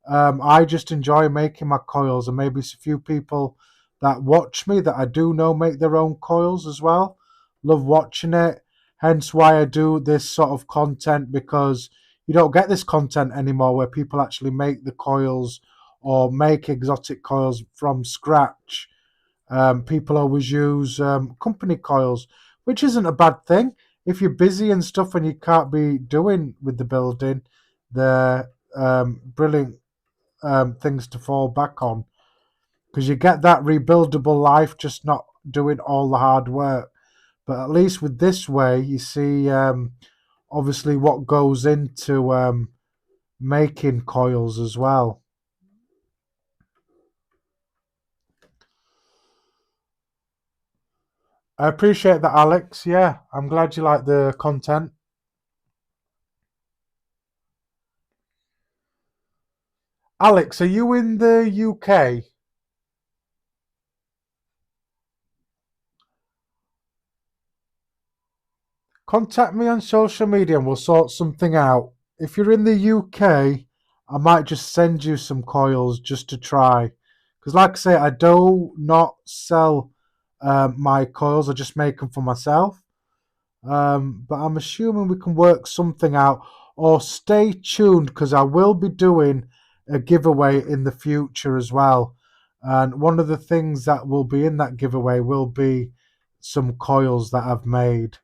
Speaker 2: I just enjoy making my coils, and maybe it's a few people that watch me that I do know make their own coils as well. Love watching it. Hence why I do this sort of content, because you don't get this content anymore where people actually make the coils or make exotic coils from scratch. People always use company coils, which isn't a bad thing. If you're busy and stuff and you can't be doing with the building, they're brilliant things to fall back on, because you get that rebuildable life, just not doing all the hard work. But at least with this way, you see obviously what goes into making coils as well. I appreciate that, Alex. Yeah, I'm glad you like the content. Alex, are you in the UK? Contact me on social media and we'll sort something out. If you're in the UK, I might just send you some coils just to try. Because, like I say, I do not sell my coils, I just make them for myself. But I'm assuming we can work something out. Or stay tuned, because I will be doing a giveaway in the future as well. And one of the things that will be in that giveaway will be some coils that I've made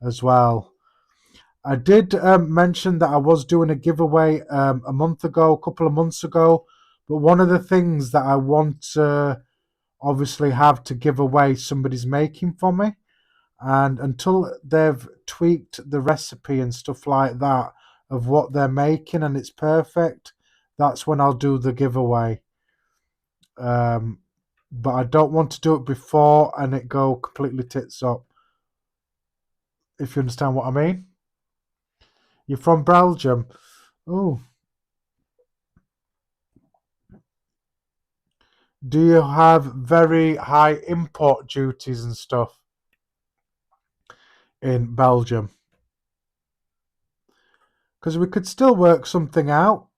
Speaker 2: as well. I did mention that I was doing a giveaway a month ago, a couple of months ago, but one of the things that I want to obviously have to give away, somebody's making for me, and until they've tweaked the recipe and stuff like that of what they're making and it's perfect, that's when I'll do the giveaway. But I don't want to do it before and it go completely tits up, if you understand what I mean. You're from Belgium. Oh, do you have very high import duties and stuff in Belgium? Because we could still work something out.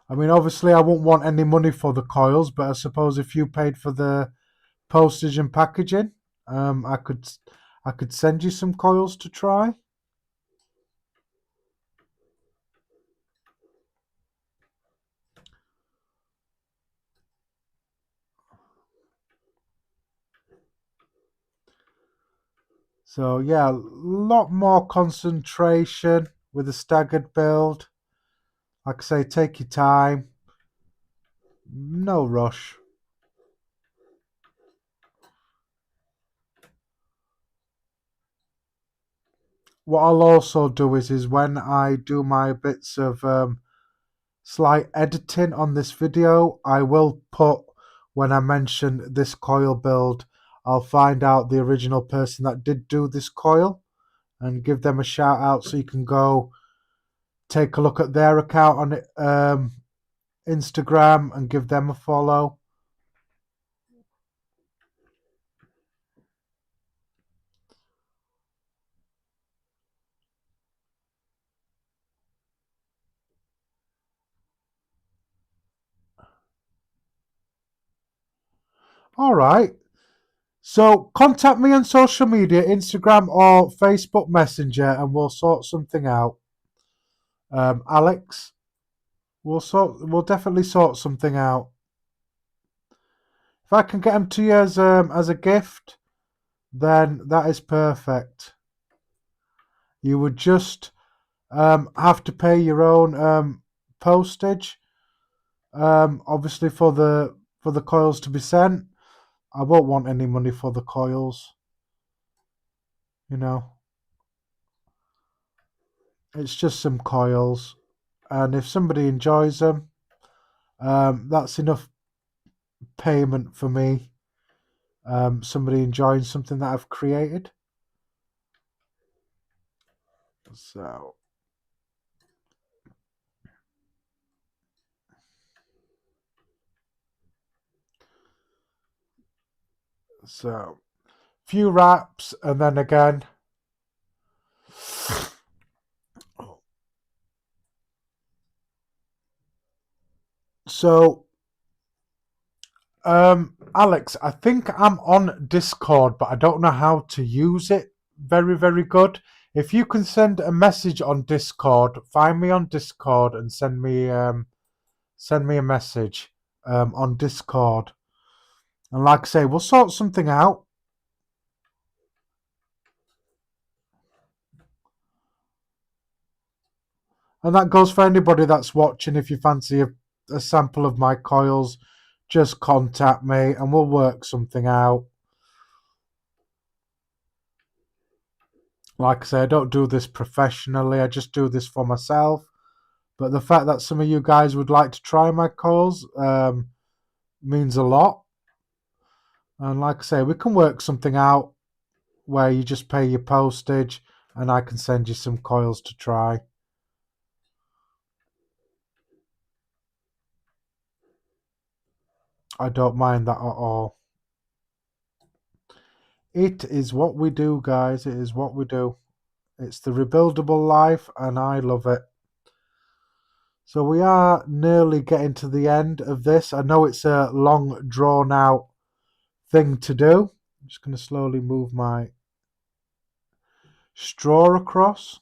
Speaker 2: I mean, obviously, I won't want any money for the coils, but I suppose if you paid for the postage and packaging, um, I could, I could send you some coils to try. So yeah, a lot more concentration with a staggered build. Like I say, take your time. No rush. What I'll also do is when I do my bits of slight editing on this video, I will put, when I mention this coil build, I'll find out the original person that did do this coil and give them a shout out, so you can go take a look at their account on Instagram and give them a follow. All right. So contact me on social media, Instagram or Facebook Messenger, and we'll sort something out. Alex, we'll definitely sort something out. If I can get them to you as a gift, then that is perfect. You would just have to pay your own postage. Obviously for the coils to be sent. I won't want any money for the coils. You know, it's just some coils, and if somebody enjoys them, that's enough payment for me. Somebody enjoying something that I've created. So few wraps, and then again. So, Alex, I think I'm on Discord, but I don't know how to use it very, very good. If you can send a message on Discord, find me on Discord and send me a message on Discord. And like I say, we'll sort something out. And that goes for anybody that's watching. If you fancy a sample of my coils, just contact me and we'll work something out. Like I say, I don't do this professionally. I just do this for myself. But the fact that some of you guys would like to try my coils means a lot. And like I say, we can work something out where you just pay your postage and I can send you some coils to try. I don't mind that at all. It is what we do, guys. It is what we do. It's the rebuildable life and I love it. So we are nearly getting to the end of this. I know it's a long drawn out thing to do. I'm just going to slowly move my straw across.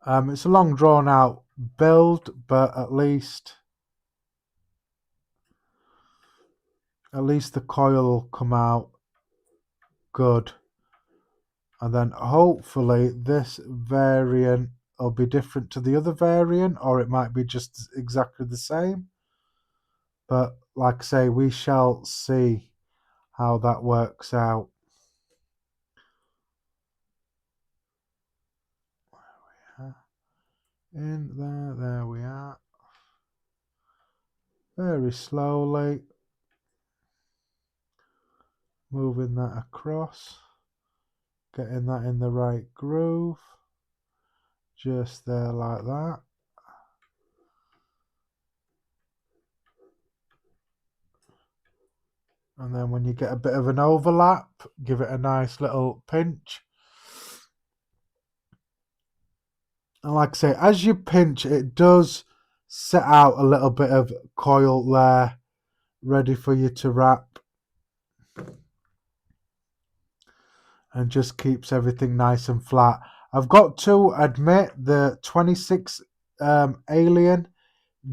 Speaker 2: It's a long drawn out build, but at least the coil will come out good. And then hopefully this variant will be different to the other variant, or it might be just exactly the same. But like I say, we shall see how that works out. In there we are. Very slowly moving that across, getting that in the right groove, just there like that. And then when you get a bit of an overlap, give it a nice little pinch. And like I say, as you pinch, it does set out a little bit of coil there, ready for you to wrap. And just keeps everything nice and flat. I've got to admit the 26 Alien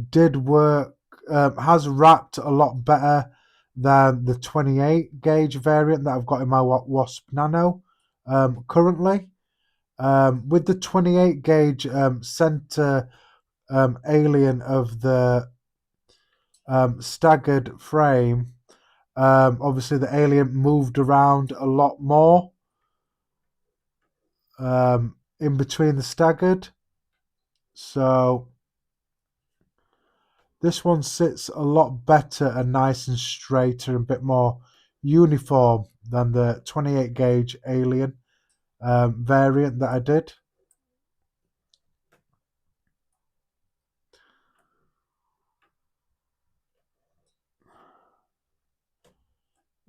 Speaker 2: did work, has wrapped a lot better than the 28 gauge variant that I've got in my Wasp Nano currently. With the 28 gauge center Alien of the staggered frame, obviously the Alien moved around a lot more in between the staggered. So this one sits a lot better and nice and straighter and a bit more uniform than the 28 gauge Alien variant that I did.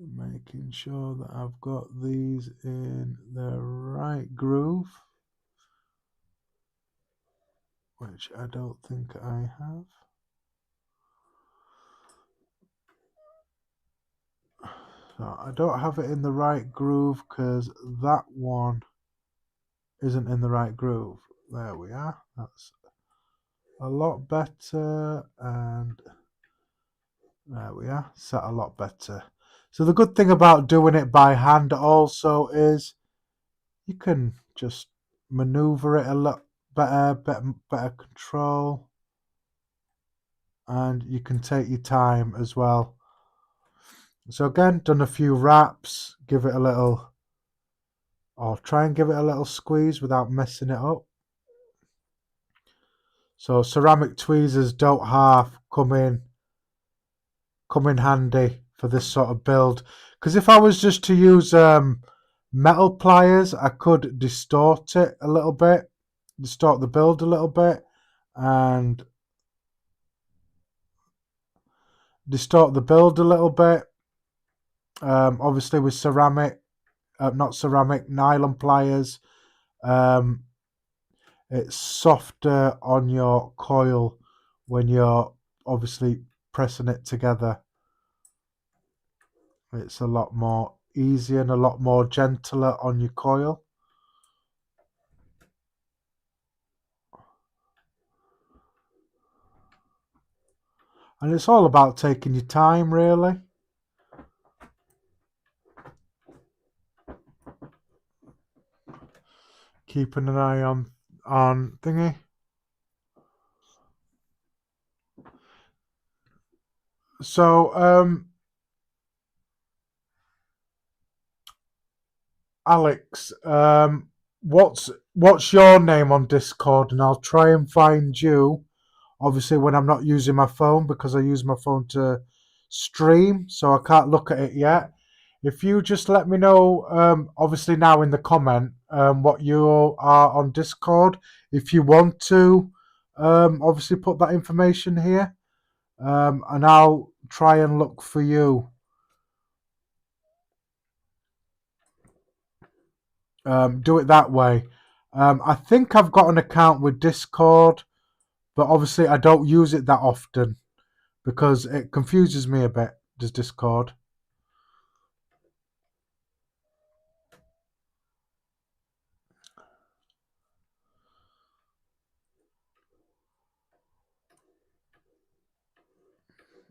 Speaker 2: Making sure that I've got these in the right groove, which I don't think I have. So I don't have it in the right groove because that one isn't in the right groove. There we are. That's a lot better, and there we are, set a lot better. So the good thing about doing it by hand also is you can just maneuver it a lot better control, and you can take your time as well. So again, done a few wraps, give it a little, or try and give it a little squeeze without messing it up. So ceramic tweezers don't half come in handy for this sort of build, because if I was just to use metal pliers, I could distort it a little bit, distort the build a little bit, and distort the build a little bit. Obviously with nylon pliers, it's softer on your coil when you're obviously pressing it together. It's a lot more easier and a lot more gentler on your coil. And it's all about taking your time, really. Keeping an eye on thingy. So, Alex, what's your name on Discord? And I'll try and find you. Obviously, when I'm not using my phone, because I use my phone to stream, so I can't look at it yet. If you just let me know, obviously now in the comment, what you are on Discord. If you want to, obviously put that information here, and I'll try and look for you. Do it that way. I think I've got an account with Discord, but obviously I don't use it that often because it confuses me a bit, does Discord.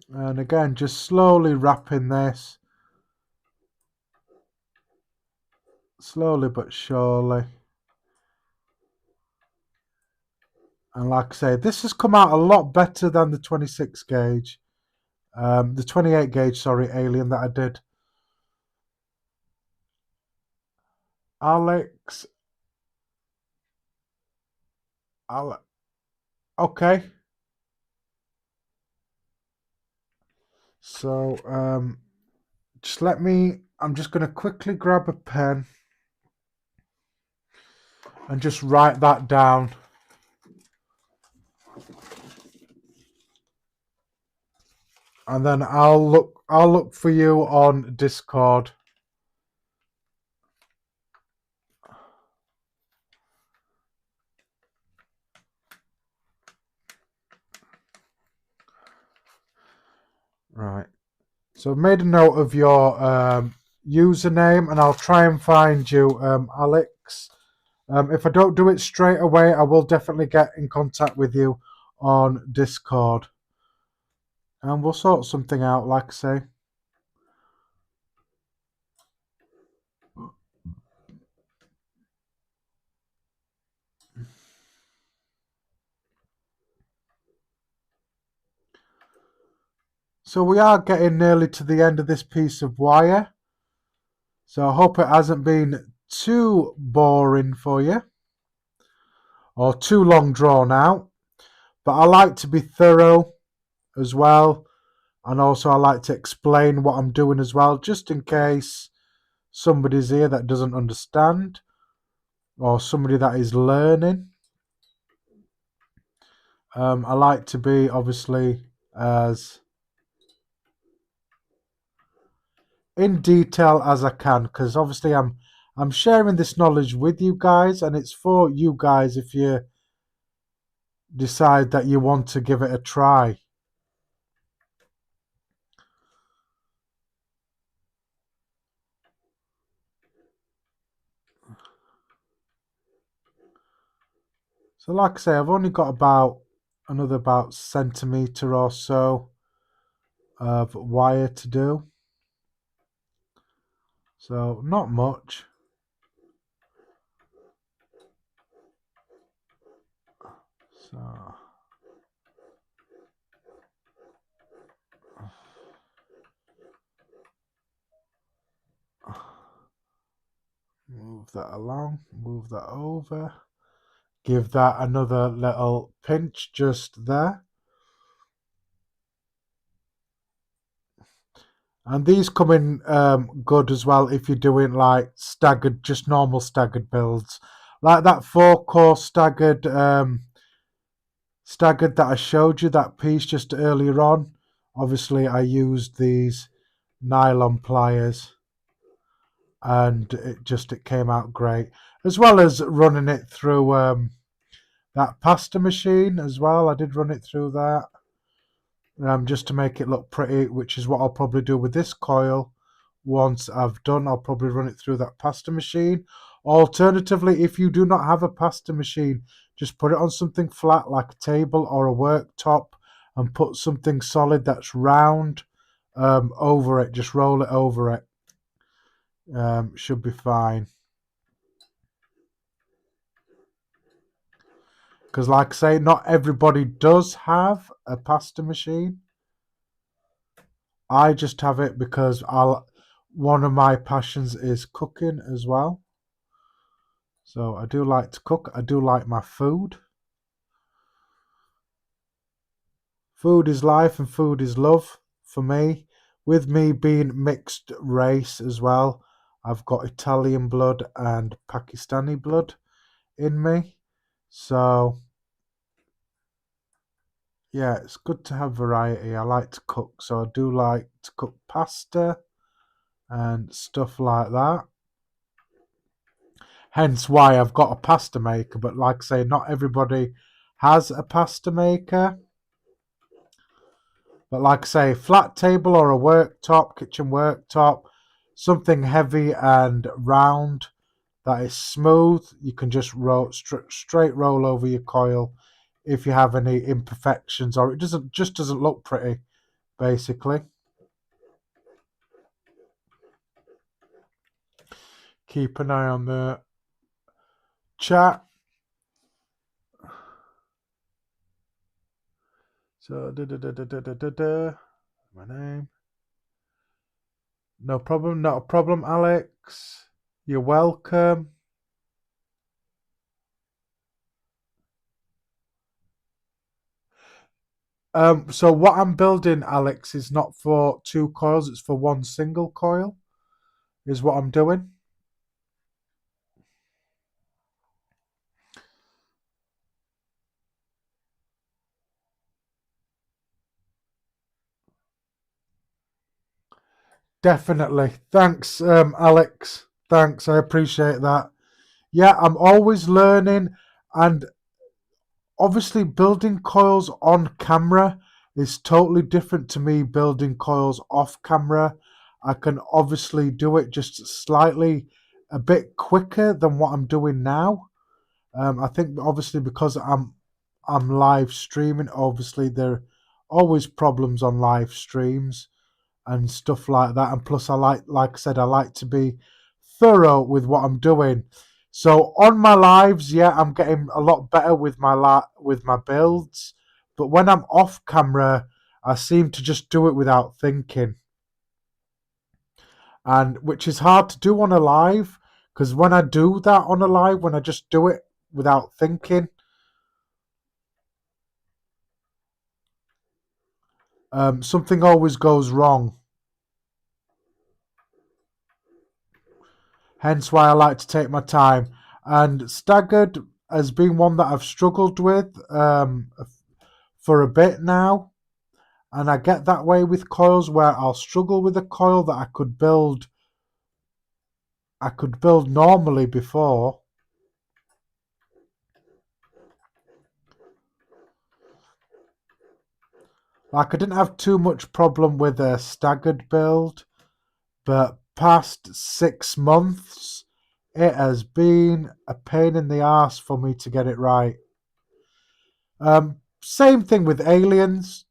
Speaker 2: And again, just slowly wrapping this. Slowly but surely. And like I say, this has come out a lot better than the 26 gauge. The 28 gauge, sorry, Alien that I did. Alex. Okay. So, just let me, I'm just going to quickly grab a pen and just write that down. And then I'll look for you on Discord. Right. So I've made a note of your username, and I'll try and find you, Alex. If I don't do it straight away, I will definitely get in contact with you on Discord. And we'll sort something out, like I say. So we are getting nearly to the end of this piece of wire. So I hope it hasn't been too boring for you or too long drawn out. But I like to be thorough as well. And also I like to explain what I'm doing as well, just in case somebody's here that doesn't understand or somebody that is learning. I like to be obviously as in detail as I can, because obviously I'm sharing this knowledge with you guys, and it's for you guys if you decide that you want to give it a try. So like I say, I've only got about centimetre or so of wire to do. So not much. Move that along, move that over. Give that another little pinch just there. And these come in good as well if you're doing like staggered, just normal staggered builds. Like that 4-core staggered that I showed you, that piece just earlier on. Obviously I used these nylon pliers and it came out great. As well as running it through that pasta machine as well. I did run it through that. Just to make it look pretty, which is what I'll probably do with this coil. Once I've done, I'll probably run it through that pasta machine. Alternatively, if you do not have a pasta machine, just put it on something flat like a table or a worktop and put something solid that's round over it. Just roll it over it. Should be fine. Because like I say, not everybody does have a pasta machine. I just have it because one of my passions is cooking as well. So I do like to cook. I do like my food. Food is life and food is love for me. With me being mixed race as well, I've got Italian blood and Pakistani blood in me. So yeah, it's good to have variety. I like to cook, so I do like to cook pasta and stuff like that. Hence why I've got a pasta maker, but like I say, not everybody has a pasta maker. But like I say, flat table or a worktop, kitchen worktop, something heavy and round that is smooth, you can just roll straight roll over your coil if you have any imperfections or it doesn't look pretty, basically. Keep an eye on the chat. So my name. No problem, not a problem, Alex. You're welcome. So what I'm building, Alex, is not for 2 coils, it's for 1 single coil, is what I'm doing. Definitely. Thanks, Alex. Thanks, I appreciate that. Yeah, I'm always learning, and obviously building coils on camera is totally different to me building coils off camera. I can obviously do it just slightly a bit quicker than what I'm doing now. I think obviously because I'm live streaming, obviously there are always problems on live streams and stuff like that. And plus, like I said, I like to be thorough with what I'm doing. So on my lives, yeah, I'm getting a lot better with my builds. But when I'm off camera, I seem to just do it without thinking, and which is hard to do on a live. Because when I do that on a live, when I just do it without thinking, something always goes wrong. Hence why I like to take my time. And staggered has been one that I've struggled with for a bit now. And I get that way with coils where I'll struggle with a coil that I could build normally before. Like I didn't have too much problem with a staggered build, but past 6 months it has been a pain in the arse for me to get it right. Same thing with aliens.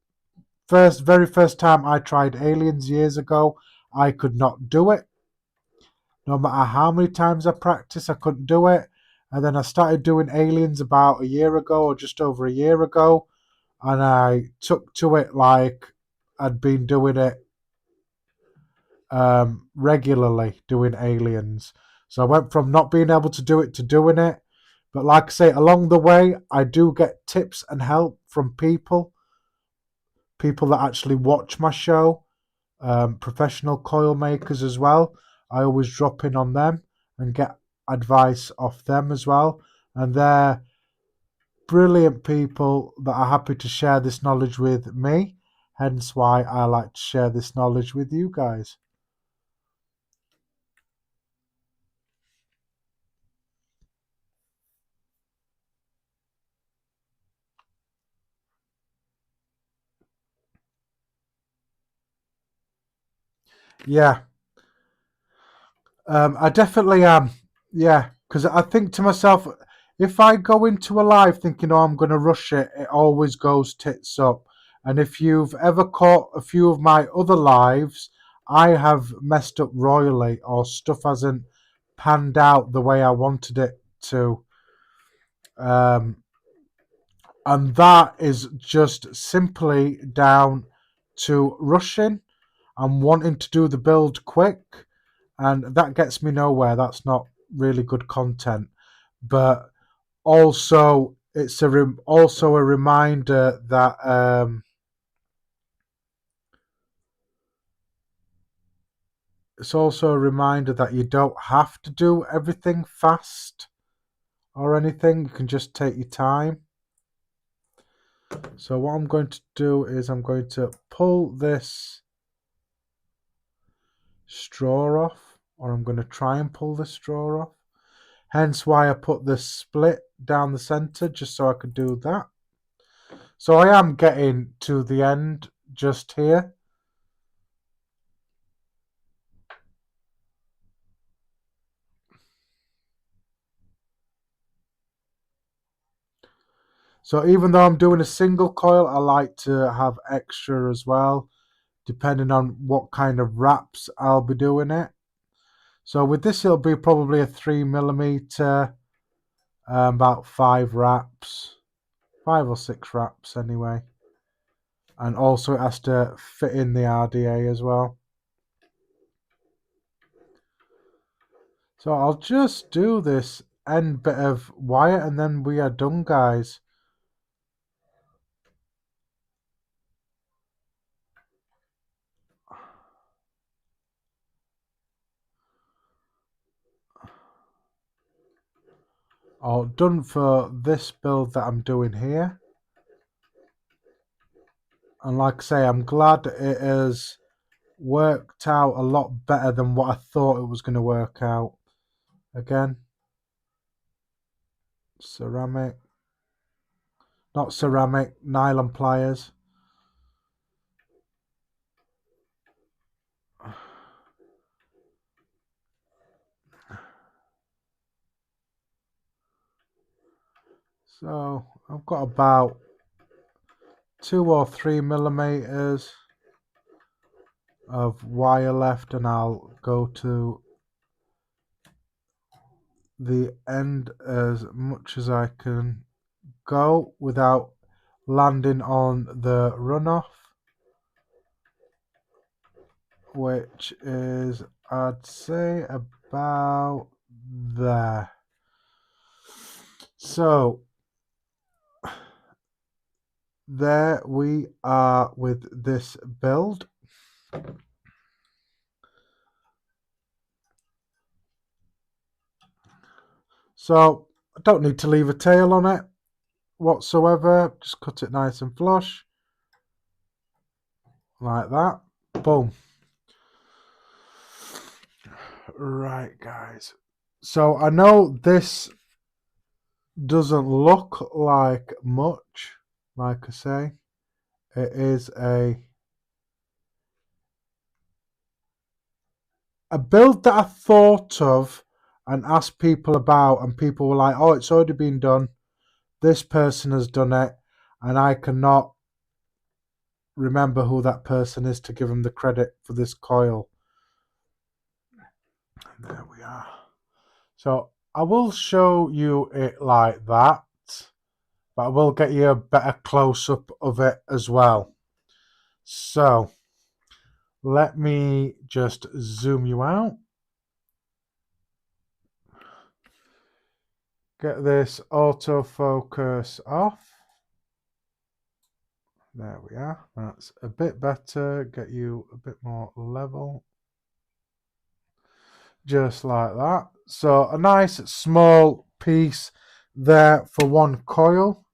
Speaker 2: Very first time I tried aliens years ago, I could not do it. No matter how many times I practiced, I couldn't do it. And then I started doing aliens about a year ago or just over a year ago, and I took to it like I'd been doing it regularly, doing aliens. So I went from not being able to do it to doing it. But like I say, along the way, I do get tips and help from people that actually watch my show, professional coil makers as well. I always drop in on them and get advice off them as well. And they're brilliant people that are happy to share this knowledge with me. Hence why I like to share this knowledge with you guys. Yeah, I definitely am. Yeah, because I think to myself, if I go into a live thinking, oh, I'm going to rush it, it always goes tits up. And if you've ever caught a few of my other lives, I have messed up royally, or stuff hasn't panned out the way I wanted it to. And that is just simply down to rushing and wanting to do the build quick, and that gets me nowhere. That's not really good content. But also, it's also a reminder that you don't have to do everything fast or anything. You can just take your time. So what I'm going to do is I'm going to pull this straw off, or I'm going to try and pull the straw off. Hence why I put this split down the center, just so I could do that. So I am getting to the end just here. So even though I'm doing a single coil, I like to have extra as well, depending on what kind of wraps I'll be doing it. So with this, it'll be probably a 3mm, about 5 wraps, 5 or 6 wraps anyway. And also it has to fit in the RDA as well. So I'll just do this end bit of wire and then we are done, guys. All done for this build that I'm doing here. And like I say, I'm glad it has worked out a lot better than what I thought it was going to work out. Again, ceramic, not ceramic, nylon pliers. So I've got about 2 or 3mm of wire left, and I'll go to the end as much as I can go without landing on the runoff, which is, I'd say, about there. So there we are with this build. So I don't need to leave a tail on it whatsoever. Just cut it nice and flush like that. Boom. Right, guys. So I know this doesn't look like much, like I say. It is a build that I thought of and asked people about, and people were like, oh, it's already been done. This person has done it, and I cannot remember who that person is to give him the credit for this coil. And there we are. So I will show you it like that, but I will get you a better close-up of it as well. So let me just zoom you out. Get this autofocus off. There we are. That's a bit better. Get you a bit more level. Just like that. So a nice small piece there for one coil.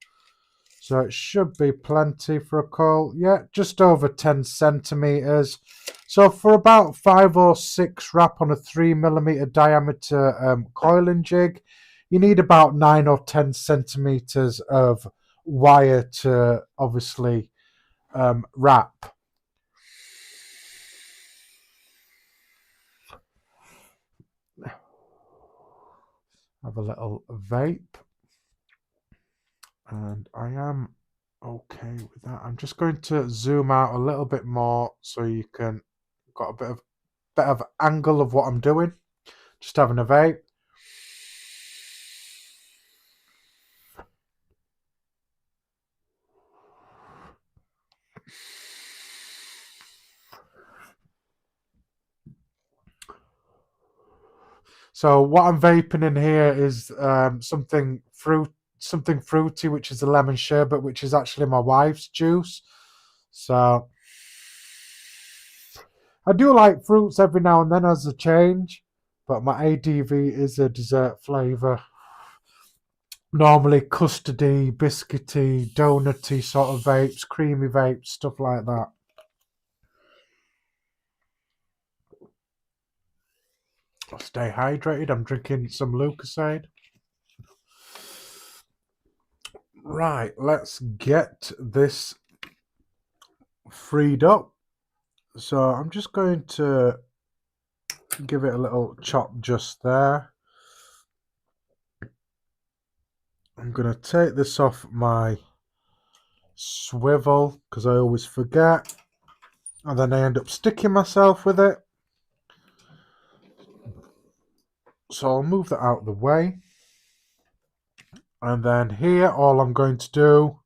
Speaker 2: So it should be plenty for a coil. Yeah, just over 10 centimeters. So for about 5 or 6 wrap on a 3mm diameter coiling jig, you need about 9 or 10 centimeters of wire to obviously wrap. Have a little vape. And I am okay with that. I'm just going to zoom out a little bit more so you can got a bit of angle of what I'm doing. Just having a vape. So what I'm vaping in here is something fruity, which is a lemon sherbet, which is actually my wife's juice. So I do like fruits every now and then as a change, but my ADV is a dessert flavour. Normally custardy, biscuity, donutty sort of vapes, creamy vapes, stuff like that. I'll stay hydrated. I'm drinking some Lucasade. Right, let's get this freed up. So I'm just going to give it a little chop just there. I'm going to take this off my swivel because I always forget, and then I end up sticking myself with it. So I'll move that out of the way. And then here, all I'm going to do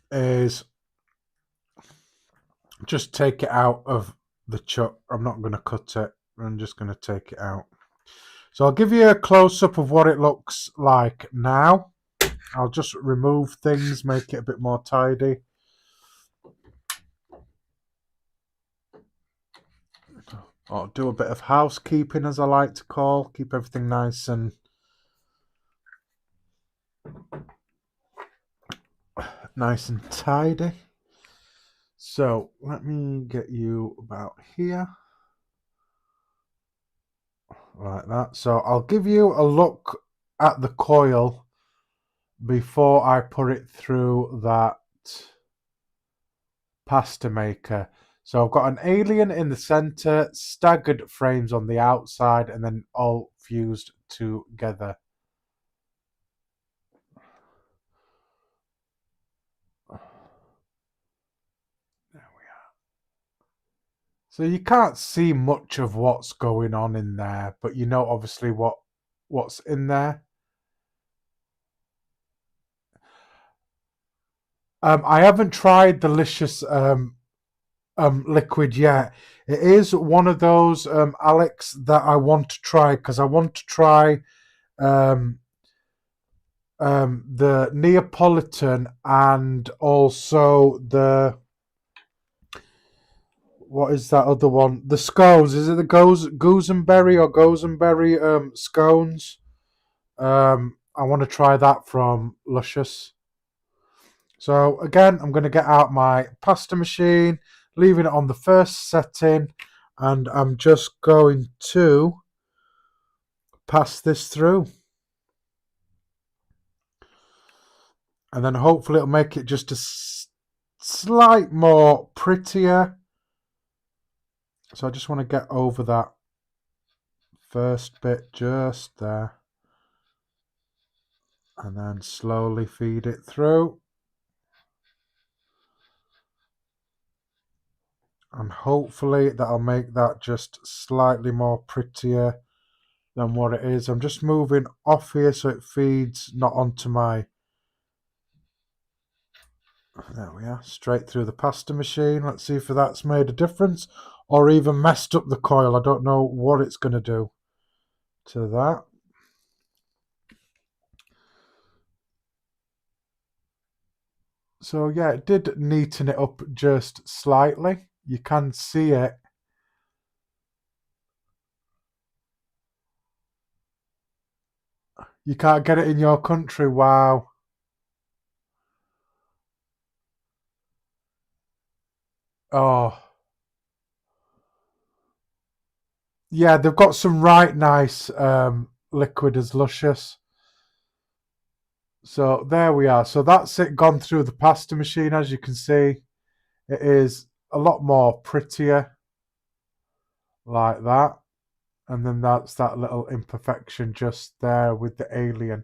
Speaker 2: is just take it out of the chuck. I'm not going to cut it. I'm just going to take it out. So I'll give you a close-up of what it looks like now. I'll just remove things, make it a bit more tidy. I'll do a bit of housekeeping, as I like to call. Keep everything nice and tidy. So let me get you about here. Like that. So I'll give you a look at the coil before I put it through that pasta maker. So I've got an alien in the center, staggered frames on the outside, and then all fused together. There we are. So you can't see much of what's going on in there, but you know obviously what's in there. I haven't tried Delicious liquid yet. It is one of those Alex that I want to try because I want to try the Neapolitan and also the, what is that other one? The scones. Is it the gooseberry or gosenberry scones? I want to try that from Luscious. So again, I'm going to get out my pasta machine, leaving it on the first setting, and I'm just going to pass this through. And then hopefully it'll make it just a slight more prettier. So I just want to get over that first bit just there. And then slowly feed it through. And hopefully that'll make that just slightly more prettier than what it is. I'm just moving off here so it feeds not onto my, there we are, straight through the pasta machine. Let's see if that's made a difference or even messed up the coil. I don't know what it's going to do to that. So yeah, it did neaten it up just slightly. You can see it. You can't get it in your country. Wow. Oh. Yeah, they've got some right nice liquid as luscious. So there we are. So that's it gone through the pasta machine. As you can see, it is a lot more prettier like that. And then that's that little imperfection just there with the alien.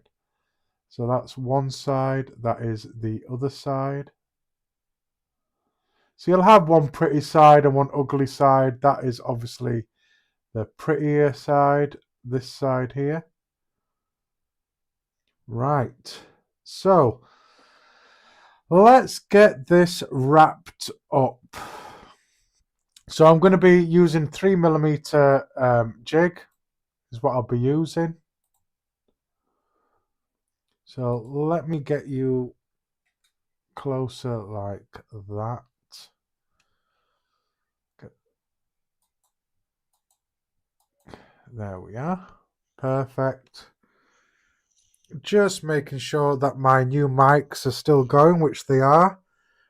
Speaker 2: So that's one side, that is the other side. So you'll have one pretty side and one ugly side. That is obviously the prettier side, this side here. Right. So let's get this wrapped up. So I'm going to be using 3mm jig is what I'll be using. So let me get you closer like that. There we are. Perfect. Just making sure that my new mics are still going, which they are,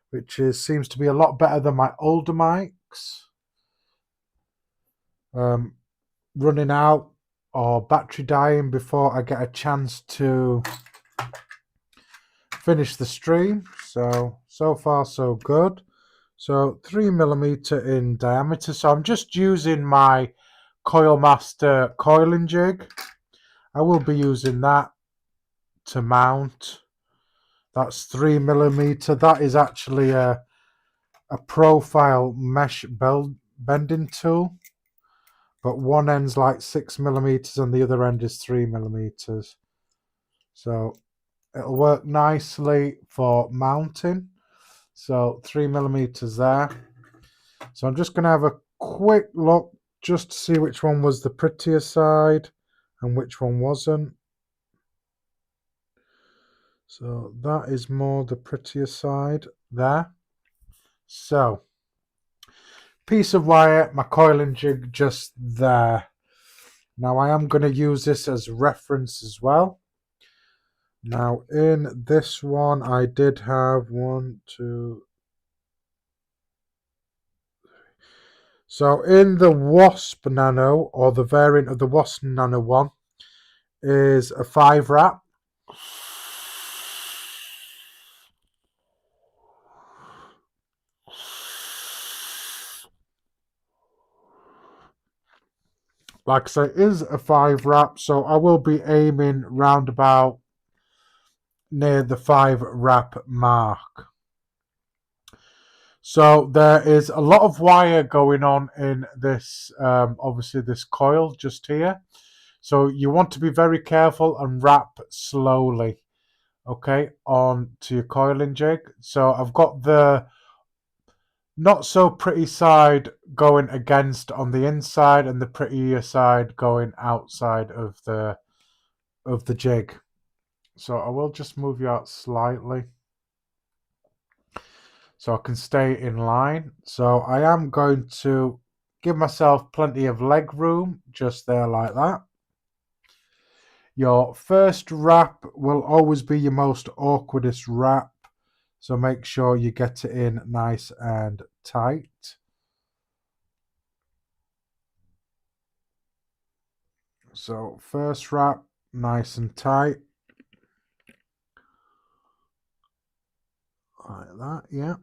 Speaker 2: which seems to be a lot better than my older mics. Running out or battery dying before I get a chance to finish the stream. So far so good. So 3mm in diameter. So I'm just using my Coil Master coiling jig. I will be using that to mount. That's 3mm. That is actually a profile mesh bending tool, but one end's like 6mm and the other end is 3mm. So it'll work nicely for mounting. So 3mm there. So I'm just going to have a quick look just to see which one was the prettier side and which one wasn't. So that is more the prettier side there. So piece of wire, my coiling jig just there. Now I am going to use this as reference as well. Now in this one I did have 1, 2. So in the Wasp Nano, or the variant of the Wasp Nano one, is a 5 wrap. Like I say, it is a 5 wrap, so I will be aiming round about near the 5 wrap mark. So there is a lot of wire going on in this, obviously this coil just here. So you want to be very careful and wrap slowly, okay, onto your coiling jig. So I've got the not so pretty side going against on the inside and the prettier side going outside of the jig. So I will just move you out slightly so I can stay in line. So I am going to give myself plenty of leg room just there like that. Your first wrap will always be your most awkwardest wrap, so make sure you get it in nice and tight. So first wrap nice and tight like that, yeah.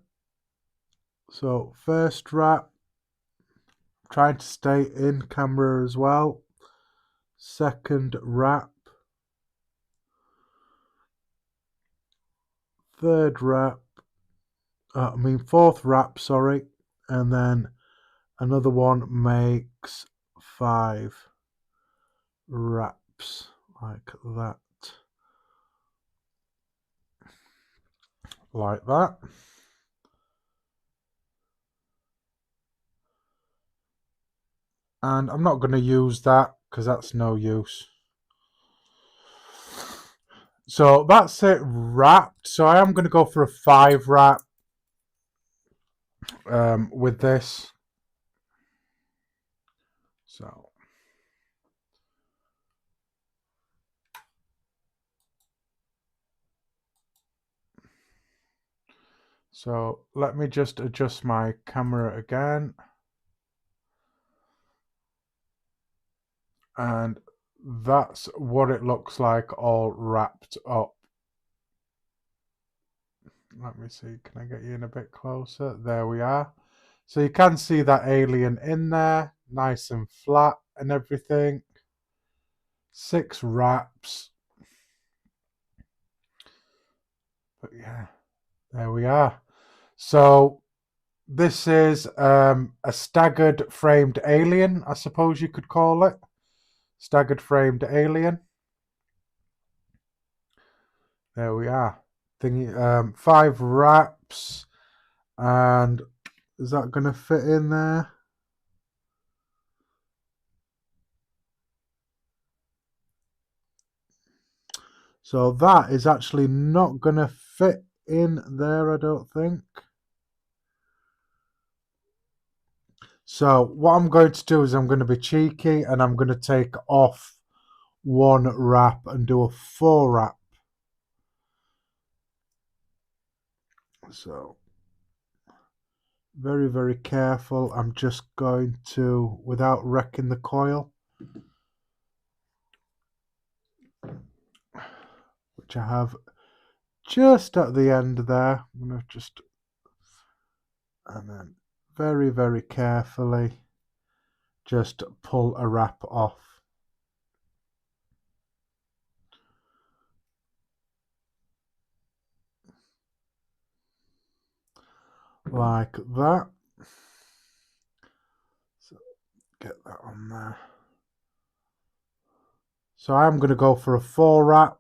Speaker 2: So first wrap, trying to stay in camera as well. Second wrap, third wrap, fourth wrap, sorry, and then another one makes 5 wraps like that. Like that. And I'm not going to use that because that's no use. So that's it wrapped. So I am going to go for a 5 wrap with this. So let me just adjust my camera again. And that's what it looks like all wrapped up. Let me see, can I get you in a bit closer? There we are. So you can see that alien in there, nice and flat and everything. 6 wraps. But yeah, there we are. So this is a staggered framed alien, I suppose you could call it. Staggered framed alien. There we are. 5 wraps. And is that going to fit in there? So that is actually not going to fit in there, I don't think. So what I'm going to do is I'm going to be cheeky and I'm going to take off 1 wrap and do a 4 wrap. So very, very careful. I'm just going to, without wrecking the coil, which I have just at the end there. I'm going to just, and then very, very carefully just pull a wrap off. Like that. So get that on there. So I'm going to go for a 4 wrap,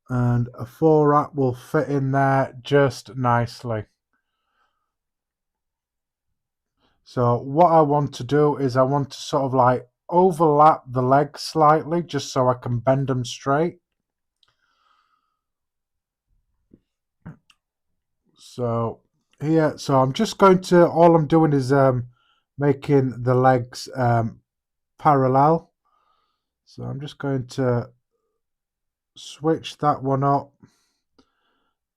Speaker 2: and a 4 wrap will fit in there just nicely. So what I want to do is I want to sort of like overlap the legs slightly just so I can bend them straight. So here, so I'm just going to, all I'm doing is making the legs parallel. So I'm just going to switch that one up,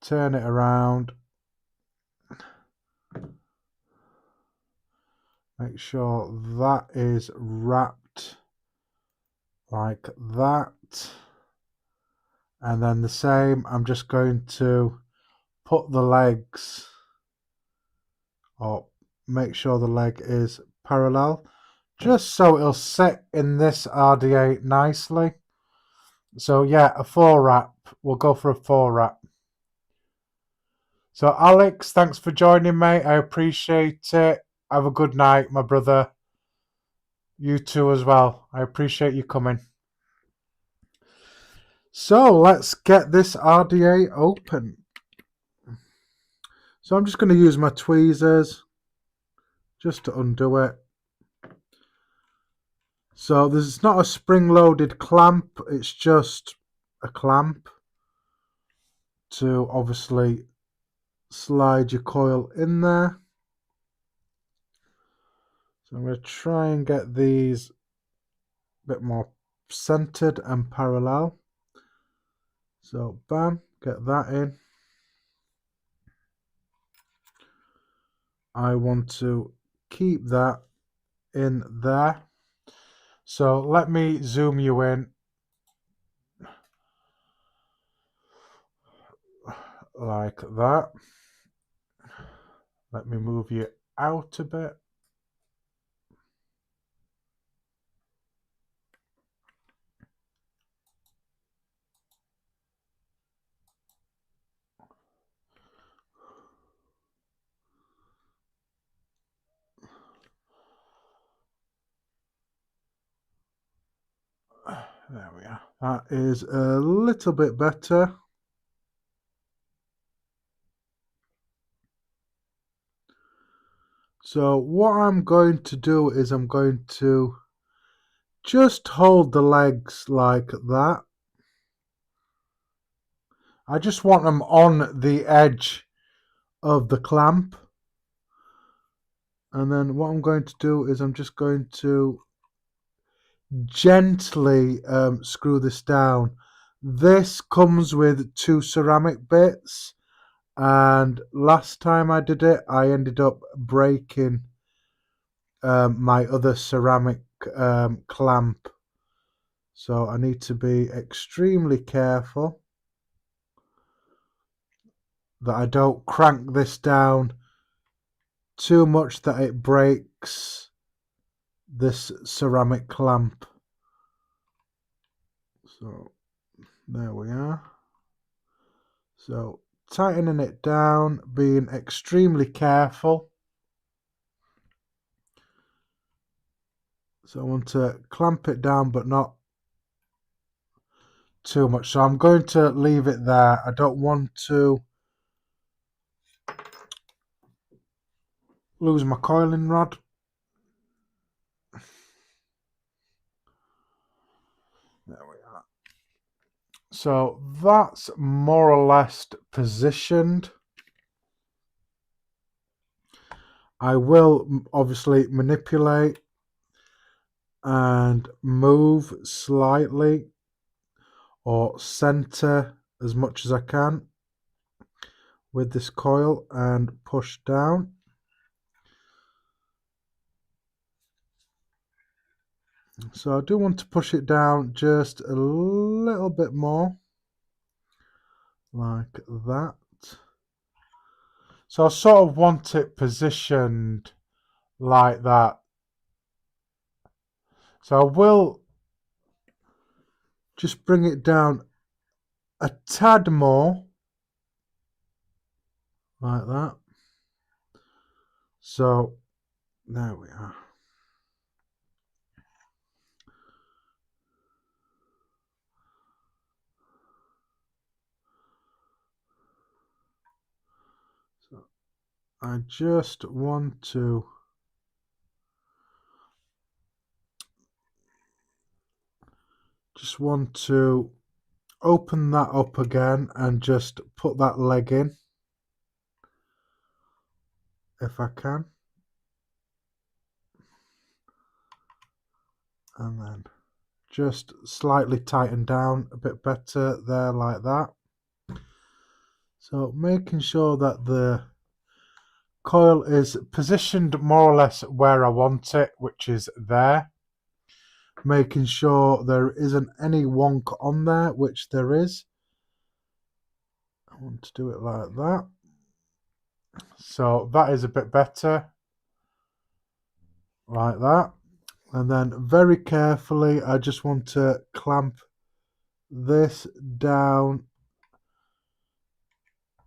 Speaker 2: turn it around, make sure that is wrapped like that, and then the same, I'm just going to put the legs, or make sure the leg is parallel, just so it'll sit in this RDA nicely. So yeah, a 4 wrap. We'll go for a 4 wrap. So Alex, thanks for joining me. I appreciate it. Have a good night, my brother. You too as well. I appreciate you coming. So let's get this RDA open. So I'm just going to use my tweezers just to undo it. So there's not a spring-loaded clamp, it's just a clamp to obviously slide your coil in there. So I'm going to try and get these a bit more centered and parallel. So bam, get that in. I want to keep that in there. So let me zoom you in. Like that. Let me move you out a bit. There we are. That is a little bit better. So what I'm going to do is I'm going to just hold the legs like that. I just want them on the edge of the clamp. And then what I'm going to do is I'm just going to gently screw this down. This comes with 2 ceramic bits, and last time I did it I ended up breaking my other ceramic clamp, so I need to be extremely careful that I don't crank this down too much that it breaks this ceramic clamp. So there we are. So tightening it down, being extremely careful. So I want to clamp it down but not too much. So I'm going to leave it there. I don't want to lose my coiling rod. There we are. So that's more or less positioned. I will obviously manipulate and move slightly or center as much as I can with this coil and push down. So I do want to push it down just a little bit more, like that. So I sort of want it positioned like that. So I will just bring it down a tad more, like that. So there we are. So I just want to open that up again and just put that leg in if I can, and then just slightly tighten down a bit better there, like that. So making sure that the coil is positioned more or less where I want it, which is there. Making sure there isn't any wonk on there, which there is. I want to do it like that. So that is a bit better, like that. And then very carefully I just want to clamp this down,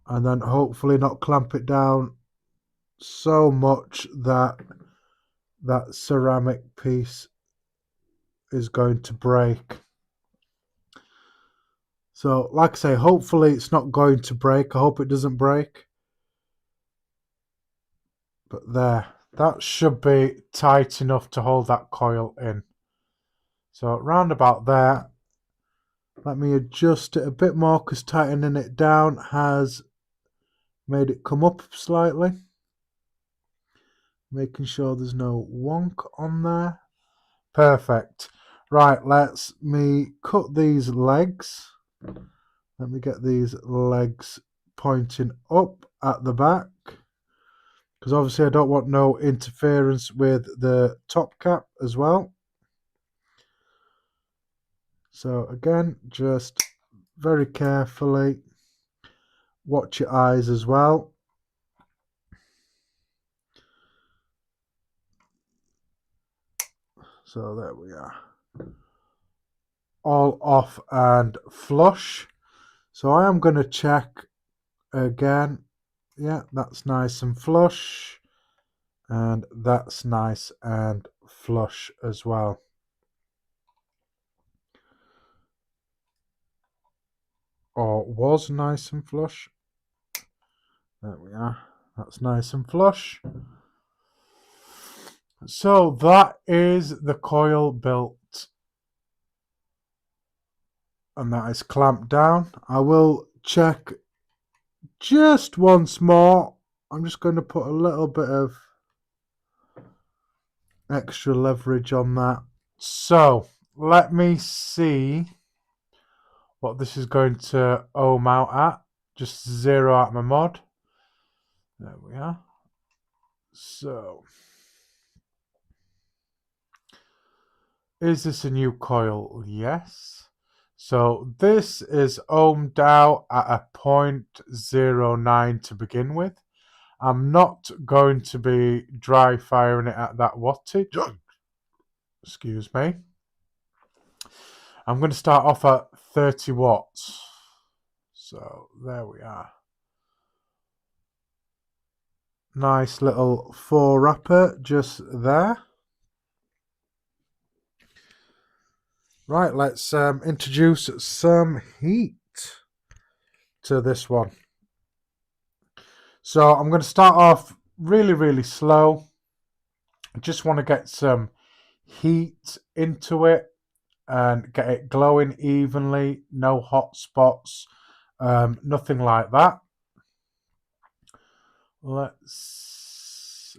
Speaker 2: and then hopefully not clamp it down so much that that ceramic piece is going to break. So like I say, hopefully it's not going to break. I hope it doesn't break. But there, that should be tight enough to hold that coil in. So round about there, let me adjust it a bit more because tightening it down has made it come up slightly. Making sure there's no wonk on there. Perfect. Right, let's me cut these legs. Let me get these legs pointing up at the back, because obviously I don't want no interference with the top cap as well. So again, just very carefully watch your eyes as well. So there we are. All off and flush. So I am going to check again. Yeah, that's nice and flush. And that's nice and flush as well. Or was nice and flush. There we are. That's nice and flush. So that is the coil built. And that is clamped down. I will check just once more. I'm just going to put a little bit of extra leverage on that. So let me see what this is going to ohm out at. Just zero out my mod. There we are. So, is this a new coil? Yes. So this is ohmed out at a 0.09 to begin with. I'm not going to be dry firing it at that wattage. Excuse me. I'm going to start off at 30 watts. So there we are. Nice little 4 wrapper just there. Right, let's introduce some heat to this one. So I'm going to start off really, really slow. I just want to get some heat into it and get it glowing evenly. No hot spots, nothing like that. Let's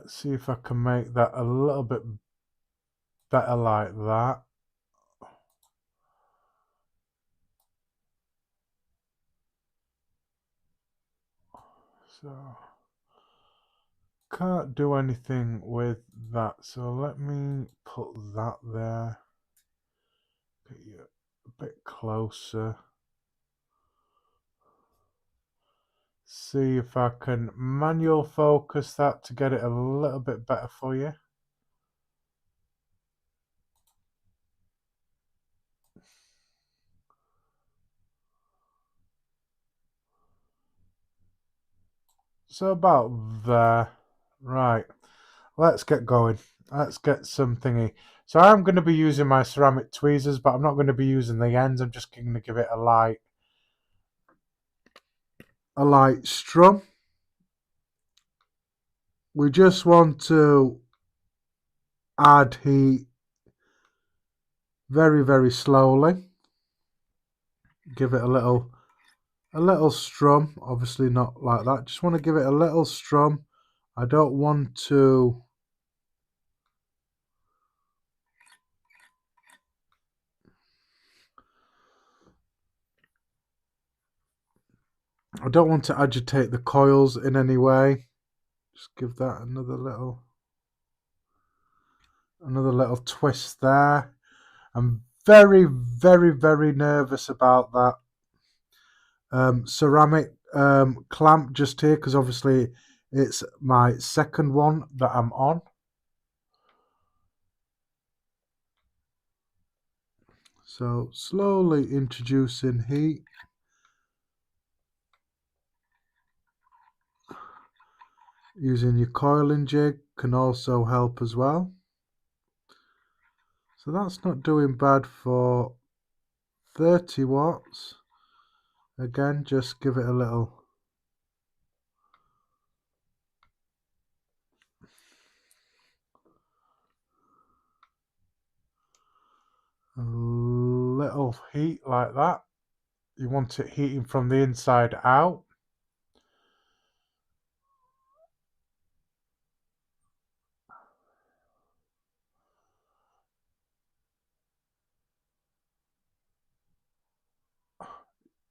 Speaker 2: see if I can make that a little bit better like that. So can't do anything with that. So let me put that there. Get you a bit closer. See if I can manual focus that to get it a little bit better for you. So about there. Right. Let's get going. Let's get some thingy. So I'm going to be using my ceramic tweezers, but I'm not going to be using the ends. I'm just going to give it a light strum. We just want to add heat very, very slowly. Give it a little strum. Obviously not like that. Just want to give it a little strum. I don't want to agitate the coils in any way. Just give that another little twist there. I'm very, very, very nervous about that ceramic clamp just here, because obviously it's my second one that I'm on. So slowly introducing heat. Using your coiling jig can also help as well. So that's not doing bad for 30 watts. Again, just give it a little heat like that. You want it heating from the inside out.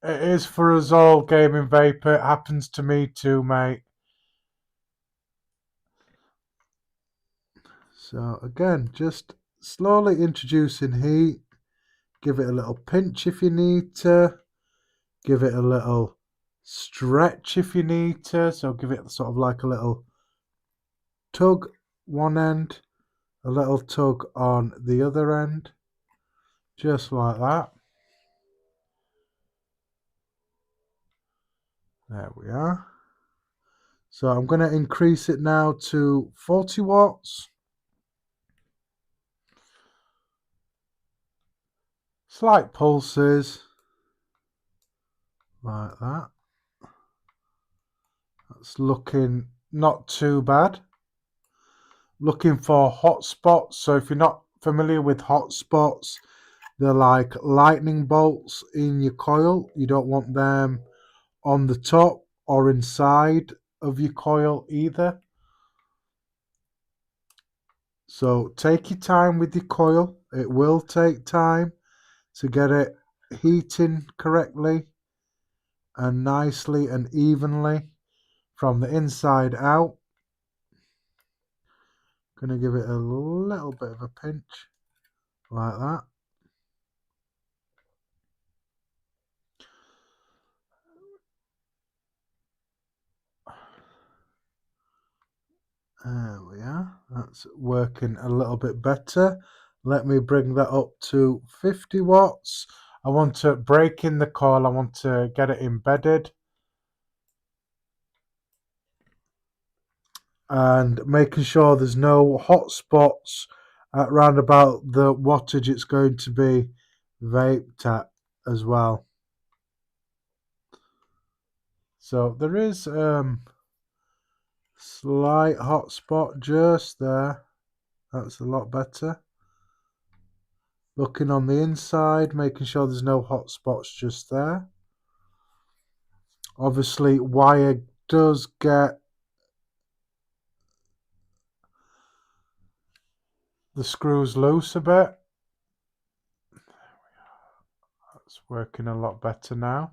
Speaker 2: It is for us all, gaming vapor. It happens to me too, mate. So again, just slowly introducing heat. Give it a little pinch if you need to. Give it a little stretch if you need to. So give it sort of like a little tug one end, a little tug on the other end. Just like that. There we are. So I'm going to increase it now to 40 watts. Slight pulses. Like that. That's looking not too bad. Looking for hot spots. So if you're not familiar with hotspots, they're like lightning bolts in your coil. You don't want them on the top or inside of your coil either. So take your time with your coil. It will take time to get it heating correctly and nicely and evenly from the inside out. Gonna give it a little bit of a pinch like that. There we are. That's working a little bit better. Let me bring that up to 50 watts. I want to break in the coil. I want to get it embedded. And making sure there's no hot spots at round about the wattage it's going to be vaped at as well. So there is slight hot spot just there. That's a lot better. Looking on the inside, making sure there's no hot spots just there. Obviously, wire does get the screws loose a bit. That's working a lot better now.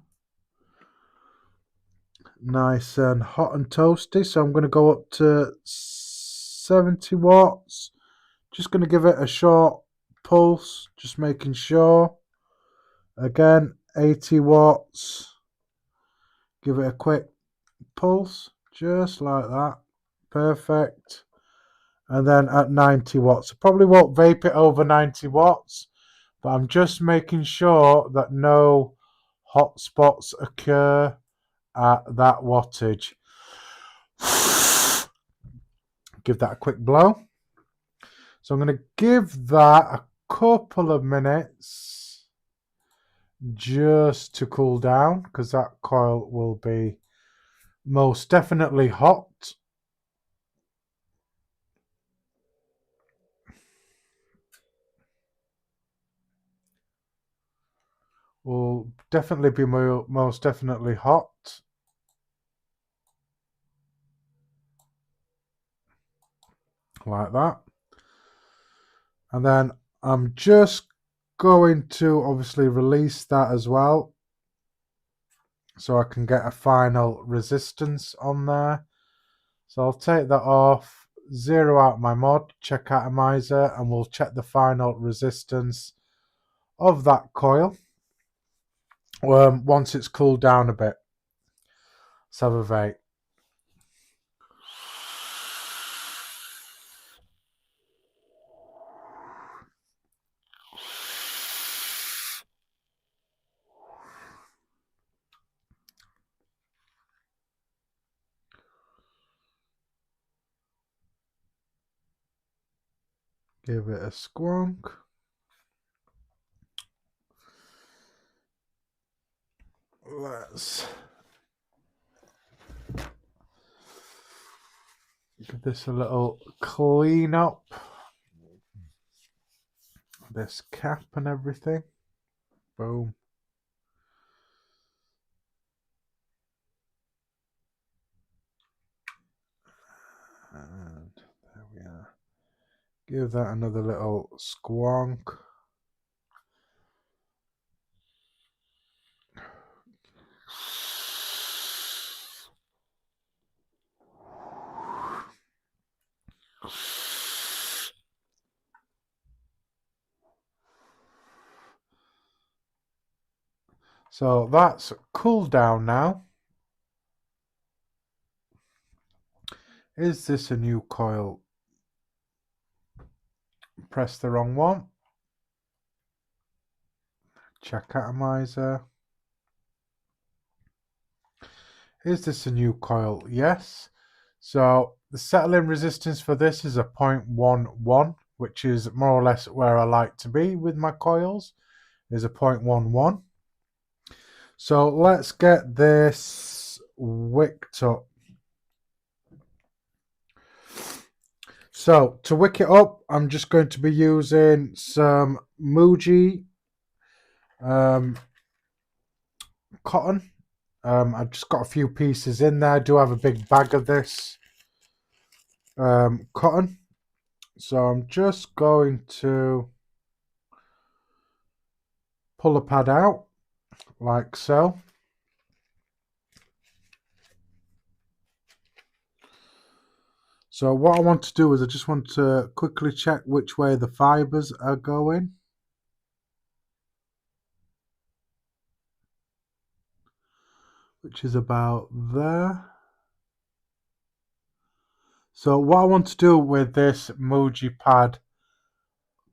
Speaker 2: Nice and hot and toasty. So I'm going to go up to 70 watts. Just going to give it a short pulse, just making sure. Again, 80 watts. Give it a quick pulse, just like that. Perfect. And then at 90 watts. I probably won't vape it over 90 watts, but I'm just making sure that no hot spots occur at that wattage. Give that a quick blow. So I'm going to give that a couple of minutes just to cool down, because that coil will be most definitely hot. Will definitely be most definitely hot. Like that. And then I'm just going to obviously release that as well, so I can get a final resistance on there. So I'll take that off, zero out my mod, check atomizer, and we'll check the final resistance of that coil once it's cooled down a bit. Let's have a vape. Give it a squonk. Let's give this a little clean up. This cap and everything. Boom. And there we are. Give that another little squonk. So that's cooled down now. Is this a new coil? Press the wrong one. Check atomizer. Is this a new coil? Yes. So the settling resistance for this is a 0.11, which is more or less where I like to be with my coils, is a 0.11. So let's get this wicked up. So to wick it up, I'm just going to be using some Muji cotton. I've just got a few pieces in there. I do have a big bag of this cotton. So I'm just going to pull a pad out like so. So what I want to do is I just want to quickly check which way the fibers are going. Which is about there. So what I want to do with this Muji pad,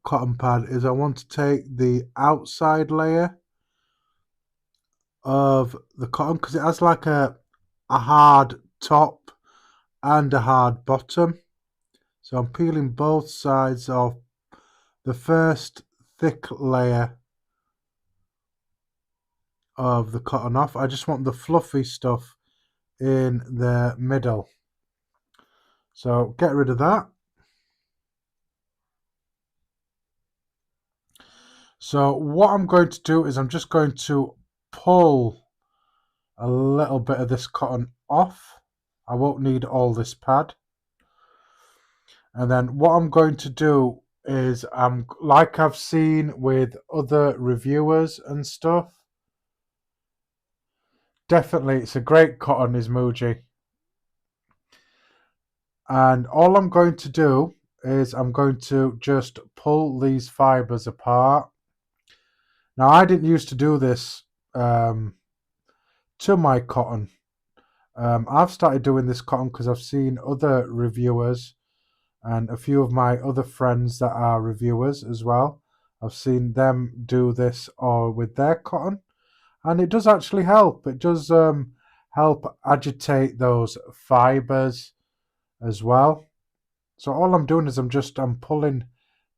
Speaker 2: cotton pad, is I want to take the outside layer of the cotton, because it has like a hard top and a hard bottom. So I'm peeling both sides of the first thick layer of the cotton off. I just want the fluffy stuff in the middle. So get rid of that. So what I'm going to do is I'm just going to pull a little bit of this cotton off. I won't need all this pad. And then what I'm going to do is, like I've seen with other reviewers and stuff, definitely it's a great cotton is Muji. And all I'm going to do is I'm going to just pull these fibers apart. Now I didn't used to do this to my cotton. I've started doing this cotton because I've seen other reviewers and a few of my other friends that are reviewers as well. I've seen them do this with their cotton, and it does actually help. It does help agitate those fibers as well. So all I'm doing is I'm pulling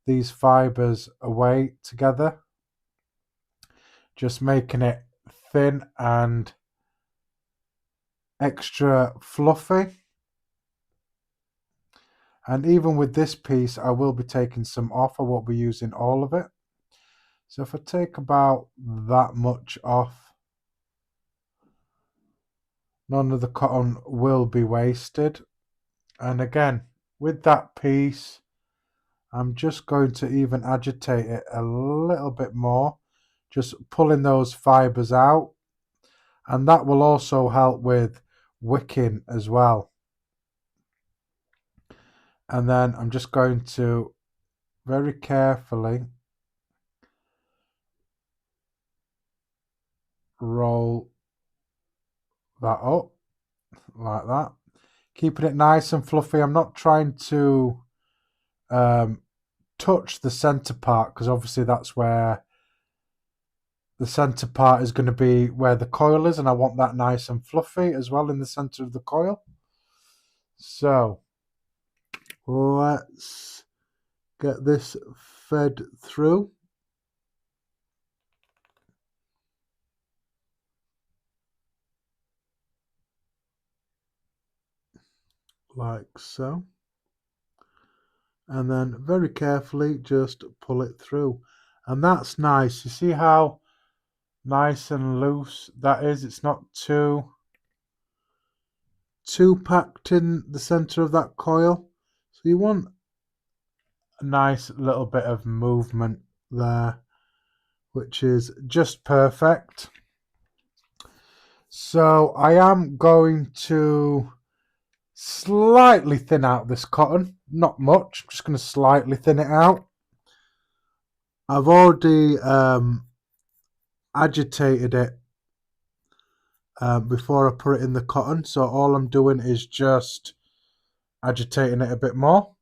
Speaker 2: these fibers away together, just making it thin and extra fluffy. And even with this piece, I will be taking some off. I won't be using all of it. So if I take about that much off, none of the cotton will be wasted. And again, with that piece, I'm just going to even agitate it a little bit more, just pulling those fibers out. And that will also help with wicking as well. And then I'm just going to very carefully roll that up like that, keeping it nice and fluffy. I'm not trying to touch the center part, because obviously that's where the center part is going to be where the coil is, and I want that nice and fluffy as well in the center of the coil. So let's get this fed through. Like so. And then very carefully just pull it through. And that's nice. You see how nice and loose that is? It's not too packed in the center of that coil. So you want a nice little bit of movement there, which is just perfect. So I am going to slightly thin out this cotton, not much, I'm just going to slightly thin it out. I've already agitated it before I put it in the cotton, so all I'm doing is just agitating it a bit more.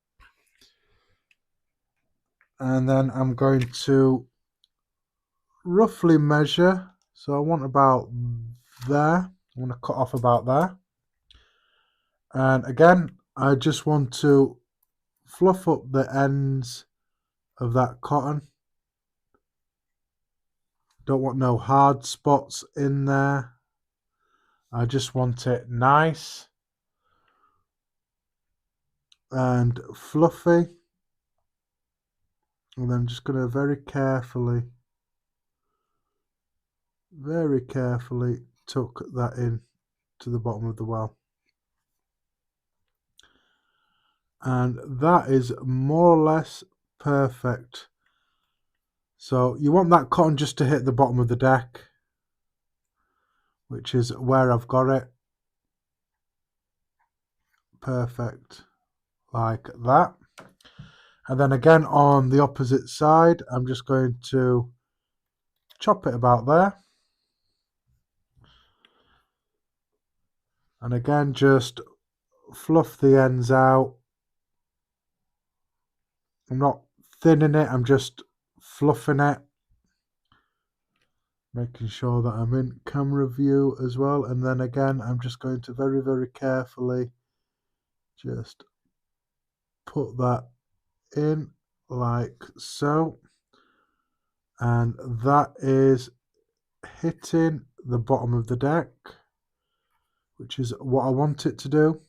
Speaker 2: And then I'm going to roughly measure, so I want about there, I want to cut off about there. And again, I just want to fluff up the ends of that cotton. Don't want no hard spots in there. I just want it nice and fluffy. And then I'm just going to very carefully tuck that in to the bottom of the well. And that is more or less perfect. So you want that cotton just to hit the bottom of the deck, which is where I've got it. Perfect, like that. And then again on the opposite side, I'm just going to chop it about there. And again, just fluff the ends out. I'm not thinning it, I'm just fluffing it. Making sure that I'm in camera view as well. And then again, I'm just going to very, very carefully just put that in like so. And that is hitting the bottom of the deck, which is what I want it to do.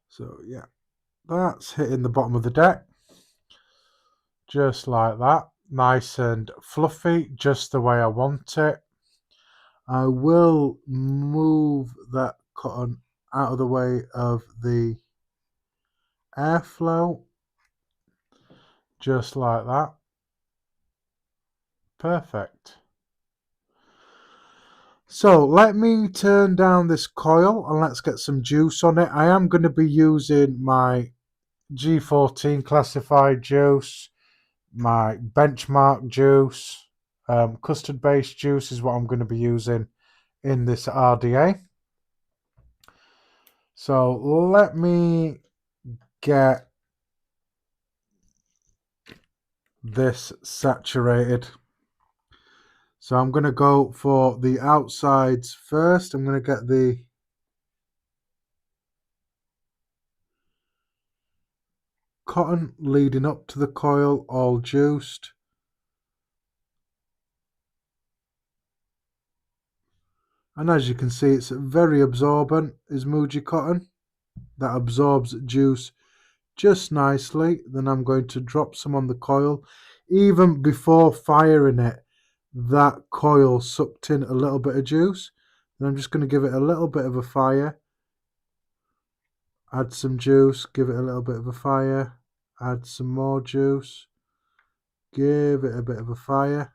Speaker 2: So yeah, that's hitting the bottom of the deck. Just like that. Nice and fluffy, just the way I want it. I will move that cotton out of the way of the airflow. Just like that. Perfect. So let me turn down this coil and let's get some juice on it. I am going to be using my G14 classified juice, my benchmark juice, custard based juice is what I'm going to be using in this RDA. So let me get this saturated. So I'm going to go for the outsides first. I'm going to get the cotton leading up to the coil all juiced. And as you can see, it's very absorbent, is Muji cotton. That absorbs juice just nicely. Then I'm going to drop some on the coil. Even before firing it, that coil sucked in a little bit of juice. Then I'm just going to give it a little bit of a fire. Add some juice, give it a little bit of a fire. Add some more juice. Give it a bit of a fire.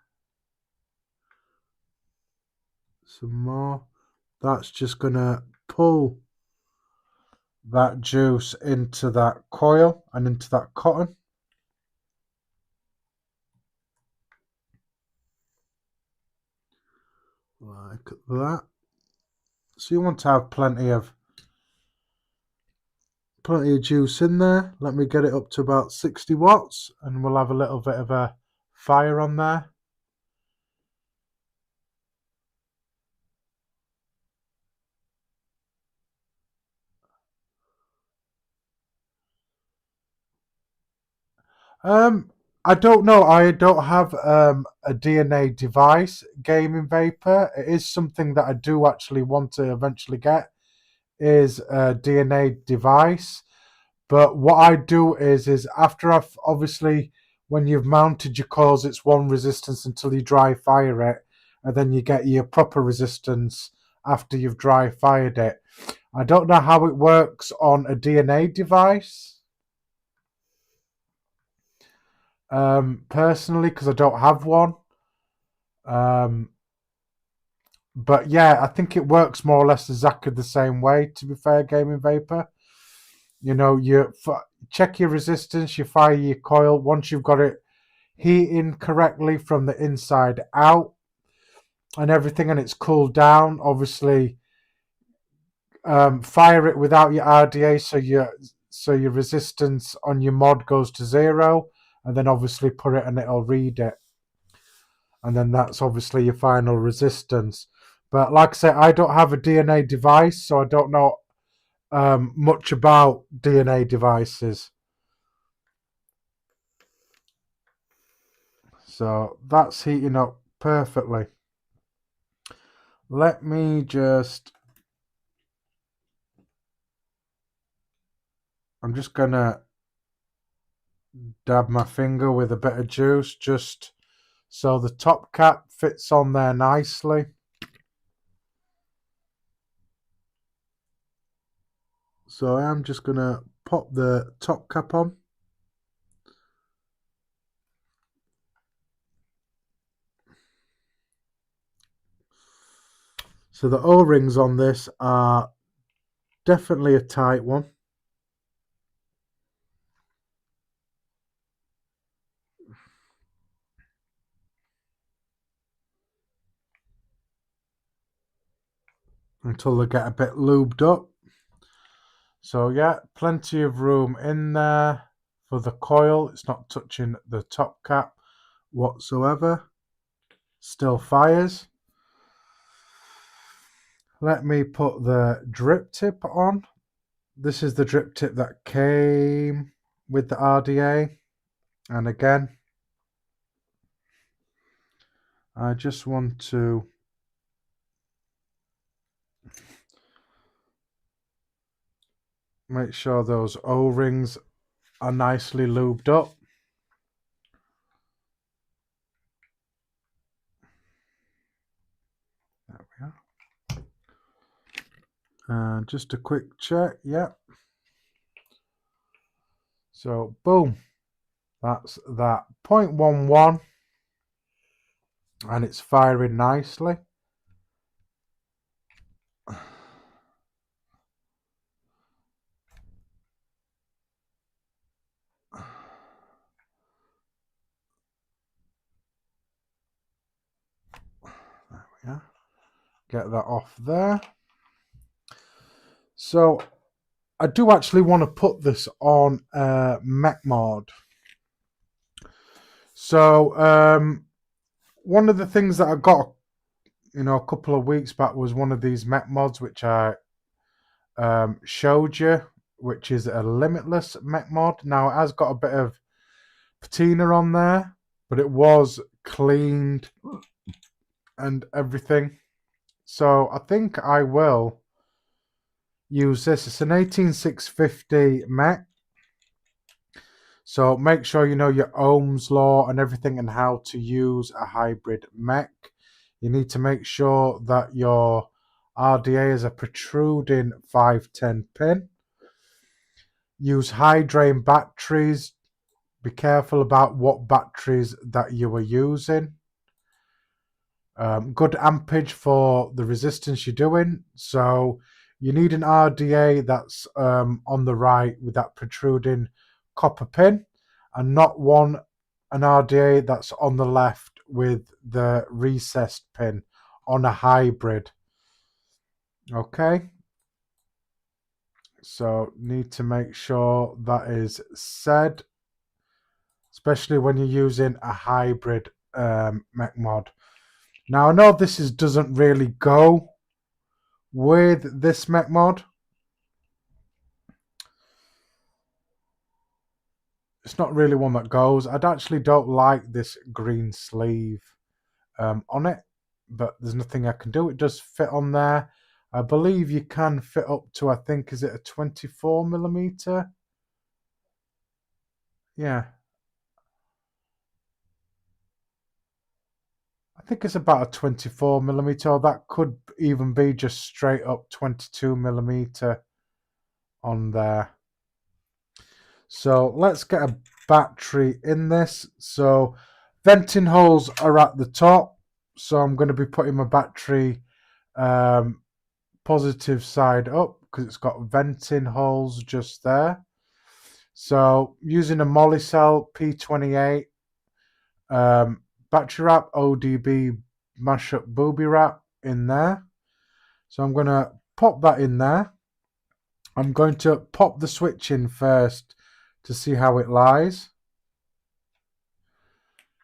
Speaker 2: Some more. That's just going to pull that juice into that coil and into that cotton. Like that. So you want to have plenty of juice in there. Let me get it up to about 60 watts and we'll have a little bit of a fire on there. I don't know. I don't have a DNA device gaming vapor. It is something that I do actually want to eventually get, is a DNA device. But what I do is after I've obviously, when you've mounted your coils, it's one resistance until you dry fire it, and then you get your proper resistance after you've dry fired it. I don't know how it works on a DNA device. Personally, because I don't have one. But yeah, I think it works more or less exactly the same way, to be fair, Gaming Vapor. You know, you check your resistance, you fire your coil. Once you've got it heating correctly from the inside out and everything, and it's cooled down, obviously, fire it without your RDA, so your resistance on your mod goes to 0, and then obviously put it and it'll read it. And then that's obviously your final resistance. But like I said, I don't have a DNA device, so I don't know much about DNA devices. So that's heating up perfectly. Let me just I'm just gonna dab my finger with a bit of juice just so the top cap fits on there nicely. So I am just gonna pop the top cap on. So the O-rings on this are definitely a tight one. Until they get a bit lubed up. So yeah, plenty of room in there for the coil. It's not touching the top cap whatsoever. Still fires. Let me put the drip tip on. This is the drip tip that came with the RDA. And again, I just want to make sure those O-rings are nicely lubed up. There we are. And just a quick check, yeah. So boom, that's that 0.11 and it's firing nicely. There we are. Get that off there. So I do actually want to put this on mech mod. So one of the things that I got, a couple of weeks back was one of these mech mods which I showed you, which is a limitless mech mod. Now it has got a bit of patina on there, but it was cleaned and everything. So I think I will use this. It's an 18650 mech. So make sure you know your Ohm's law and everything and how to use a hybrid mech. You need to make sure that your RDA is a protruding 510 pin. Use high drain batteries. Be careful about what batteries that you are using. Good ampage for the resistance you're doing. So you need an RDA that's on the right with that protruding copper pin, and not an RDA that's on the left with the recessed pin on a hybrid. Okay. So need to make sure that is said, especially when you're using a hybrid mech mod. Now I know this doesn't really go with this mech mod. It's not really one that goes. I actually don't like this green sleeve on it, but there's nothing I can do. It does fit on there. I believe you can fit up to, I think, is it a 24mm? Yeah. I think it's about a 24mm, or that could even be just straight up 22mm on there. So let's get a battery in this. So venting holes are at the top. So I'm going to be putting my battery positive side up because it's got venting holes just there. So using a Molicel P28 battery wrap, ODB mashup booby wrap in there. So I'm going to pop that in there. I'm going to pop the switch in first to see how it lies.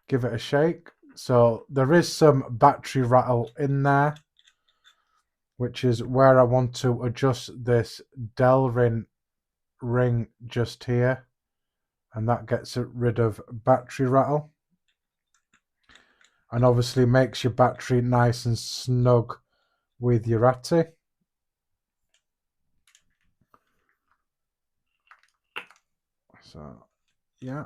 Speaker 2: Give it a shake. So there is some battery rattle in there, which is where I want to adjust this Delrin ring just here, and that gets rid of battery rattle and obviously makes your battery nice and snug with your RTA. So, yeah.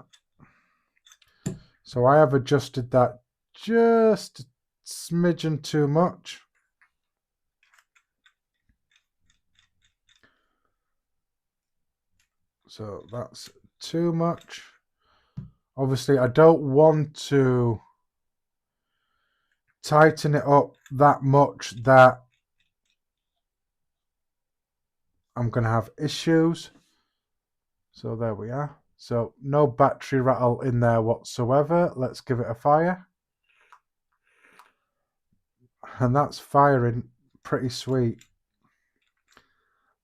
Speaker 2: So I have adjusted that just a smidgen too much. So that's too much. Obviously, I don't want to tighten it up that much that I'm going to have issues. So there we are. So no battery rattle in there whatsoever. Let's give it a fire. And that's firing pretty sweet.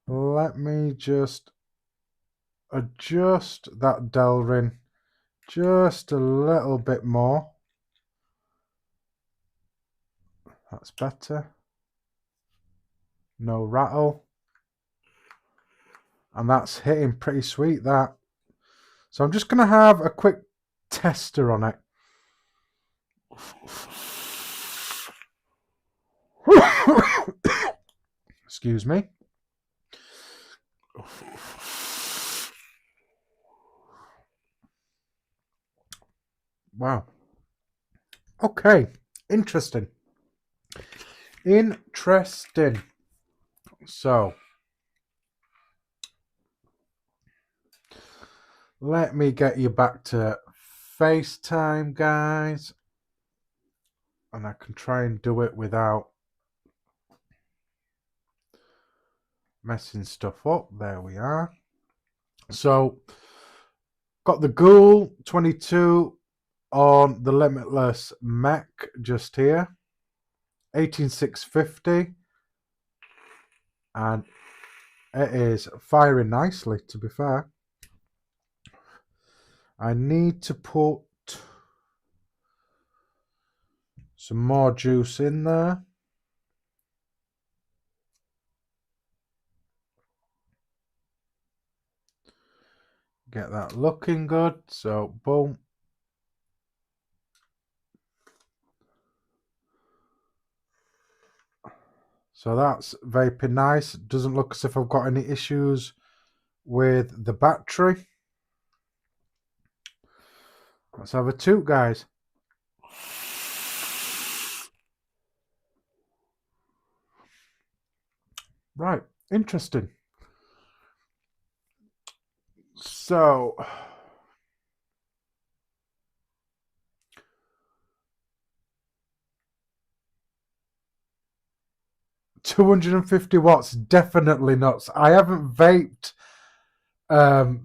Speaker 2: Let me just adjust that Delrin just a little bit more. That's better. No rattle. And that's hitting pretty sweet, that. So I'm just going to have a quick tester on it. Excuse me. Wow. Okay. Interesting. Interesting. So, let me get you back to FaceTime, guys. And I can try and do it without messing stuff up. There we are. So, got the Ghoul 22 on the Limitless Mech just here. 18650. And it is firing nicely, to be fair. I need to put some more juice in there. Get that looking good. So, boom. So that's vaping nice. Doesn't look as if I've got any issues with the battery. Let's have a toot, guys. Right, interesting. So, 250 watts, definitely nuts. I haven't vaped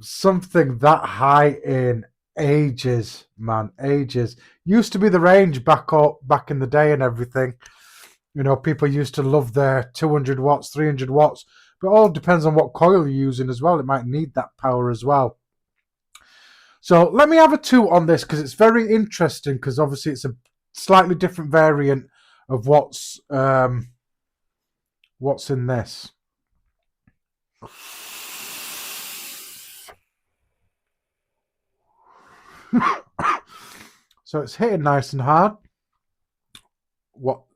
Speaker 2: something that high in ages, man, ages. Used to be the range back in the day and everything. You know, people used to love their 200 watts, 300 watts, but it all depends on what coil you're using as well. It might need that power as well. So let me have a toot on this because it's very interesting, because obviously it's a slightly different variant of what's in this. So it's hitting nice and hard.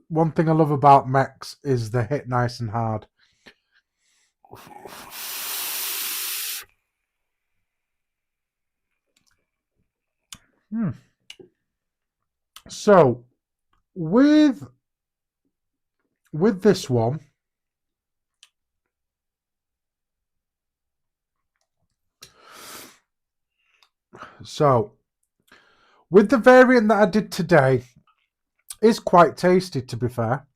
Speaker 2: One thing I love about mechs is they hit nice and hard. So with this one, so with the variant that I did today, is quite tasty, to be fair.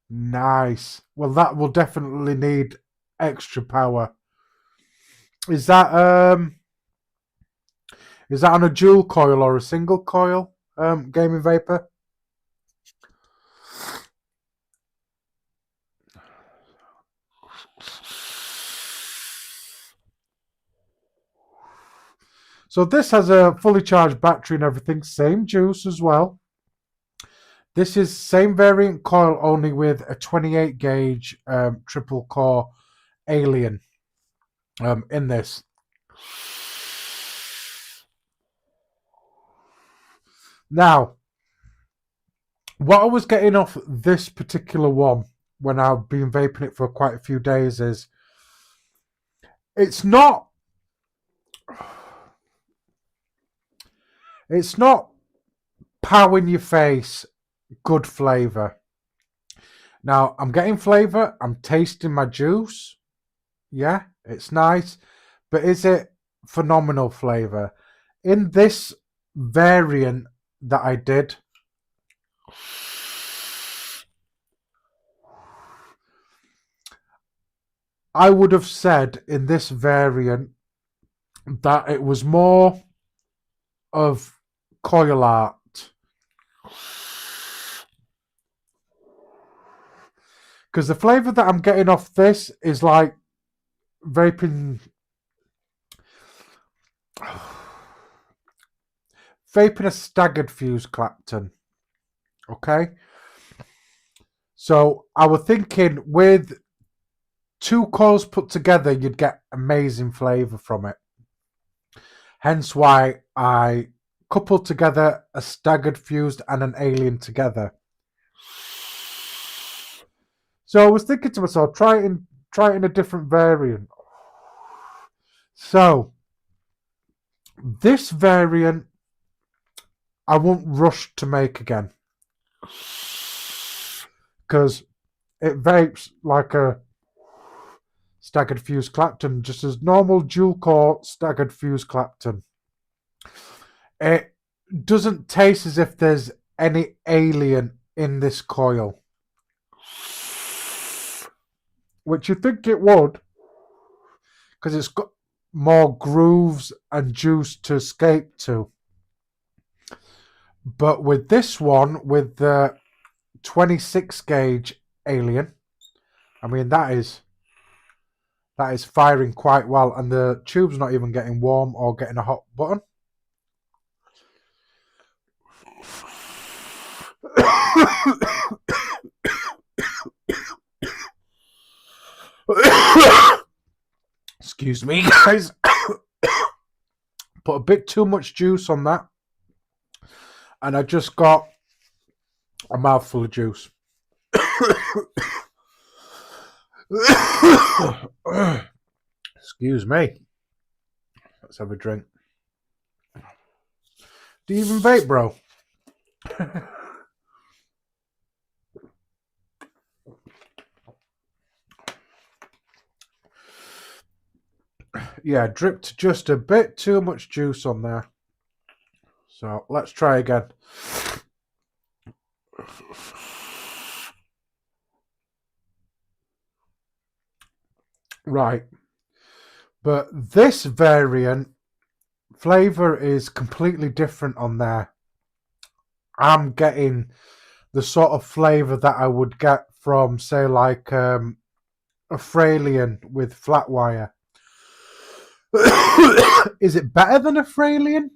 Speaker 2: Nice. Well, that will definitely need extra power. Is that on a dual coil or a single coil, Gaming Vapor? So this has a fully charged battery and everything, same juice as well. This is same variant coil, only with a 28 gauge triple core Alien in this. Now, what I was getting off this particular one when I've been vaping it for quite a few days is it's not pow in your face good flavour. Now, I'm getting flavour, I'm tasting my juice. Yeah, it's nice. But is it phenomenal flavour? In this variant that I did, I would have said in this variant that it was more of coil art. Because the flavour that I'm getting off this is like vaping a staggered fuse Clapton. Okay? So I was thinking with 2 coils put together, you'd get amazing flavour from it. Hence why I coupled together a staggered fused and an alien together. So I was thinking to myself, try it in a different variant. So this variant I won't rush to make again, because it vapes like a staggered fuse Clapton, just as normal dual core staggered fuse Clapton. It doesn't taste as if there's any alien in this coil, which you think it would, because it's got more grooves and juice to escape to. But with this one, with the 26 gauge alien, I mean that is firing quite well, and the tube's not even getting warm or getting a hot button. Excuse me, guys. Put a bit too much juice on that, and I just got a mouthful of juice. Excuse me. Let's have a drink. Do you even vape, bro? Yeah, dripped just a bit too much juice on there. So let's try again. Right. But this variant flavor is completely different on there. I'm getting the sort of flavor that I would get from, say, like a Fralian with flat wire. Is it better than a Fralian?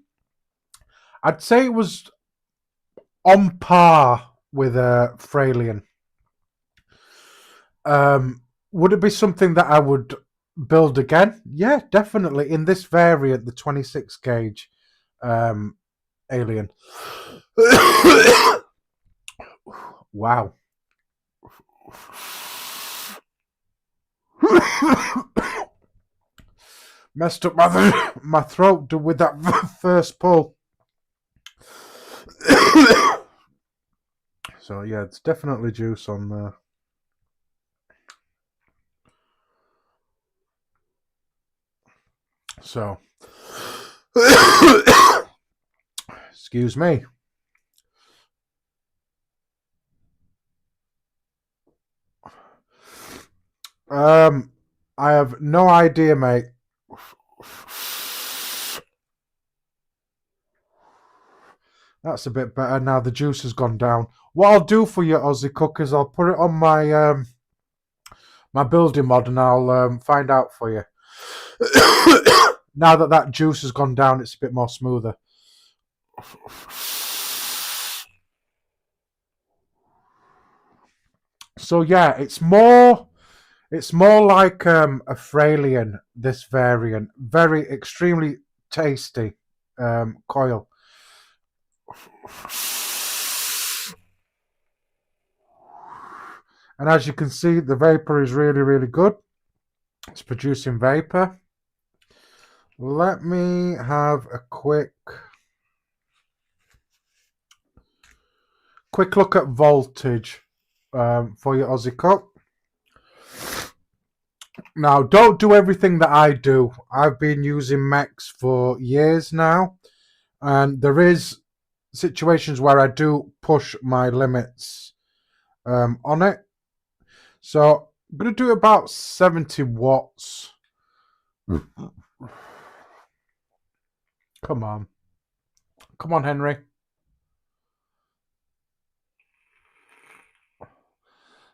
Speaker 2: I'd say it was on par with a Fralian. Would it be something that I would build again? Yeah, definitely. In this variant, the 26 gauge alien. Wow. Messed up my throat with that first pull. So yeah, it's definitely juice on there. So, excuse me. I have no idea, mate. That's a bit better now. The juice has gone down. What I'll do for you, Aussie Cook, is I'll put it on my my building mod, and I'll find out for you. Now that juice has gone down, it's a bit more smoother. So yeah, it's more like a Fralian, this variant. Very extremely tasty coil. And as you can see, the vapor is really, really good. It's producing vapor. Let me have a quick look at voltage for your Aussie Cup. Now, don't do everything that I do. I've been using mechs for years now, and there is situations where I do push my limits on it. So I'm going to do about 70 watts. Come on. Come on, Henry.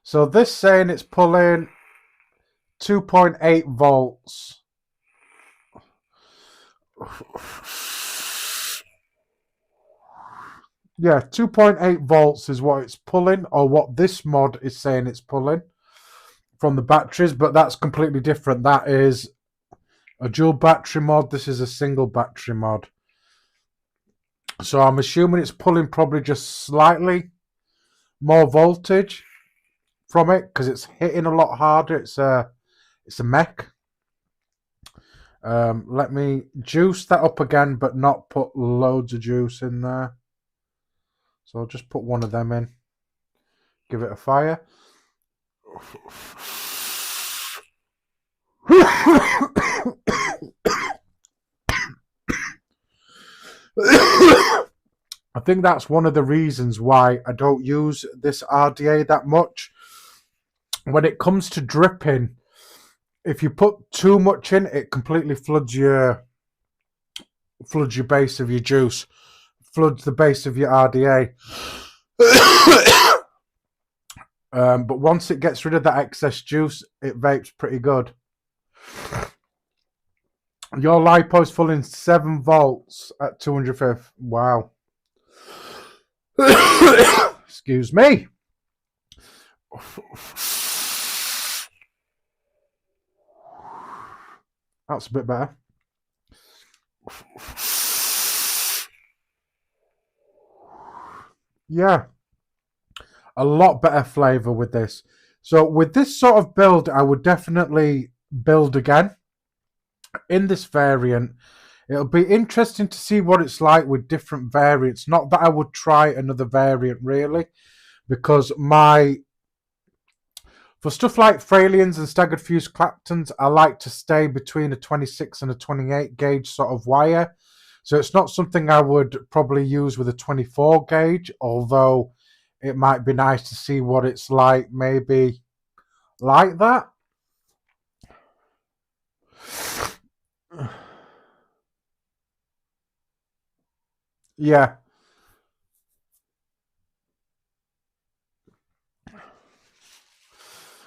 Speaker 2: So this saying it's pulling 2.8 volts. Yeah, 2.8 volts is what it's pulling, or what this mod is saying it's pulling from the batteries, but that's completely different. That is a dual battery mod. This is a single battery mod. So I'm assuming it's pulling probably just slightly more voltage from it because it's hitting a lot harder. It's a mech. Let me juice that up again, but not put loads of juice in there. So I'll just put one of them in. Give it a fire. I think that's one of the reasons why I don't use this RDA that much. When it comes to dripping, if you put too much in, it completely floods your base of your juice, floods the base of your RDA. But once it gets rid of that excess juice, it vapes pretty good. Your LiPo is full in 7 volts at 250. Wow. Excuse me. That's a bit better. Yeah. A lot better flavor with this. So with this sort of build, I would definitely build again in this variant. It'll be interesting to see what it's like with different variants. Not that I would try another variant really, because for stuff like Fralians and staggered fuse Claptons, I like to stay between a 26 and a 28 gauge sort of wire. So it's not something I would probably use with a 24 gauge, although it might be nice to see what it's like maybe like that. Yeah.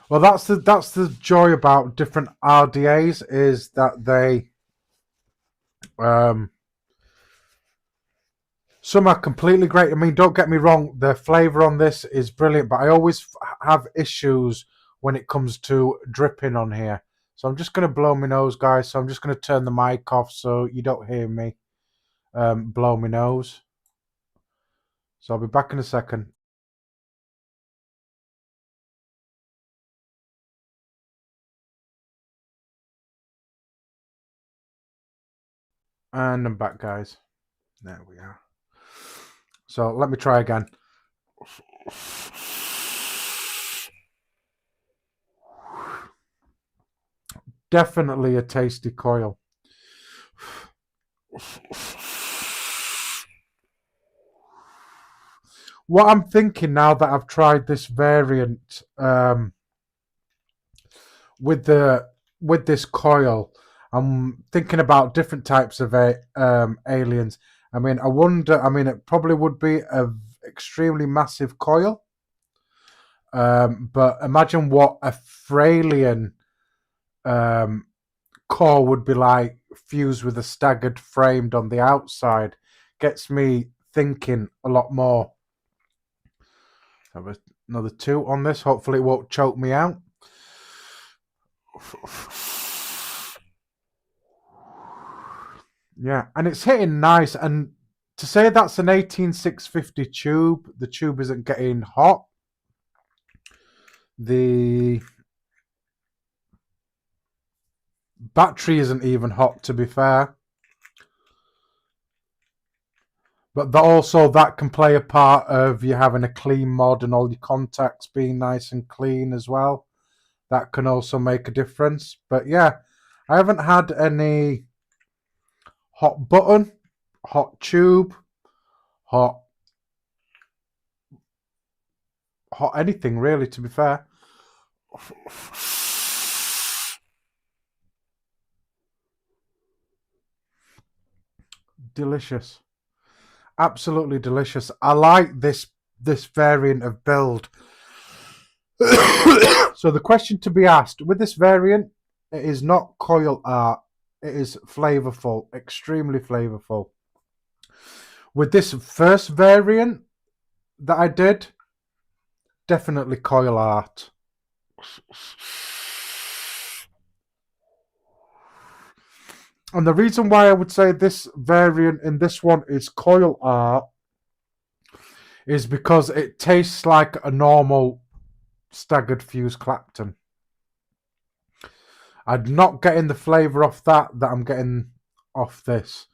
Speaker 2: Well, that's the joy about different RDAs, is that they some are completely great. I mean, don't get me wrong, the flavor on this is brilliant, but I always have issues when it comes to dripping on here. So I'm just going to blow my nose, guys. So I'm just going to turn the mic off so you don't hear me blow my nose. So I'll be back in a second. And I'm back, guys. There we are. So let me try again. Definitely a tasty coil. What I'm thinking now that I've tried this variant with this coil, I'm thinking about different types of aliens. I mean, I wonder. I mean, it probably would be an extremely massive coil, but imagine what a Fralian core would be like, fused with a staggered framed on the outside. Gets me thinking a lot more. Have another 2 on this. Hopefully, it won't choke me out. Yeah, and it's hitting nice, and To say that's an 18650 tube, the tube isn't getting hot. The battery isn't even hot, to be fair. But that can play a part of you having a clean mod and all your contacts being nice and clean as well. That can also make a difference. But yeah, I haven't had any hot button, hot tube, hot anything really, to be fair. Delicious. Absolutely delicious. I like this variant of build. So the question to be asked with this variant, it is not coil art. It is flavourful, extremely flavourful. With this first variant that I did, definitely coil art. And the reason why I would say this variant in this one is coil art is because it tastes like a normal staggered fuse Clapton. I'm not getting the flavour off that I'm getting off this.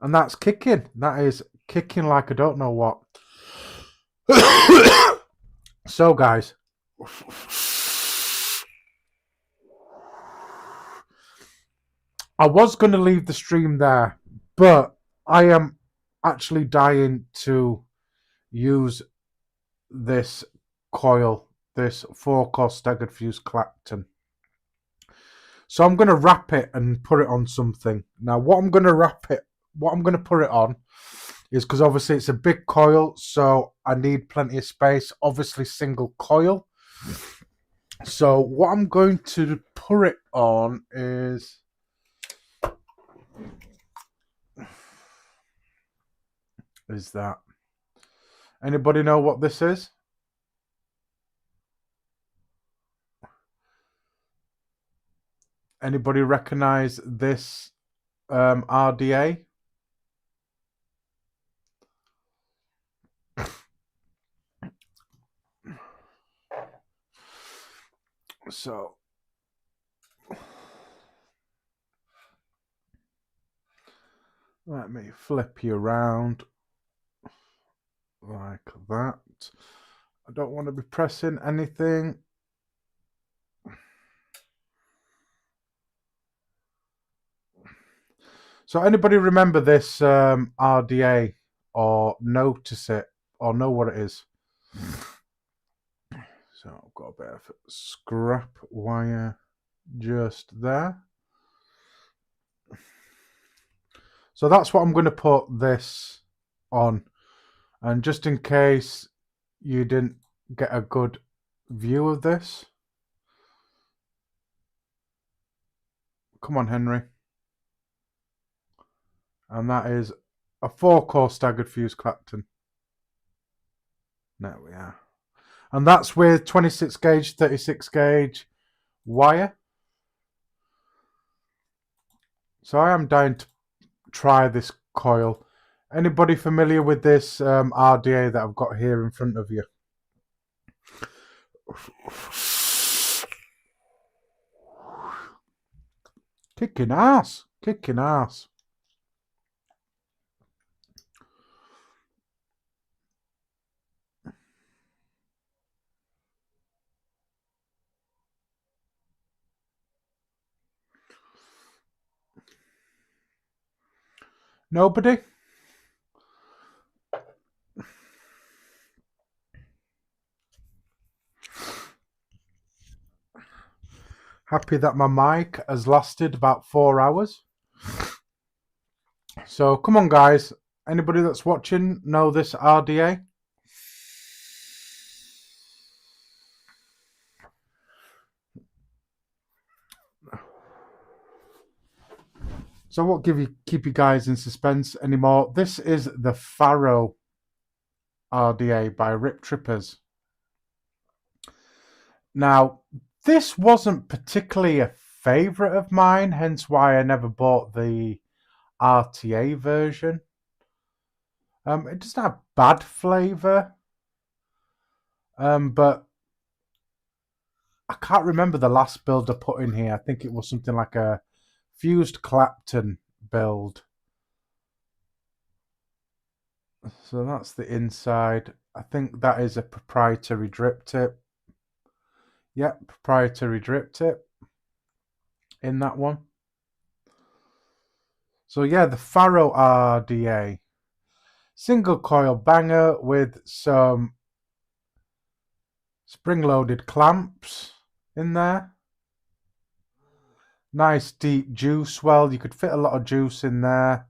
Speaker 2: And that's kicking. That is kicking like I don't know what. So guys, I was going to leave the stream there, but I am actually dying to use this coil, this 4-core staggered fuse Clapton. So I'm going to wrap it and put it on something. Now what I'm going to put it on is, because obviously it's a big coil, so I need plenty of space. Obviously single coil. So what I'm going to put it on is that. Anybody know what this is? Anybody recognize this RDA? So let me flip you around like that. I don't want to be pressing anything. So anybody remember this RDA or notice it or know what it is? So I've got a bit of scrap wire just there. So that's what I'm going to put this on. And just in case you didn't get a good view of this. Come on, Henry. And that is a 4-core staggered fuse Clapton. There we are. And that's with 26 gauge, 36 gauge wire. So I am dying to try this coil. Anybody familiar with this RDA that I've got here in front of you? Kicking ass. Kicking ass. Nobody? Happy that my mic has lasted about 4 hours. So come on guys, anybody that's watching know this RDA? So I won't keep you guys in suspense anymore. This is the Faro RDA by Rip Trippers. Now, This wasn't particularly a favourite of mine, hence why I never bought the RTA version. It doesn't have bad flavour, but I can't remember the last build I put in here. I think it was something like a fused Clapton build. So that's the inside. I think that is a proprietary drip tip. Yep, proprietary drip tip in that one. So yeah, the Faro RDA. Single coil banger with some spring-loaded clamps in there. Nice deep juice well. You could fit a lot of juice in there.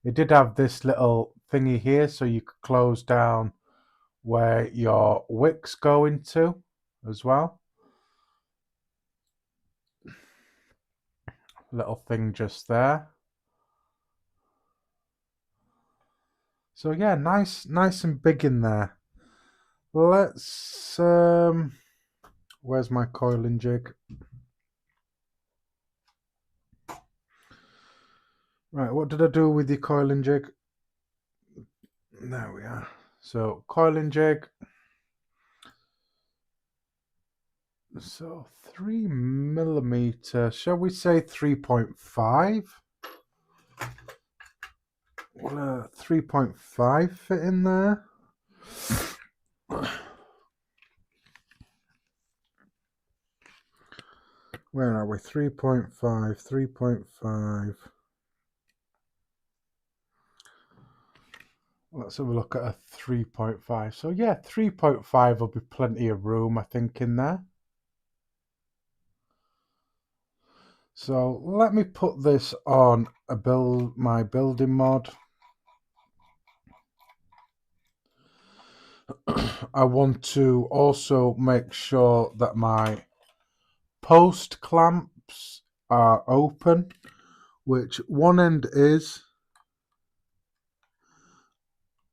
Speaker 2: It did have this little thingy here so you could close down where your wicks go into as well. Little thing just there. So yeah, nice and big in there. Let's where's my coiling jig? Right, what did I do with the coiling jig? There we are. So coiling jig. So 3mm, shall we say 3.5? Will a 3.5 fit in there? Where are we? 3.5, 3.5. Let's have a look at a 3.5. So yeah, 3.5 will be plenty of room, I think, in there. So let me put this on my building mod. I want to also make sure that my post clamps are open, which one end is,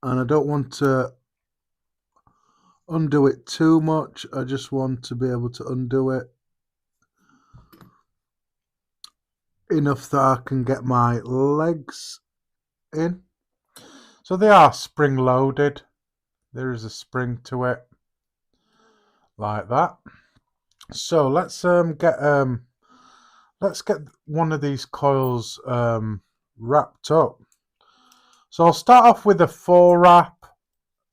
Speaker 2: and I don't want to undo it too much. I just want to be able to undo it enough that I can get my legs in. So they are spring loaded. There is a spring to it like that. So let's get one of these coils wrapped up. So I'll start off with a 4 wrap,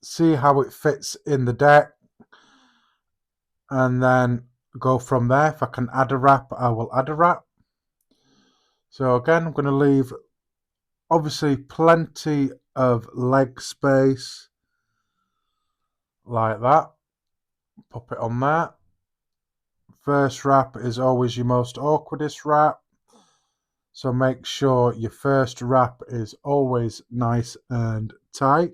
Speaker 2: see how it fits in the deck, and then go from there. If I can add a wrap, I will add a wrap. So again, I'm going to leave obviously plenty of leg space like that. Pop it on there. First wrap is always your most awkwardest wrap. So make sure your first wrap is always nice and tight.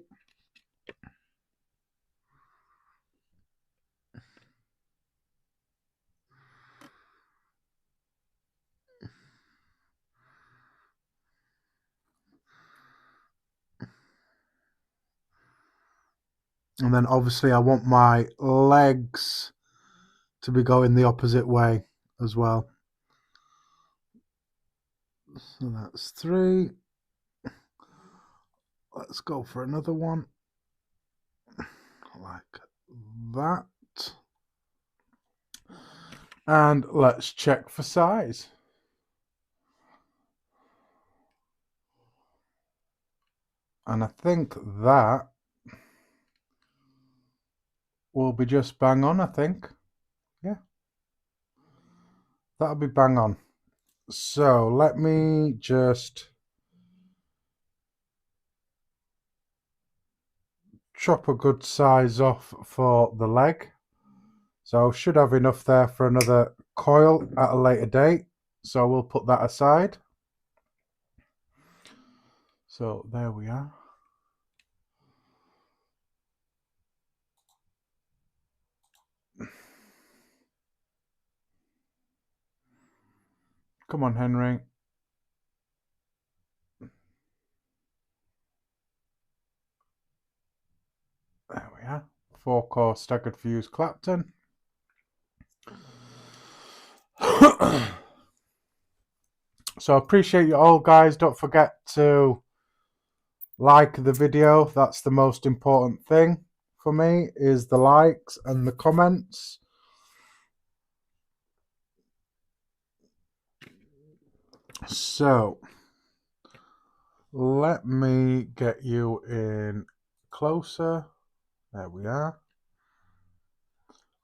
Speaker 2: And then obviously I want my legs to be going the opposite way as well. So that's 3. Let's go for another one. Like that. And let's check for size. And I think that will be just bang on, I think. Yeah. That'll be bang on. So let me just chop a good size off for the leg. So should have enough there for another coil at a later date. So we'll put that aside. So there we are. Come on, Henry. There we are. 4-core staggered fuse Clapton. So I appreciate you all, guys. Don't forget to like the video. That's the most important thing for me, is the likes and the comments. So let me get you in closer. There we are.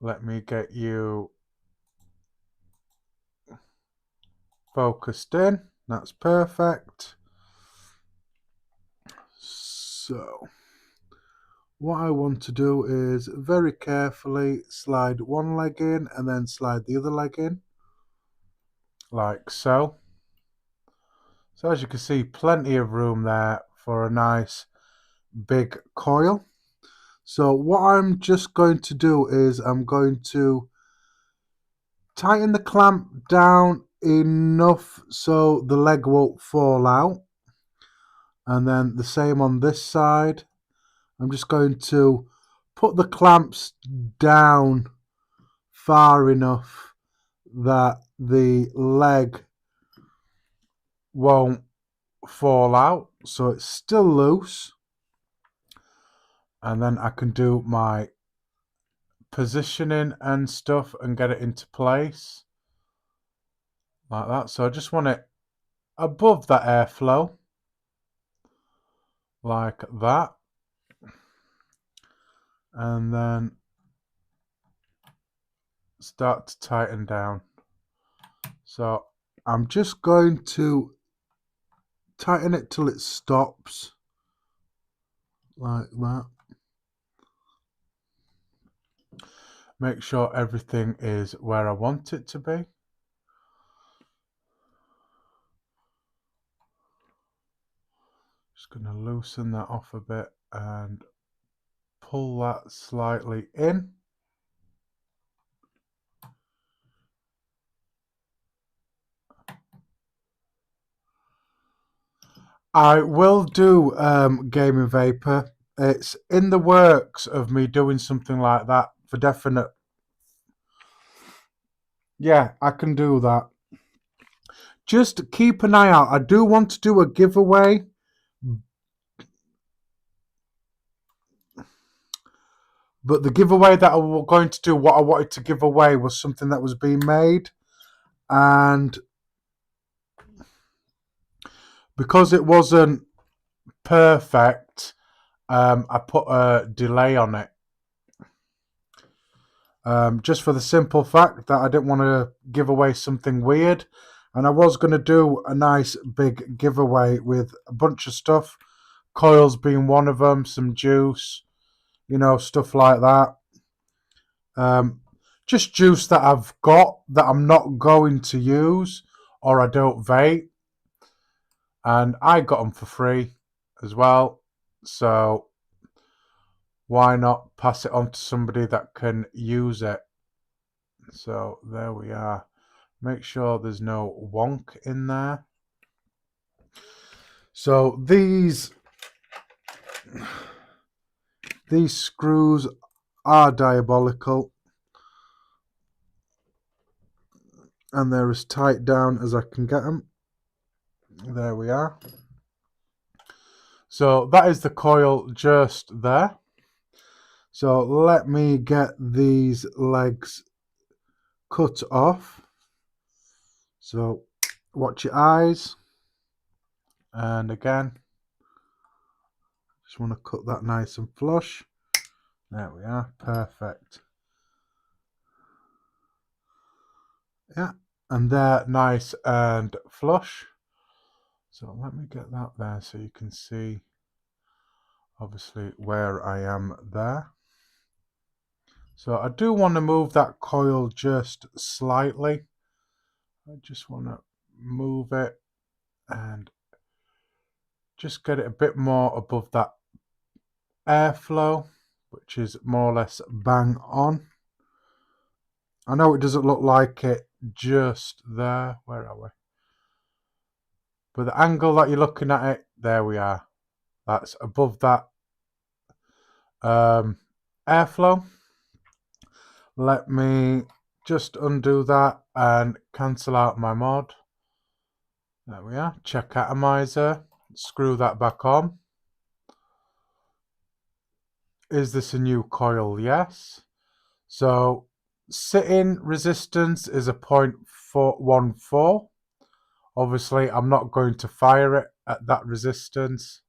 Speaker 2: Let me get you focused in. That's perfect. So what I want to do is very carefully slide one leg in and then slide the other leg in, like so. So as you can see, plenty of room there for a nice big coil. So what I'm just going to do is I'm going to tighten the clamp down enough so the leg won't fall out. And then the same on this side. I'm just going to put the clamps down far enough that the leg won't fall out, so it's still loose, and then I can do my positioning and stuff and get it into place like that. So I just want it above that airflow like that, and then start to tighten down. So I'm just going to tighten it till it stops like that. Make sure everything is where I want it to be. Just going to loosen that off a bit and pull that slightly in. I will do Gaming Vapor. It's in the works of me doing something like that for definite. Yeah, I can do that. Just keep an eye out. I do want to do a giveaway. But the giveaway that I was going to do, what I wanted to give away was something that was being made. And because it wasn't perfect, I put a delay on it. Just for the simple fact that I didn't want to give away something weird. And I was going to do a nice big giveaway with a bunch of stuff. Coils being one of them, some juice, you know, stuff like that. Just juice that I've got that I'm not going to use or I don't vape. And I got them for free as well. So why not pass it on to somebody that can use it? So there we are. Make sure there's no wonk in there. So these screws are diabolical, and they're as tight down as I can get them. There we are. So that is the coil just there. So let me get these legs cut off. So watch your eyes. And again, just want to cut that nice and flush. There we are. Perfect. Yeah, and they're nice and flush. So let me get that there so you can see obviously where I am there. So I do want to move that coil just slightly. I just want to move it and just get it a bit more above that airflow, which is more or less bang on. I know it doesn't look like it just there. Where are we? But the angle that you're looking at it, there we are. That's above that airflow. Let me just undo that and cancel out my mod. There we are. Check atomizer. Screw that back on. Is this a new coil? Yes. So sitting resistance is a 0.414. Obviously, I'm not going to fire it at that resistance,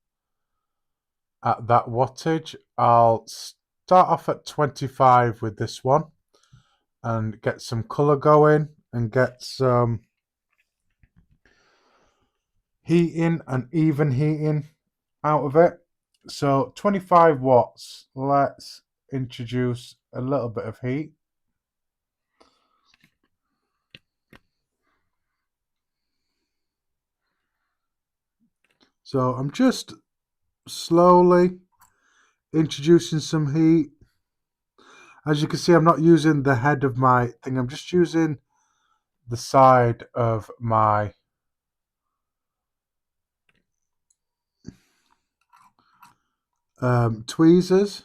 Speaker 2: at that wattage. I'll start off at 25 with this one and get some colour going and get some heating and even heating out of it. So 25 watts. Let's introduce a little bit of heat. So I'm just slowly introducing some heat. As you can see, I'm not using the head of my thing. I'm just using the side of my tweezers.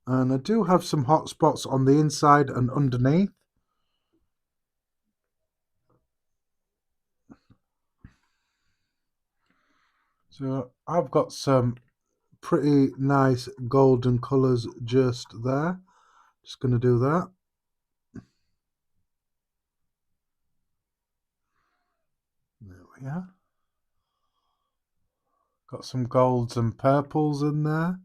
Speaker 2: And I do have some hot spots on the inside and underneath. So I've got some pretty nice golden colours just there. Just going to do that. There we are. Got some golds and purples in there.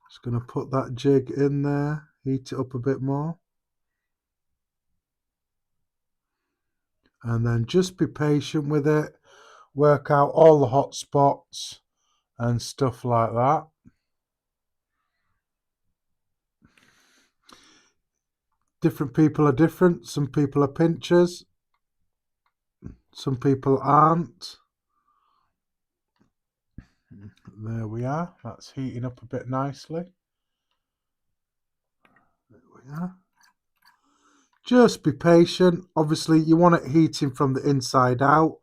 Speaker 2: Just going to put that jig in there, heat it up a bit more. And then just be patient with it. Work out all the hot spots and stuff like that. Different people are different. Some people are pinchers. Some people aren't. There we are. That's heating up a bit nicely. There we are. Just be patient. Obviously, you want it heating from the inside out,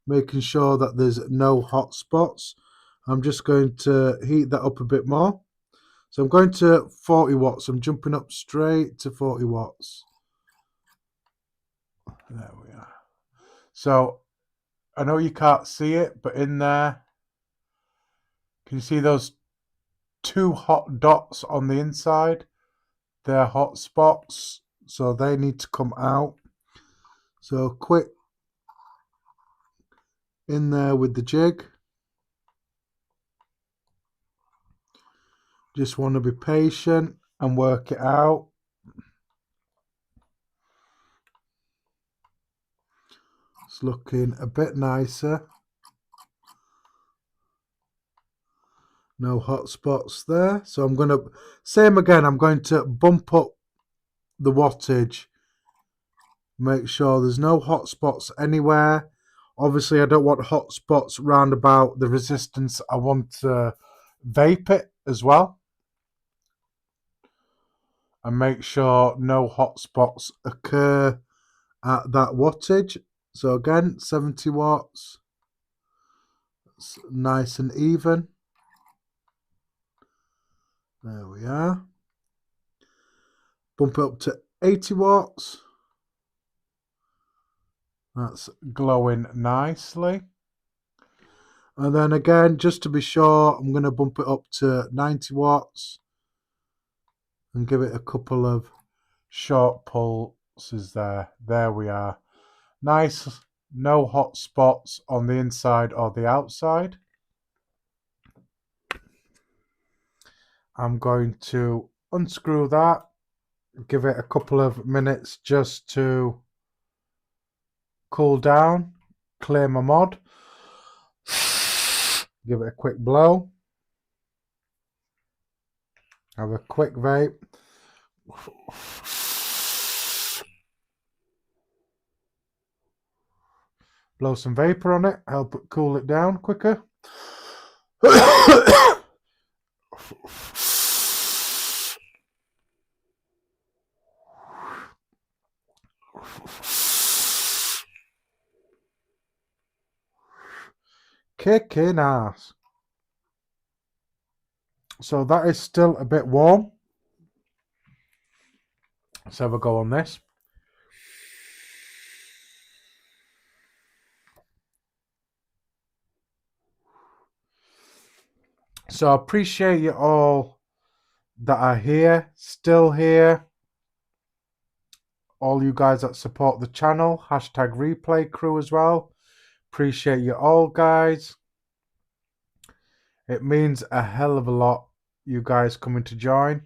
Speaker 2: making sure that there's no hot spots. I'm just going to heat that up a bit more. So I'm going to 40 watts. I'm jumping up straight to 40 watts. There we are. So I know you can't see it, but in there, can you see those two hot dots on the inside? They're hot spots, so they need to come out. So quick in there with the jig. Just want to be patient and work it out. It's looking a bit nicer. No hot spots there. So I'm going to, same again, I'm going to bump up the wattage. Make sure there's no hot spots anywhere. Obviously, I don't want hot spots round about the resistance. I want to vape it as well. And make sure no hot spots occur at that wattage. So again, 70 watts. It's nice and even. There we are. Bump it up to 80 watts. That's glowing nicely. And then again, just to be sure, I'm going to bump it up to 90 watts and give it a couple of short pulses there. There we are. Nice, no hot spots on the inside or the outside. I'm going to unscrew that, give it a couple of minutes just to cool down, clear my mod, give it a quick blow, have a quick vape. Blow some vapor on it, help it cool it down quicker. Kicking ass. So that is still a bit warm. Let's have a go on this. So I appreciate you all that are here, still here. All you guys that support the channel, hashtag replay crew as well. Appreciate you all, guys. It means a hell of a lot, you guys coming to join.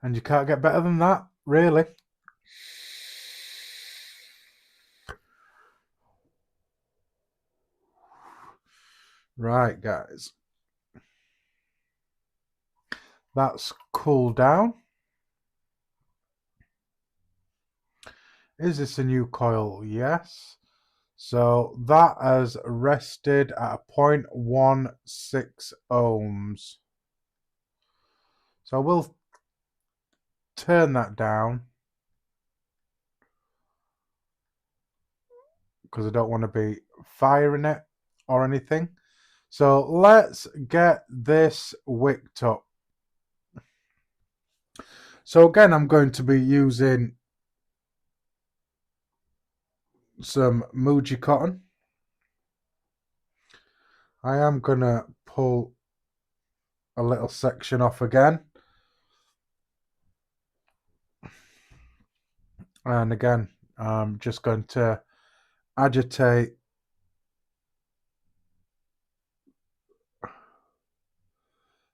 Speaker 2: And you can't get better than that, really. Right, guys. That's cooled down. Is this a new coil? Yes. So that has rested at a 0.16 ohms. So we'll turn that down because I don't want to be firing it or anything. So let's get this wicked up. So again, I'm going to be using some Muji cotton. I am going to pull a little section off again. And again, I'm just going to agitate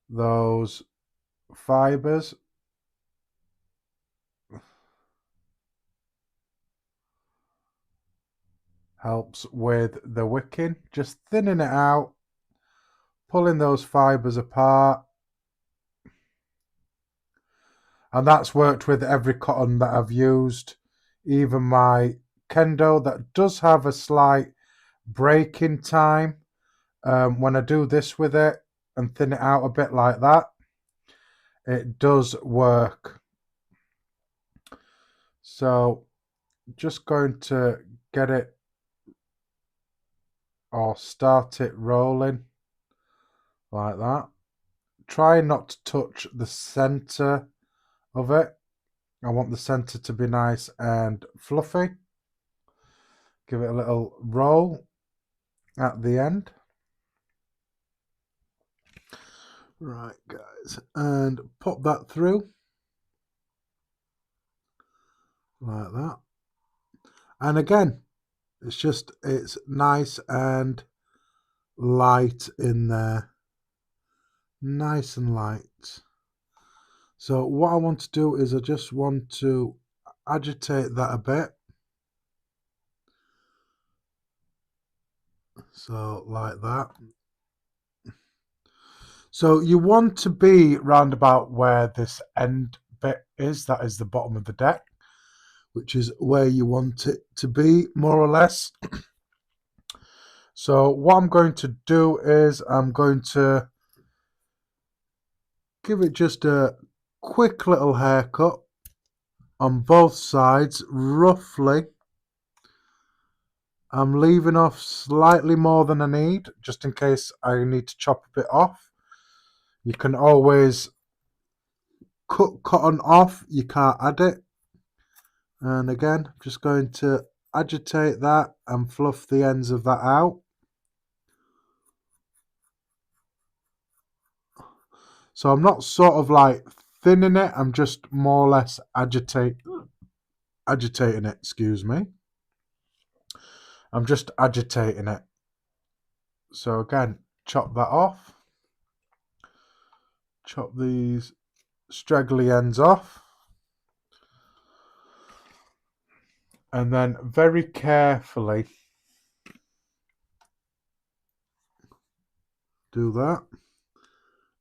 Speaker 2: those fibers. Helps with the wicking, just thinning it out, pulling those fibers apart. And that's worked with every cotton that I've used, even my Kendo that does have a slight breaking time. When I do this with it and thin it out a bit like that, it does work. So just going to get it or start it rolling like that. Try not to touch the center of it. I want the center to be nice and fluffy. Give it a little roll at the end. Right, guys, and pop that through like that. And again, it's nice and light in there. Nice and light. So what I want to do is I just want to agitate that a bit. So like that. So you want to be round about where this end bit is. That is the bottom of the deck, which is where you want it to be, more or less. So what I'm going to do is I'm going to give it just a quick little haircut on both sides, roughly. I'm leaving off slightly more than I need, just in case I need to chop a bit off. You can always cut cotton off, you can't add it. And again, I'm just going to agitate that and fluff the ends of that out. So I'm not sort of like thinning it, I'm just more or less agitating it, excuse me. I'm just agitating it. So again, chop that off. Chop these straggly ends off. And then very carefully do that.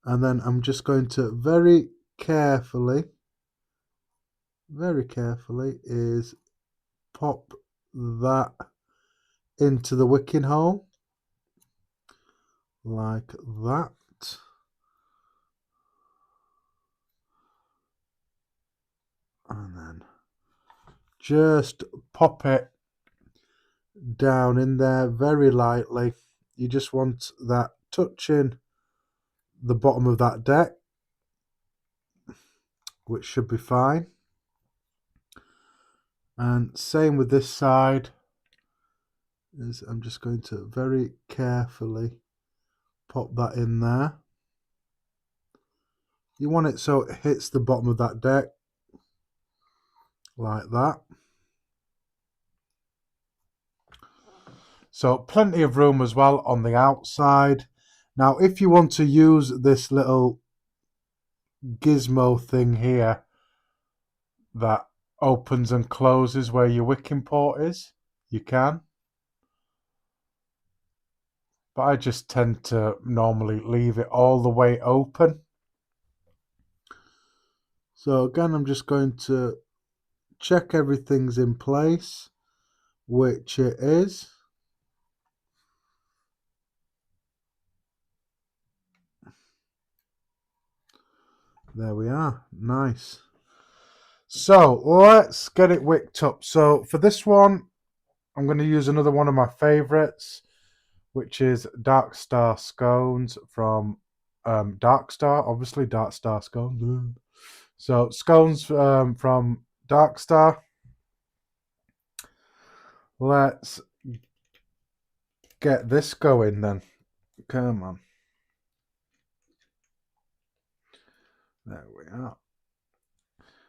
Speaker 2: And then I'm just going to very carefully is pop that into the wicking hole like that. And then just pop it down in there very lightly. You just want that touching the bottom of that deck, which should be fine. And same with this side. I'm just going to very carefully pop that in there. You want it so it hits the bottom of that deck, like that. So plenty of room as well on the outside. Now, if you want to use this little gizmo thing here that opens and closes where your wicking port is, you can. But I just tend to normally leave it all the way open. So again, I'm just going to check everything's in place, which it is. There we are. Nice. So let's get it wicked up. So for this one, I'm going to use another one of my favorites, which is Dark Star Scones from Dark Star. Obviously, Dark Star Scones. So scones from Dark Star. Let's get this going then. Come on. There we are.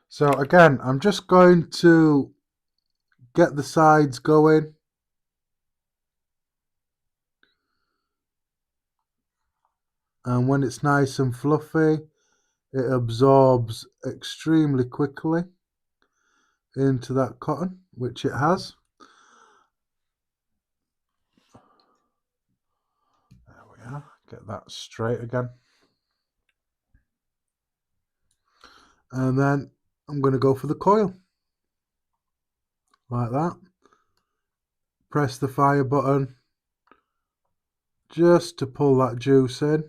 Speaker 2: So again, I'm just going to get the sides going. And when it's nice and fluffy, it absorbs extremely quickly into that cotton, which it has. There we are. Get that straight again. And then I'm going to go for the coil. Like that. Press the fire button just to pull that juice in.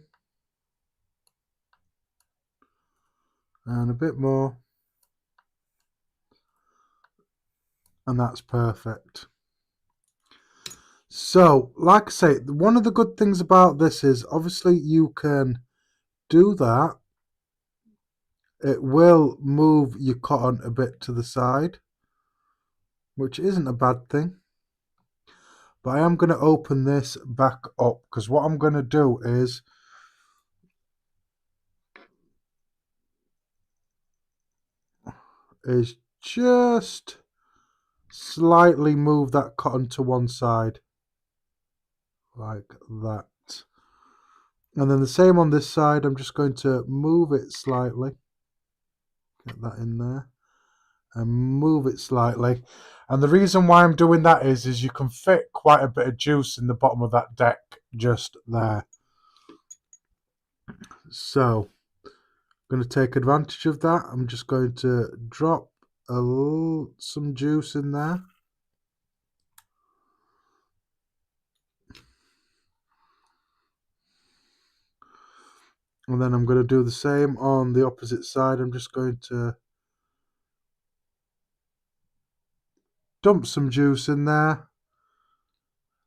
Speaker 2: And a bit more. And that's perfect. So, like I say, one of the good things about this is obviously you can do that. It will move your cotton a bit to the side, which isn't a bad thing. But I am going to open this back up because what I'm going to do is just slightly move that cotton to one side like that. And then the same on this side. I'm just going to move it slightly. Get that in there. And move it slightly. And the reason why I'm doing that is you can fit quite a bit of juice in the bottom of that deck just there. So, I'm going to take advantage of that. I'm just going to drop some juice in there. And then I'm going to do the same on the opposite side. I'm just going to dump some juice in there.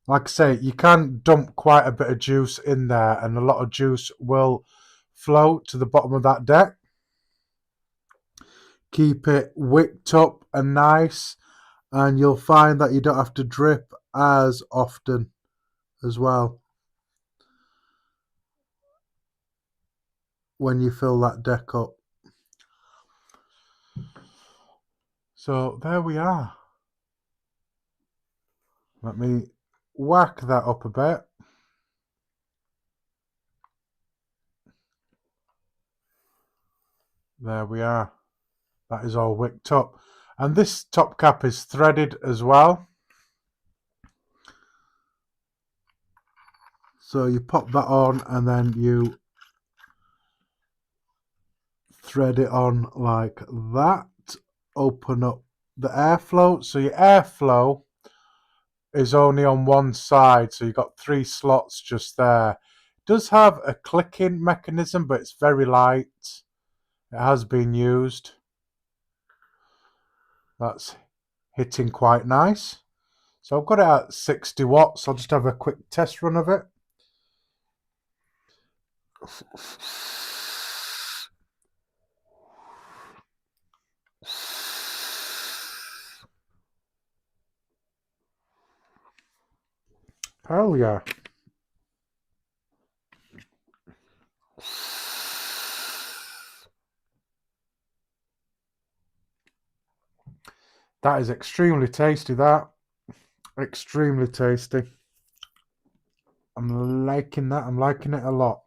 Speaker 2: Like I say, you can dump quite a bit of juice in there and a lot of juice will flow to the bottom of that deck. Keep it wicked up and nice, and you'll find that you don't have to drip as often as well when you fill that deck up. So there we are. Let me whack that up a bit. There we are. That is all wicked up. And this top cap is threaded as well. So you pop that on and then you thread it on like that. Open up the airflow. So your airflow is only on one side. So you've got 3 slots just there. It does have a clicking mechanism, but it's very light. It has been used. That's hitting quite nice. So I've got it at 60 watts. I'll just have a quick test run of it. Hell yeah. That is extremely tasty, that. Extremely tasty. I'm liking that. I'm liking it a lot.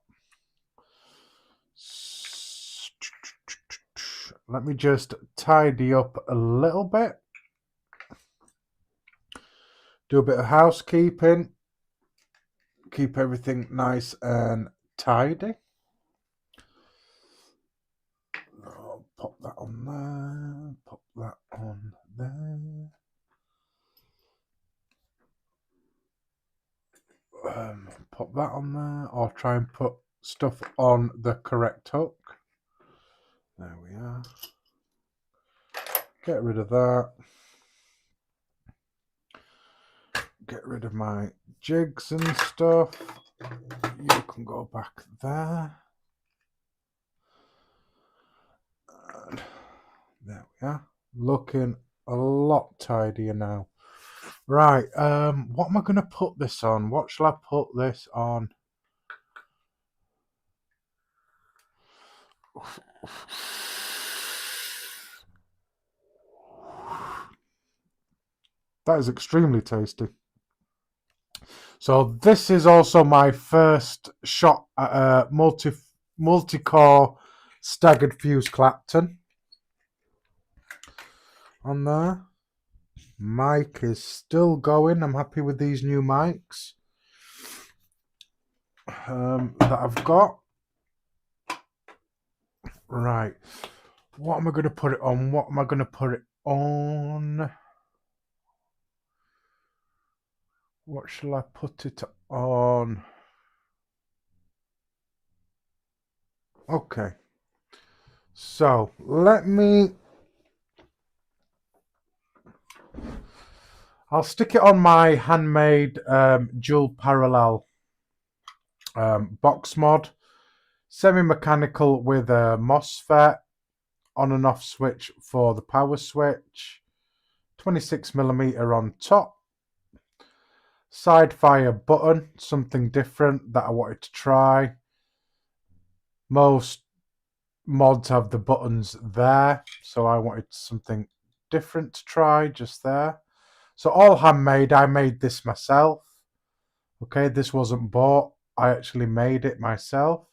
Speaker 2: Let me just tidy up a little bit. Do a bit of housekeeping. Keep everything nice and tidy. I'll pop that on there. Pop that on there. Pop that on there. Or try and put stuff on the correct hook. There we are. Get rid of that. Get rid of my jigs and stuff. You can go back there. And there we are. Looking a lot tidier now. Right, what am I going to put this on? What shall I put this on? That is extremely tasty. So this is also my first shot at a multi-core staggered fuse Clapton. On there. Mic is still going. I'm happy with these new mics that I've got. Right. What am I going to put it on? What am I going to put it on? What shall I put it on? Okay. So, I'll stick it on my handmade dual parallel box mod. Semi-mechanical with a MOSFET. On and off switch for the power switch. 26mm on top. Side fire button, something different that I wanted to try. Most mods have the buttons there, so I wanted something different to try just there. So all handmade. I made this myself. Okay, this wasn't bought. I actually made it myself.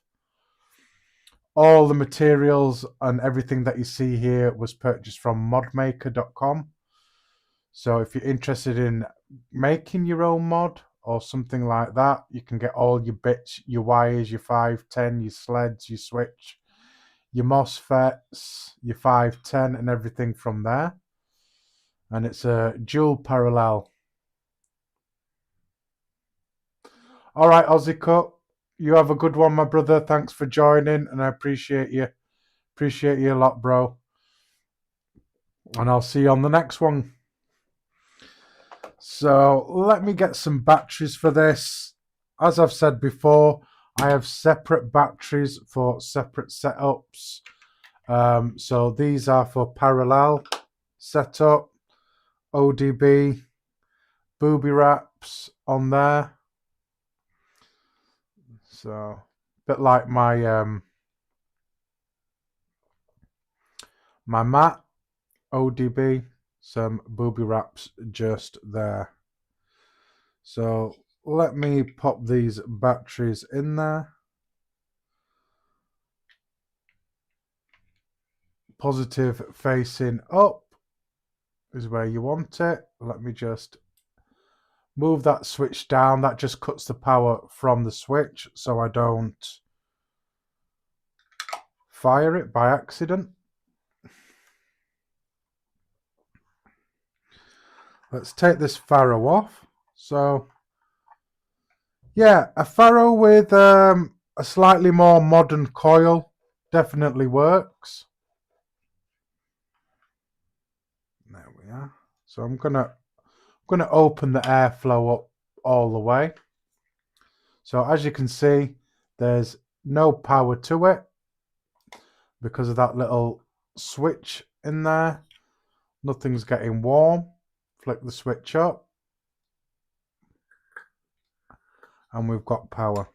Speaker 2: All the materials and everything that you see here was purchased from modmaker.com. So if you're interested in making your own mod or something like that, you can get all your bits, your wires, your 510, your sleds, your switch, your MOSFETs, your 510 and everything from there. And it's a dual parallel. All right, Aussie Cut, you have a good one, my brother. Thanks for joining, and I appreciate you. Appreciate you a lot, bro. And I'll see you on the next one. So let me get some batteries for this. As I've said before, I have separate batteries for separate setups. So these are for parallel setup, ODB, booby wraps on there. So a bit like my my mat, ODB, some booby wraps just there. So let me pop these batteries in there. Positive facing up is where you want it. Let me just move that switch down. That just cuts the power from the switch so I don't fire it by accident. Let's take this Faro off. So yeah, a Faro with a slightly more modern coil definitely works. There we are. So I'm gonna open the airflow up all the way. So as you can see, there's no power to it because of that little switch in there. Nothing's getting warm. Flick the switch up and we've got power.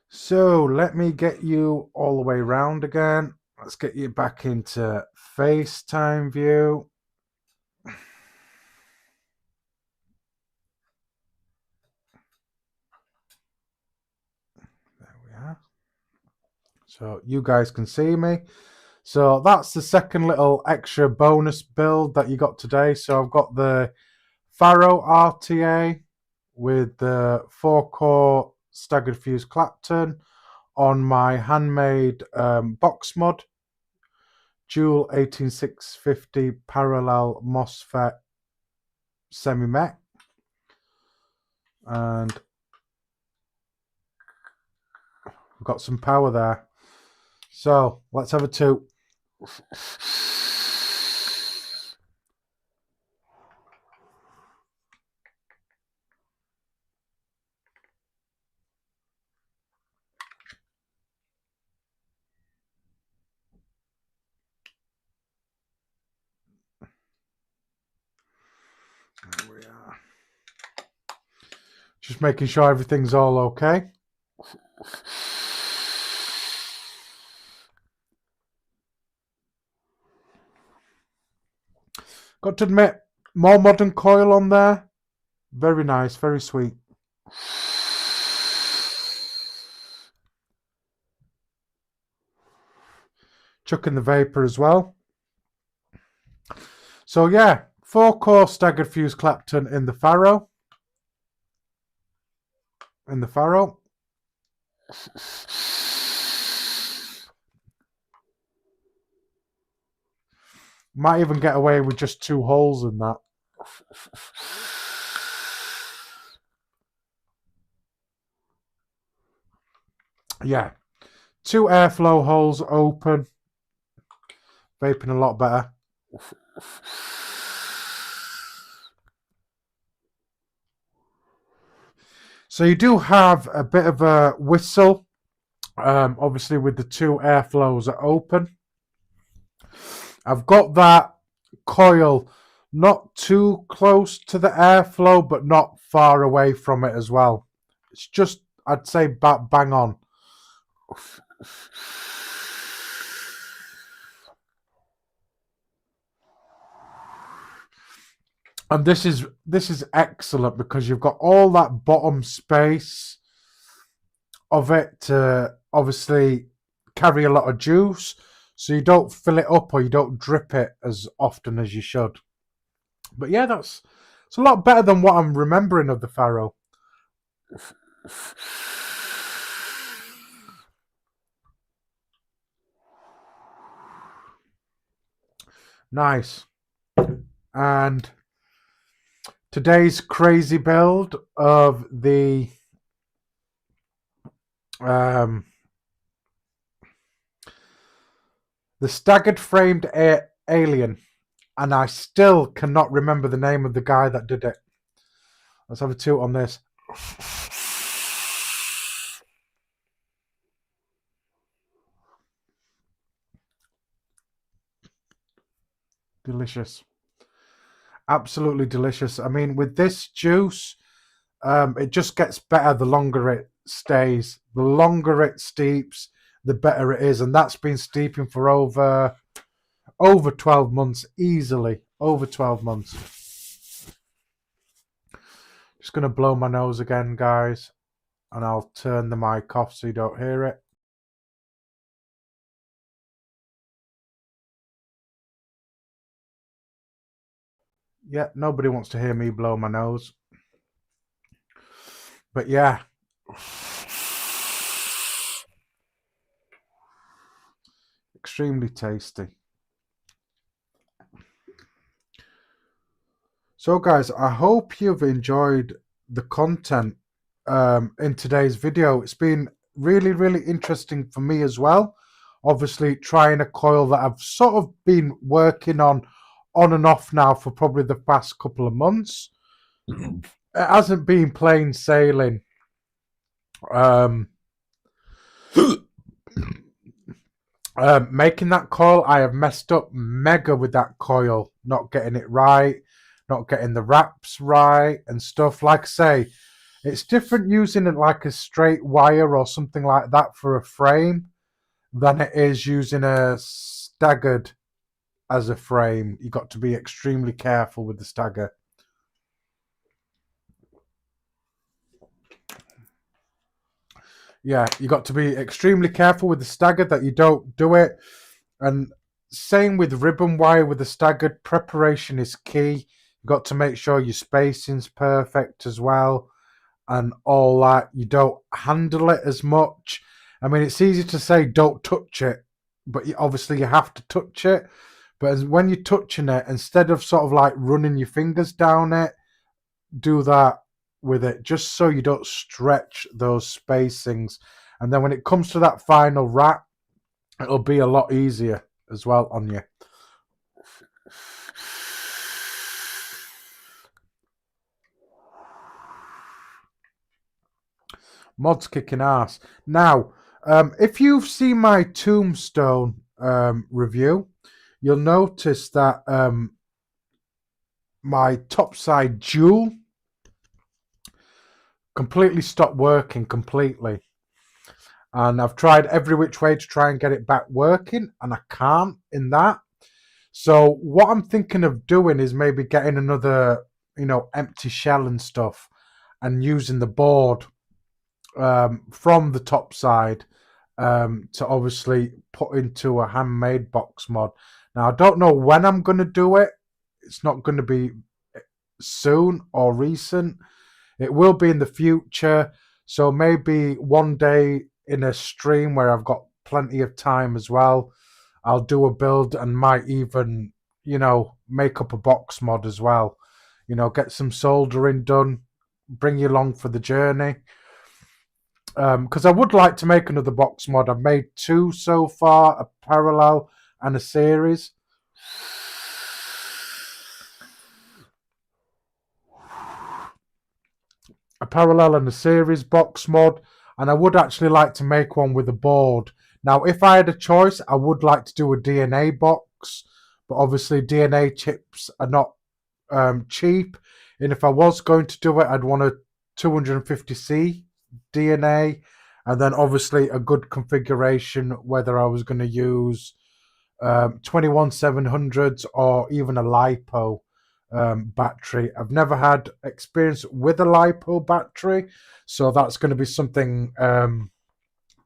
Speaker 2: So let me get you all the way around again. Let's get you back into FaceTime view. There we are. So you guys can see me. So that's the second little extra bonus build that you got today. So I've got the Retro RDA with the 4-core staggered fuse Clapton on my handmade box mod, dual 18650 parallel MOSFET semi-mech, and we've got some power there. So let's have a toot. There we are. Just making sure everything's all okay. Got to admit, more modern coil on there. Very nice, very sweet. Chucking the vapor as well. So yeah, 4-core staggered fuse Clapton in the Faro. Might even get away with just 2 holes in that. Yeah, 2 airflow holes open. Vaping a lot better. So you do have a bit of a whistle, obviously with the 2 airflows are open. I've got that coil not too close to the airflow, but not far away from it as well. It's just, I'd say, bang on. And this is excellent because you've got all that bottom space of it to obviously carry a lot of juice, so you don't fill it up or you don't drip it as often as you should. But yeah, it's a lot better than what I'm remembering of the Faro. Nice. And today's crazy build of the staggered framed alien, and I still cannot remember the name of the guy that did it. Let's have a toot on this. Delicious. Absolutely delicious. I mean, with this juice, it just gets better the longer it stays. The longer it steeps, the better it is. And that's been steeping for over 12 months, easily. Over 12 months. Just going to blow my nose again, guys. And I'll turn the mic off so you don't hear it. Yeah, nobody wants to hear me blow my nose. But yeah. Extremely tasty. So guys, I hope you've enjoyed the content in today's video. It's been really, really interesting for me as well. Obviously, trying a coil that I've sort of been working on and off now for probably the past couple of months. It hasn't been plain sailing. Um, Making that coil, I have messed up mega with that coil, not getting it right, not getting the wraps right and stuff. Like I say, it's different using it like a straight wire or something like that for a frame than it is using a staggered as a frame. You got to be extremely careful with the stagger. Yeah, you got to be extremely careful with the staggered that you don't do it. And same with ribbon wire with the staggered, preparation is key. You got to make sure your spacing's perfect as well and all that. You don't handle it as much. I mean, it's easy to say don't touch it, but obviously you have to touch it. But when you're touching it, instead of sort of like running your fingers down it, do that with it just so you don't stretch those spacings. And then when it comes to that final wrap, it'll be a lot easier as well on you. Mod's kicking ass. Now, if you've seen my Tombstone review, you'll notice that my topside jewel completely stopped working completely. And I've tried every which way to try and get it back working, and I can't in that. So what I'm thinking of doing is maybe getting another, empty shell and stuff and using the board from the top side to obviously put into a handmade box mod. Now, I don't know when I'm going to do it. It's not going to be soon or recent. It will be in the future. So maybe one day in a stream where I've got plenty of time as well, I'll do a build and might even, make up a box mod as well. Get some soldering done, bring you along for the journey. Because I would like to make another box mod. I've made 2 so far, a parallel and a series. A parallel and a series box mod, and I would actually like to make one with a board. Now, if I had a choice, I would like to do a DNA box, but obviously DNA chips are not cheap, and if I was going to do it, I'd want a 250C DNA, and then obviously a good configuration, whether I was going to use 21700s or even a LiPo battery. I've never had experience with a LiPo battery, so that's going to be something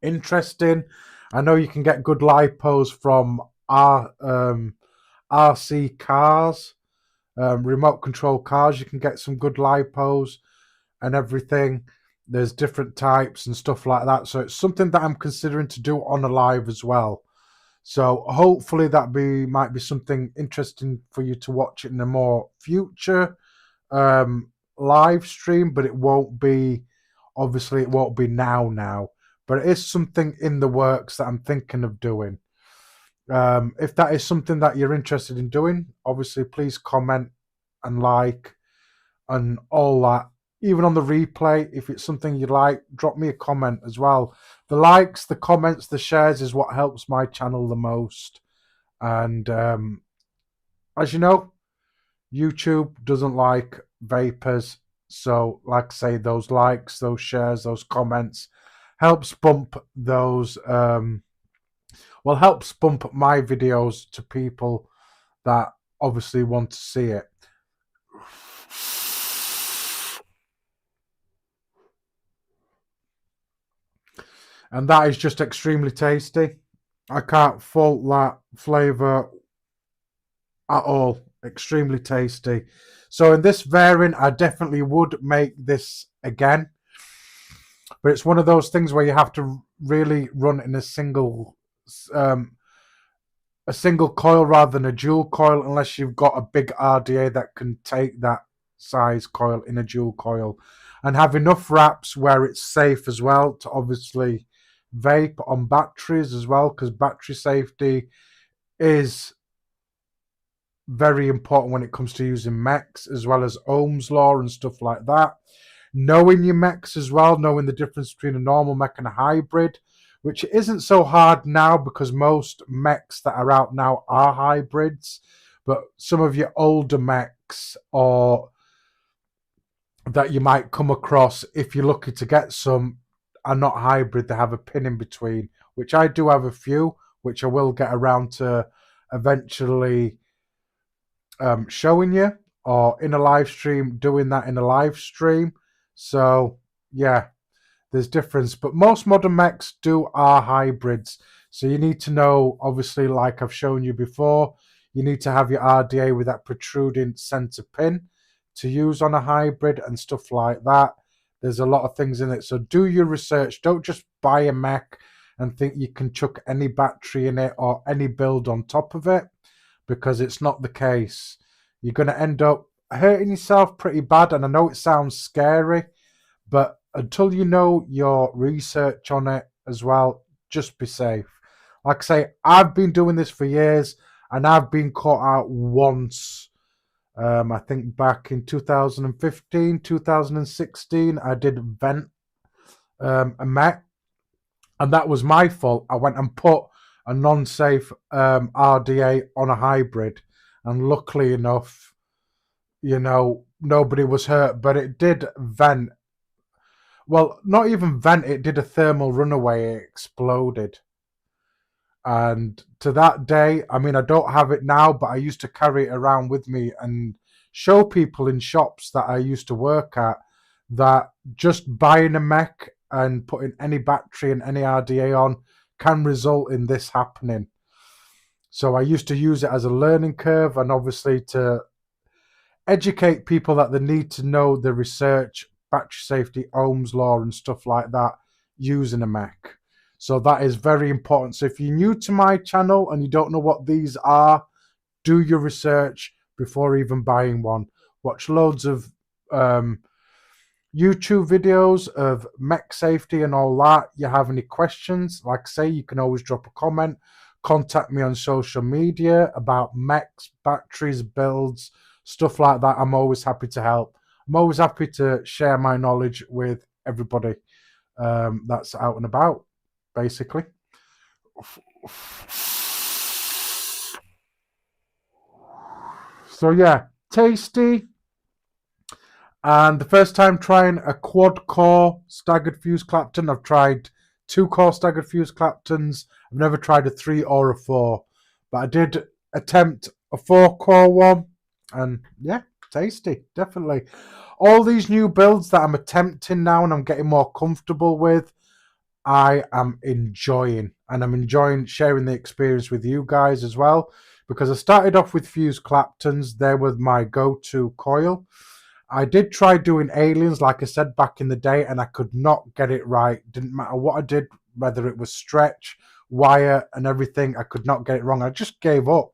Speaker 2: interesting. I know you can get good LiPos from RC cars, remote control cars. You can get some good LiPos and everything. There's different types and stuff like that, so it's something that I'm considering to do on a live as well. So hopefully that might be something interesting for you to watch in a more future live stream, but it won't be now. But it is something in the works that I'm thinking of doing. If that is something that you're interested in doing, obviously please comment and like and all that. Even on the replay, if it's something you like, drop me a comment as well. The likes, the comments, the shares is what helps my channel the most. And as you know, YouTube doesn't like vapors. So, like I say, those likes, those shares, those comments helps bump those, helps bump my videos to people that obviously want to see it. And that is just extremely tasty. I can't fault that flavour at all. Extremely tasty. So in this variant, I definitely would make this again. But it's one of those things where you have to really run in a single coil rather than a dual coil, unless you've got a big RDA that can take that size coil in a dual coil. And have enough wraps where it's safe as well to obviously vape on batteries as well, because battery safety is very important when it comes to using mechs as well as Ohm's law and stuff like that. knowing your mechs as well, knowing the difference between a normal mech and a hybrid, which isn't so hard now because most mechs that are out now are hybrids. But some of your older mechs, or that you might come across if you're lucky to get some, are not hybrid. They have a pin in between, which I do have a few, which I will get around to eventually showing you, or in a live stream, doing that in a live stream. So yeah, there's difference, but most modern mechs are hybrids. So you need to know, obviously, like I've shown you before, you need to have your RDA with that protruding center pin to use on a hybrid and stuff like that. There's a lot of things in it. So do your research. Don't just buy a mech and think you can chuck any battery in it or any build on top of it, because it's not the case. You're going to end up hurting yourself pretty bad. And I know it sounds scary, but until you know your research on it as well, just be safe. Like I say, I've been doing this for years, and I've been caught out once. I think back in 2015, 2016, I did vent a mech, and that was my fault. I went and put a non-safe RDA on a hybrid, and luckily enough, nobody was hurt, but it did vent. Well, not even vent, it did a thermal runaway, it exploded. And to that day, I mean, I don't have it now, but I used to carry it around with me and show people in shops that I used to work at that just buying a mech and putting any battery and any RDA on can result in this happening. So I used to use it as a learning curve, and obviously to educate people that they need to know the research, battery safety, Ohm's law and stuff like that using a mech. So that is very important. So if you're new to my channel and you don't know what these are, do your research before even buying one. Watch loads of YouTube videos of mech safety and all that. You have any questions, like I say, you can always drop a comment. Contact me on social media about mechs, batteries, builds, stuff like that. I'm always happy to help. I'm always happy to share my knowledge with everybody that's out and about, basically. So yeah, tasty. And the first time trying a quad core staggered fuse Clapton, I've tried 2-core staggered fuse Claptons. I've never tried a 3 or a 4, but I did attempt a 4-core one, and yeah, tasty, definitely. All these new builds that I'm attempting now and I'm getting more comfortable with, I am enjoying, and I'm enjoying sharing the experience with you guys as well, because I started off with fuse Claptons. They were my go-to coil. I did try doing aliens, like I said, back in the day, and I could not get it right. Didn't matter what I did, whether it was stretch, wire, and everything, I could not get it wrong. I just gave up.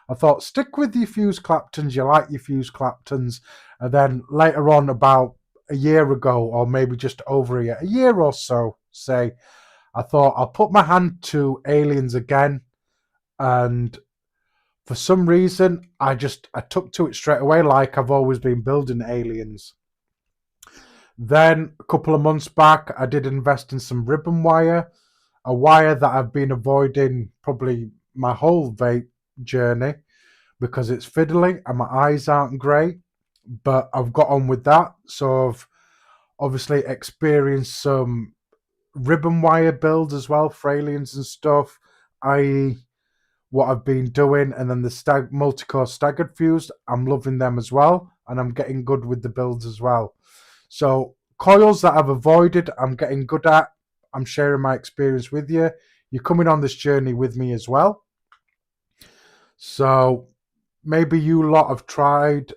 Speaker 2: I thought, stick with your fuse Claptons. You like your fuse Claptons. And then later on, about a year ago, or maybe just over a year or so, say, I thought I'll put my hand to aliens again, and for some reason, I took to it straight away, like I've always been building aliens. Then a couple of months back, I did invest in some ribbon wire, a wire that I've been avoiding probably my whole vape journey because it's fiddly and my eyes aren't great, but I've got on with that. So I've obviously experienced some ribbon wire builds as well for aliens and stuff, i.e. what I've been doing, and then the multi-core staggered fused, I'm loving them as well, and I'm getting good with the builds as well. So coils that I've avoided, I'm getting good at. I'm sharing my experience with you. You're coming on this journey with me as well. So maybe you lot have tried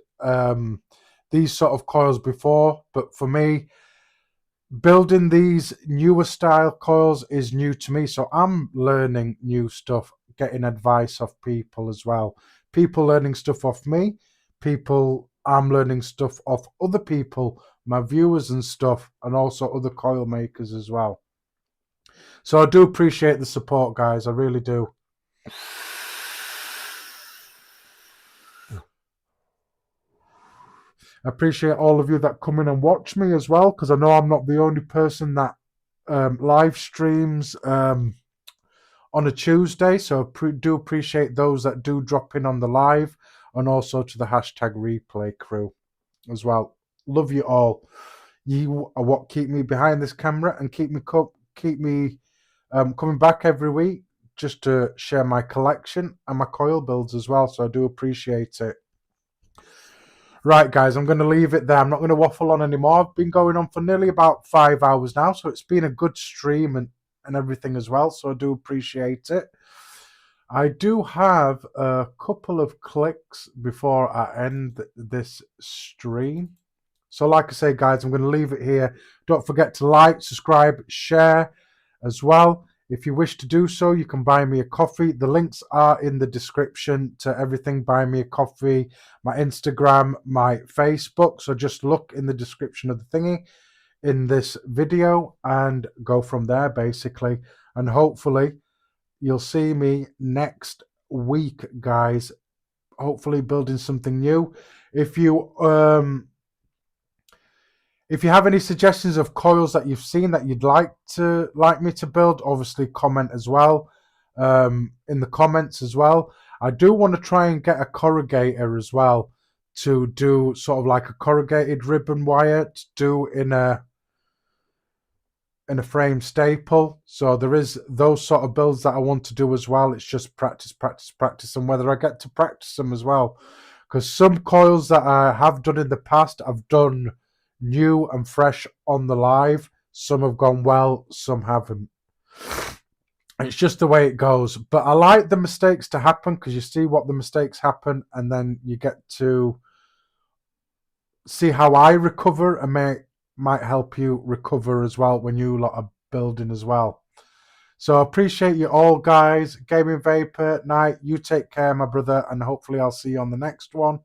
Speaker 2: these sort of coils before, but for me, building these newer style coils is new to me. So I'm learning new stuff, getting advice off people as well. People learning stuff off me. I'm learning stuff off other people, my viewers and stuff, and also other coil makers as well. So I do appreciate the support, guys. I really do. I appreciate all of you that come in and watch me as well, because I know I'm not the only person that live streams on a Tuesday. So do appreciate those that do drop in on the live, and also to the hashtag replay crew as well. Love you all. You are what keep me behind this camera and keep me coming back every week just to share my collection and my coil builds as well. So I do appreciate it. Right, guys, I'm going to leave it there. I'm not going to waffle on anymore. I've been going on for nearly about 5 hours now, so it's been a good stream and everything as well, so I do appreciate it. I do have a couple of clicks before I end this stream. So like I say, guys, I'm going to leave it here. Don't forget to like, subscribe, share as well. If you wish to do so, you can buy me a coffee. The links are in the description to everything. Buy me a coffee, my Instagram, my Facebook. So just look in the description of the thingy in this video and go from there, basically. And hopefully you'll see me next week, guys. Hopefully building something new. If you have any suggestions of coils that you've seen that you'd like me to build, obviously comment as well in the comments as well. I do want to try and get a corrugator as well to do sort of like a corrugated ribbon wire to do in a frame staple. So there is those sort of builds that I want to do as well. It's just practice, and whether I get to practice them as well. Because some coils that I have done in the past, I've done new and fresh on the live. Some have gone well, some haven't. It's just the way it goes. But I like the mistakes to happen, because you see what the mistakes happen and then you get to see how I recover, and might help you recover as well when you lot are building as well. So I appreciate you all, guys. Gaming Vapor Night, you take care, my brother, and hopefully I'll see you on the next one.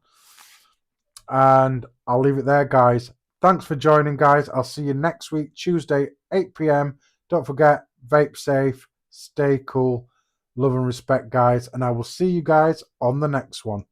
Speaker 2: And I'll leave it there, guys. Thanks for joining, guys. I'll see you next week, Tuesday, 8 p.m. Don't forget, vape safe, stay cool, love and respect, guys. And I will see you guys on the next one.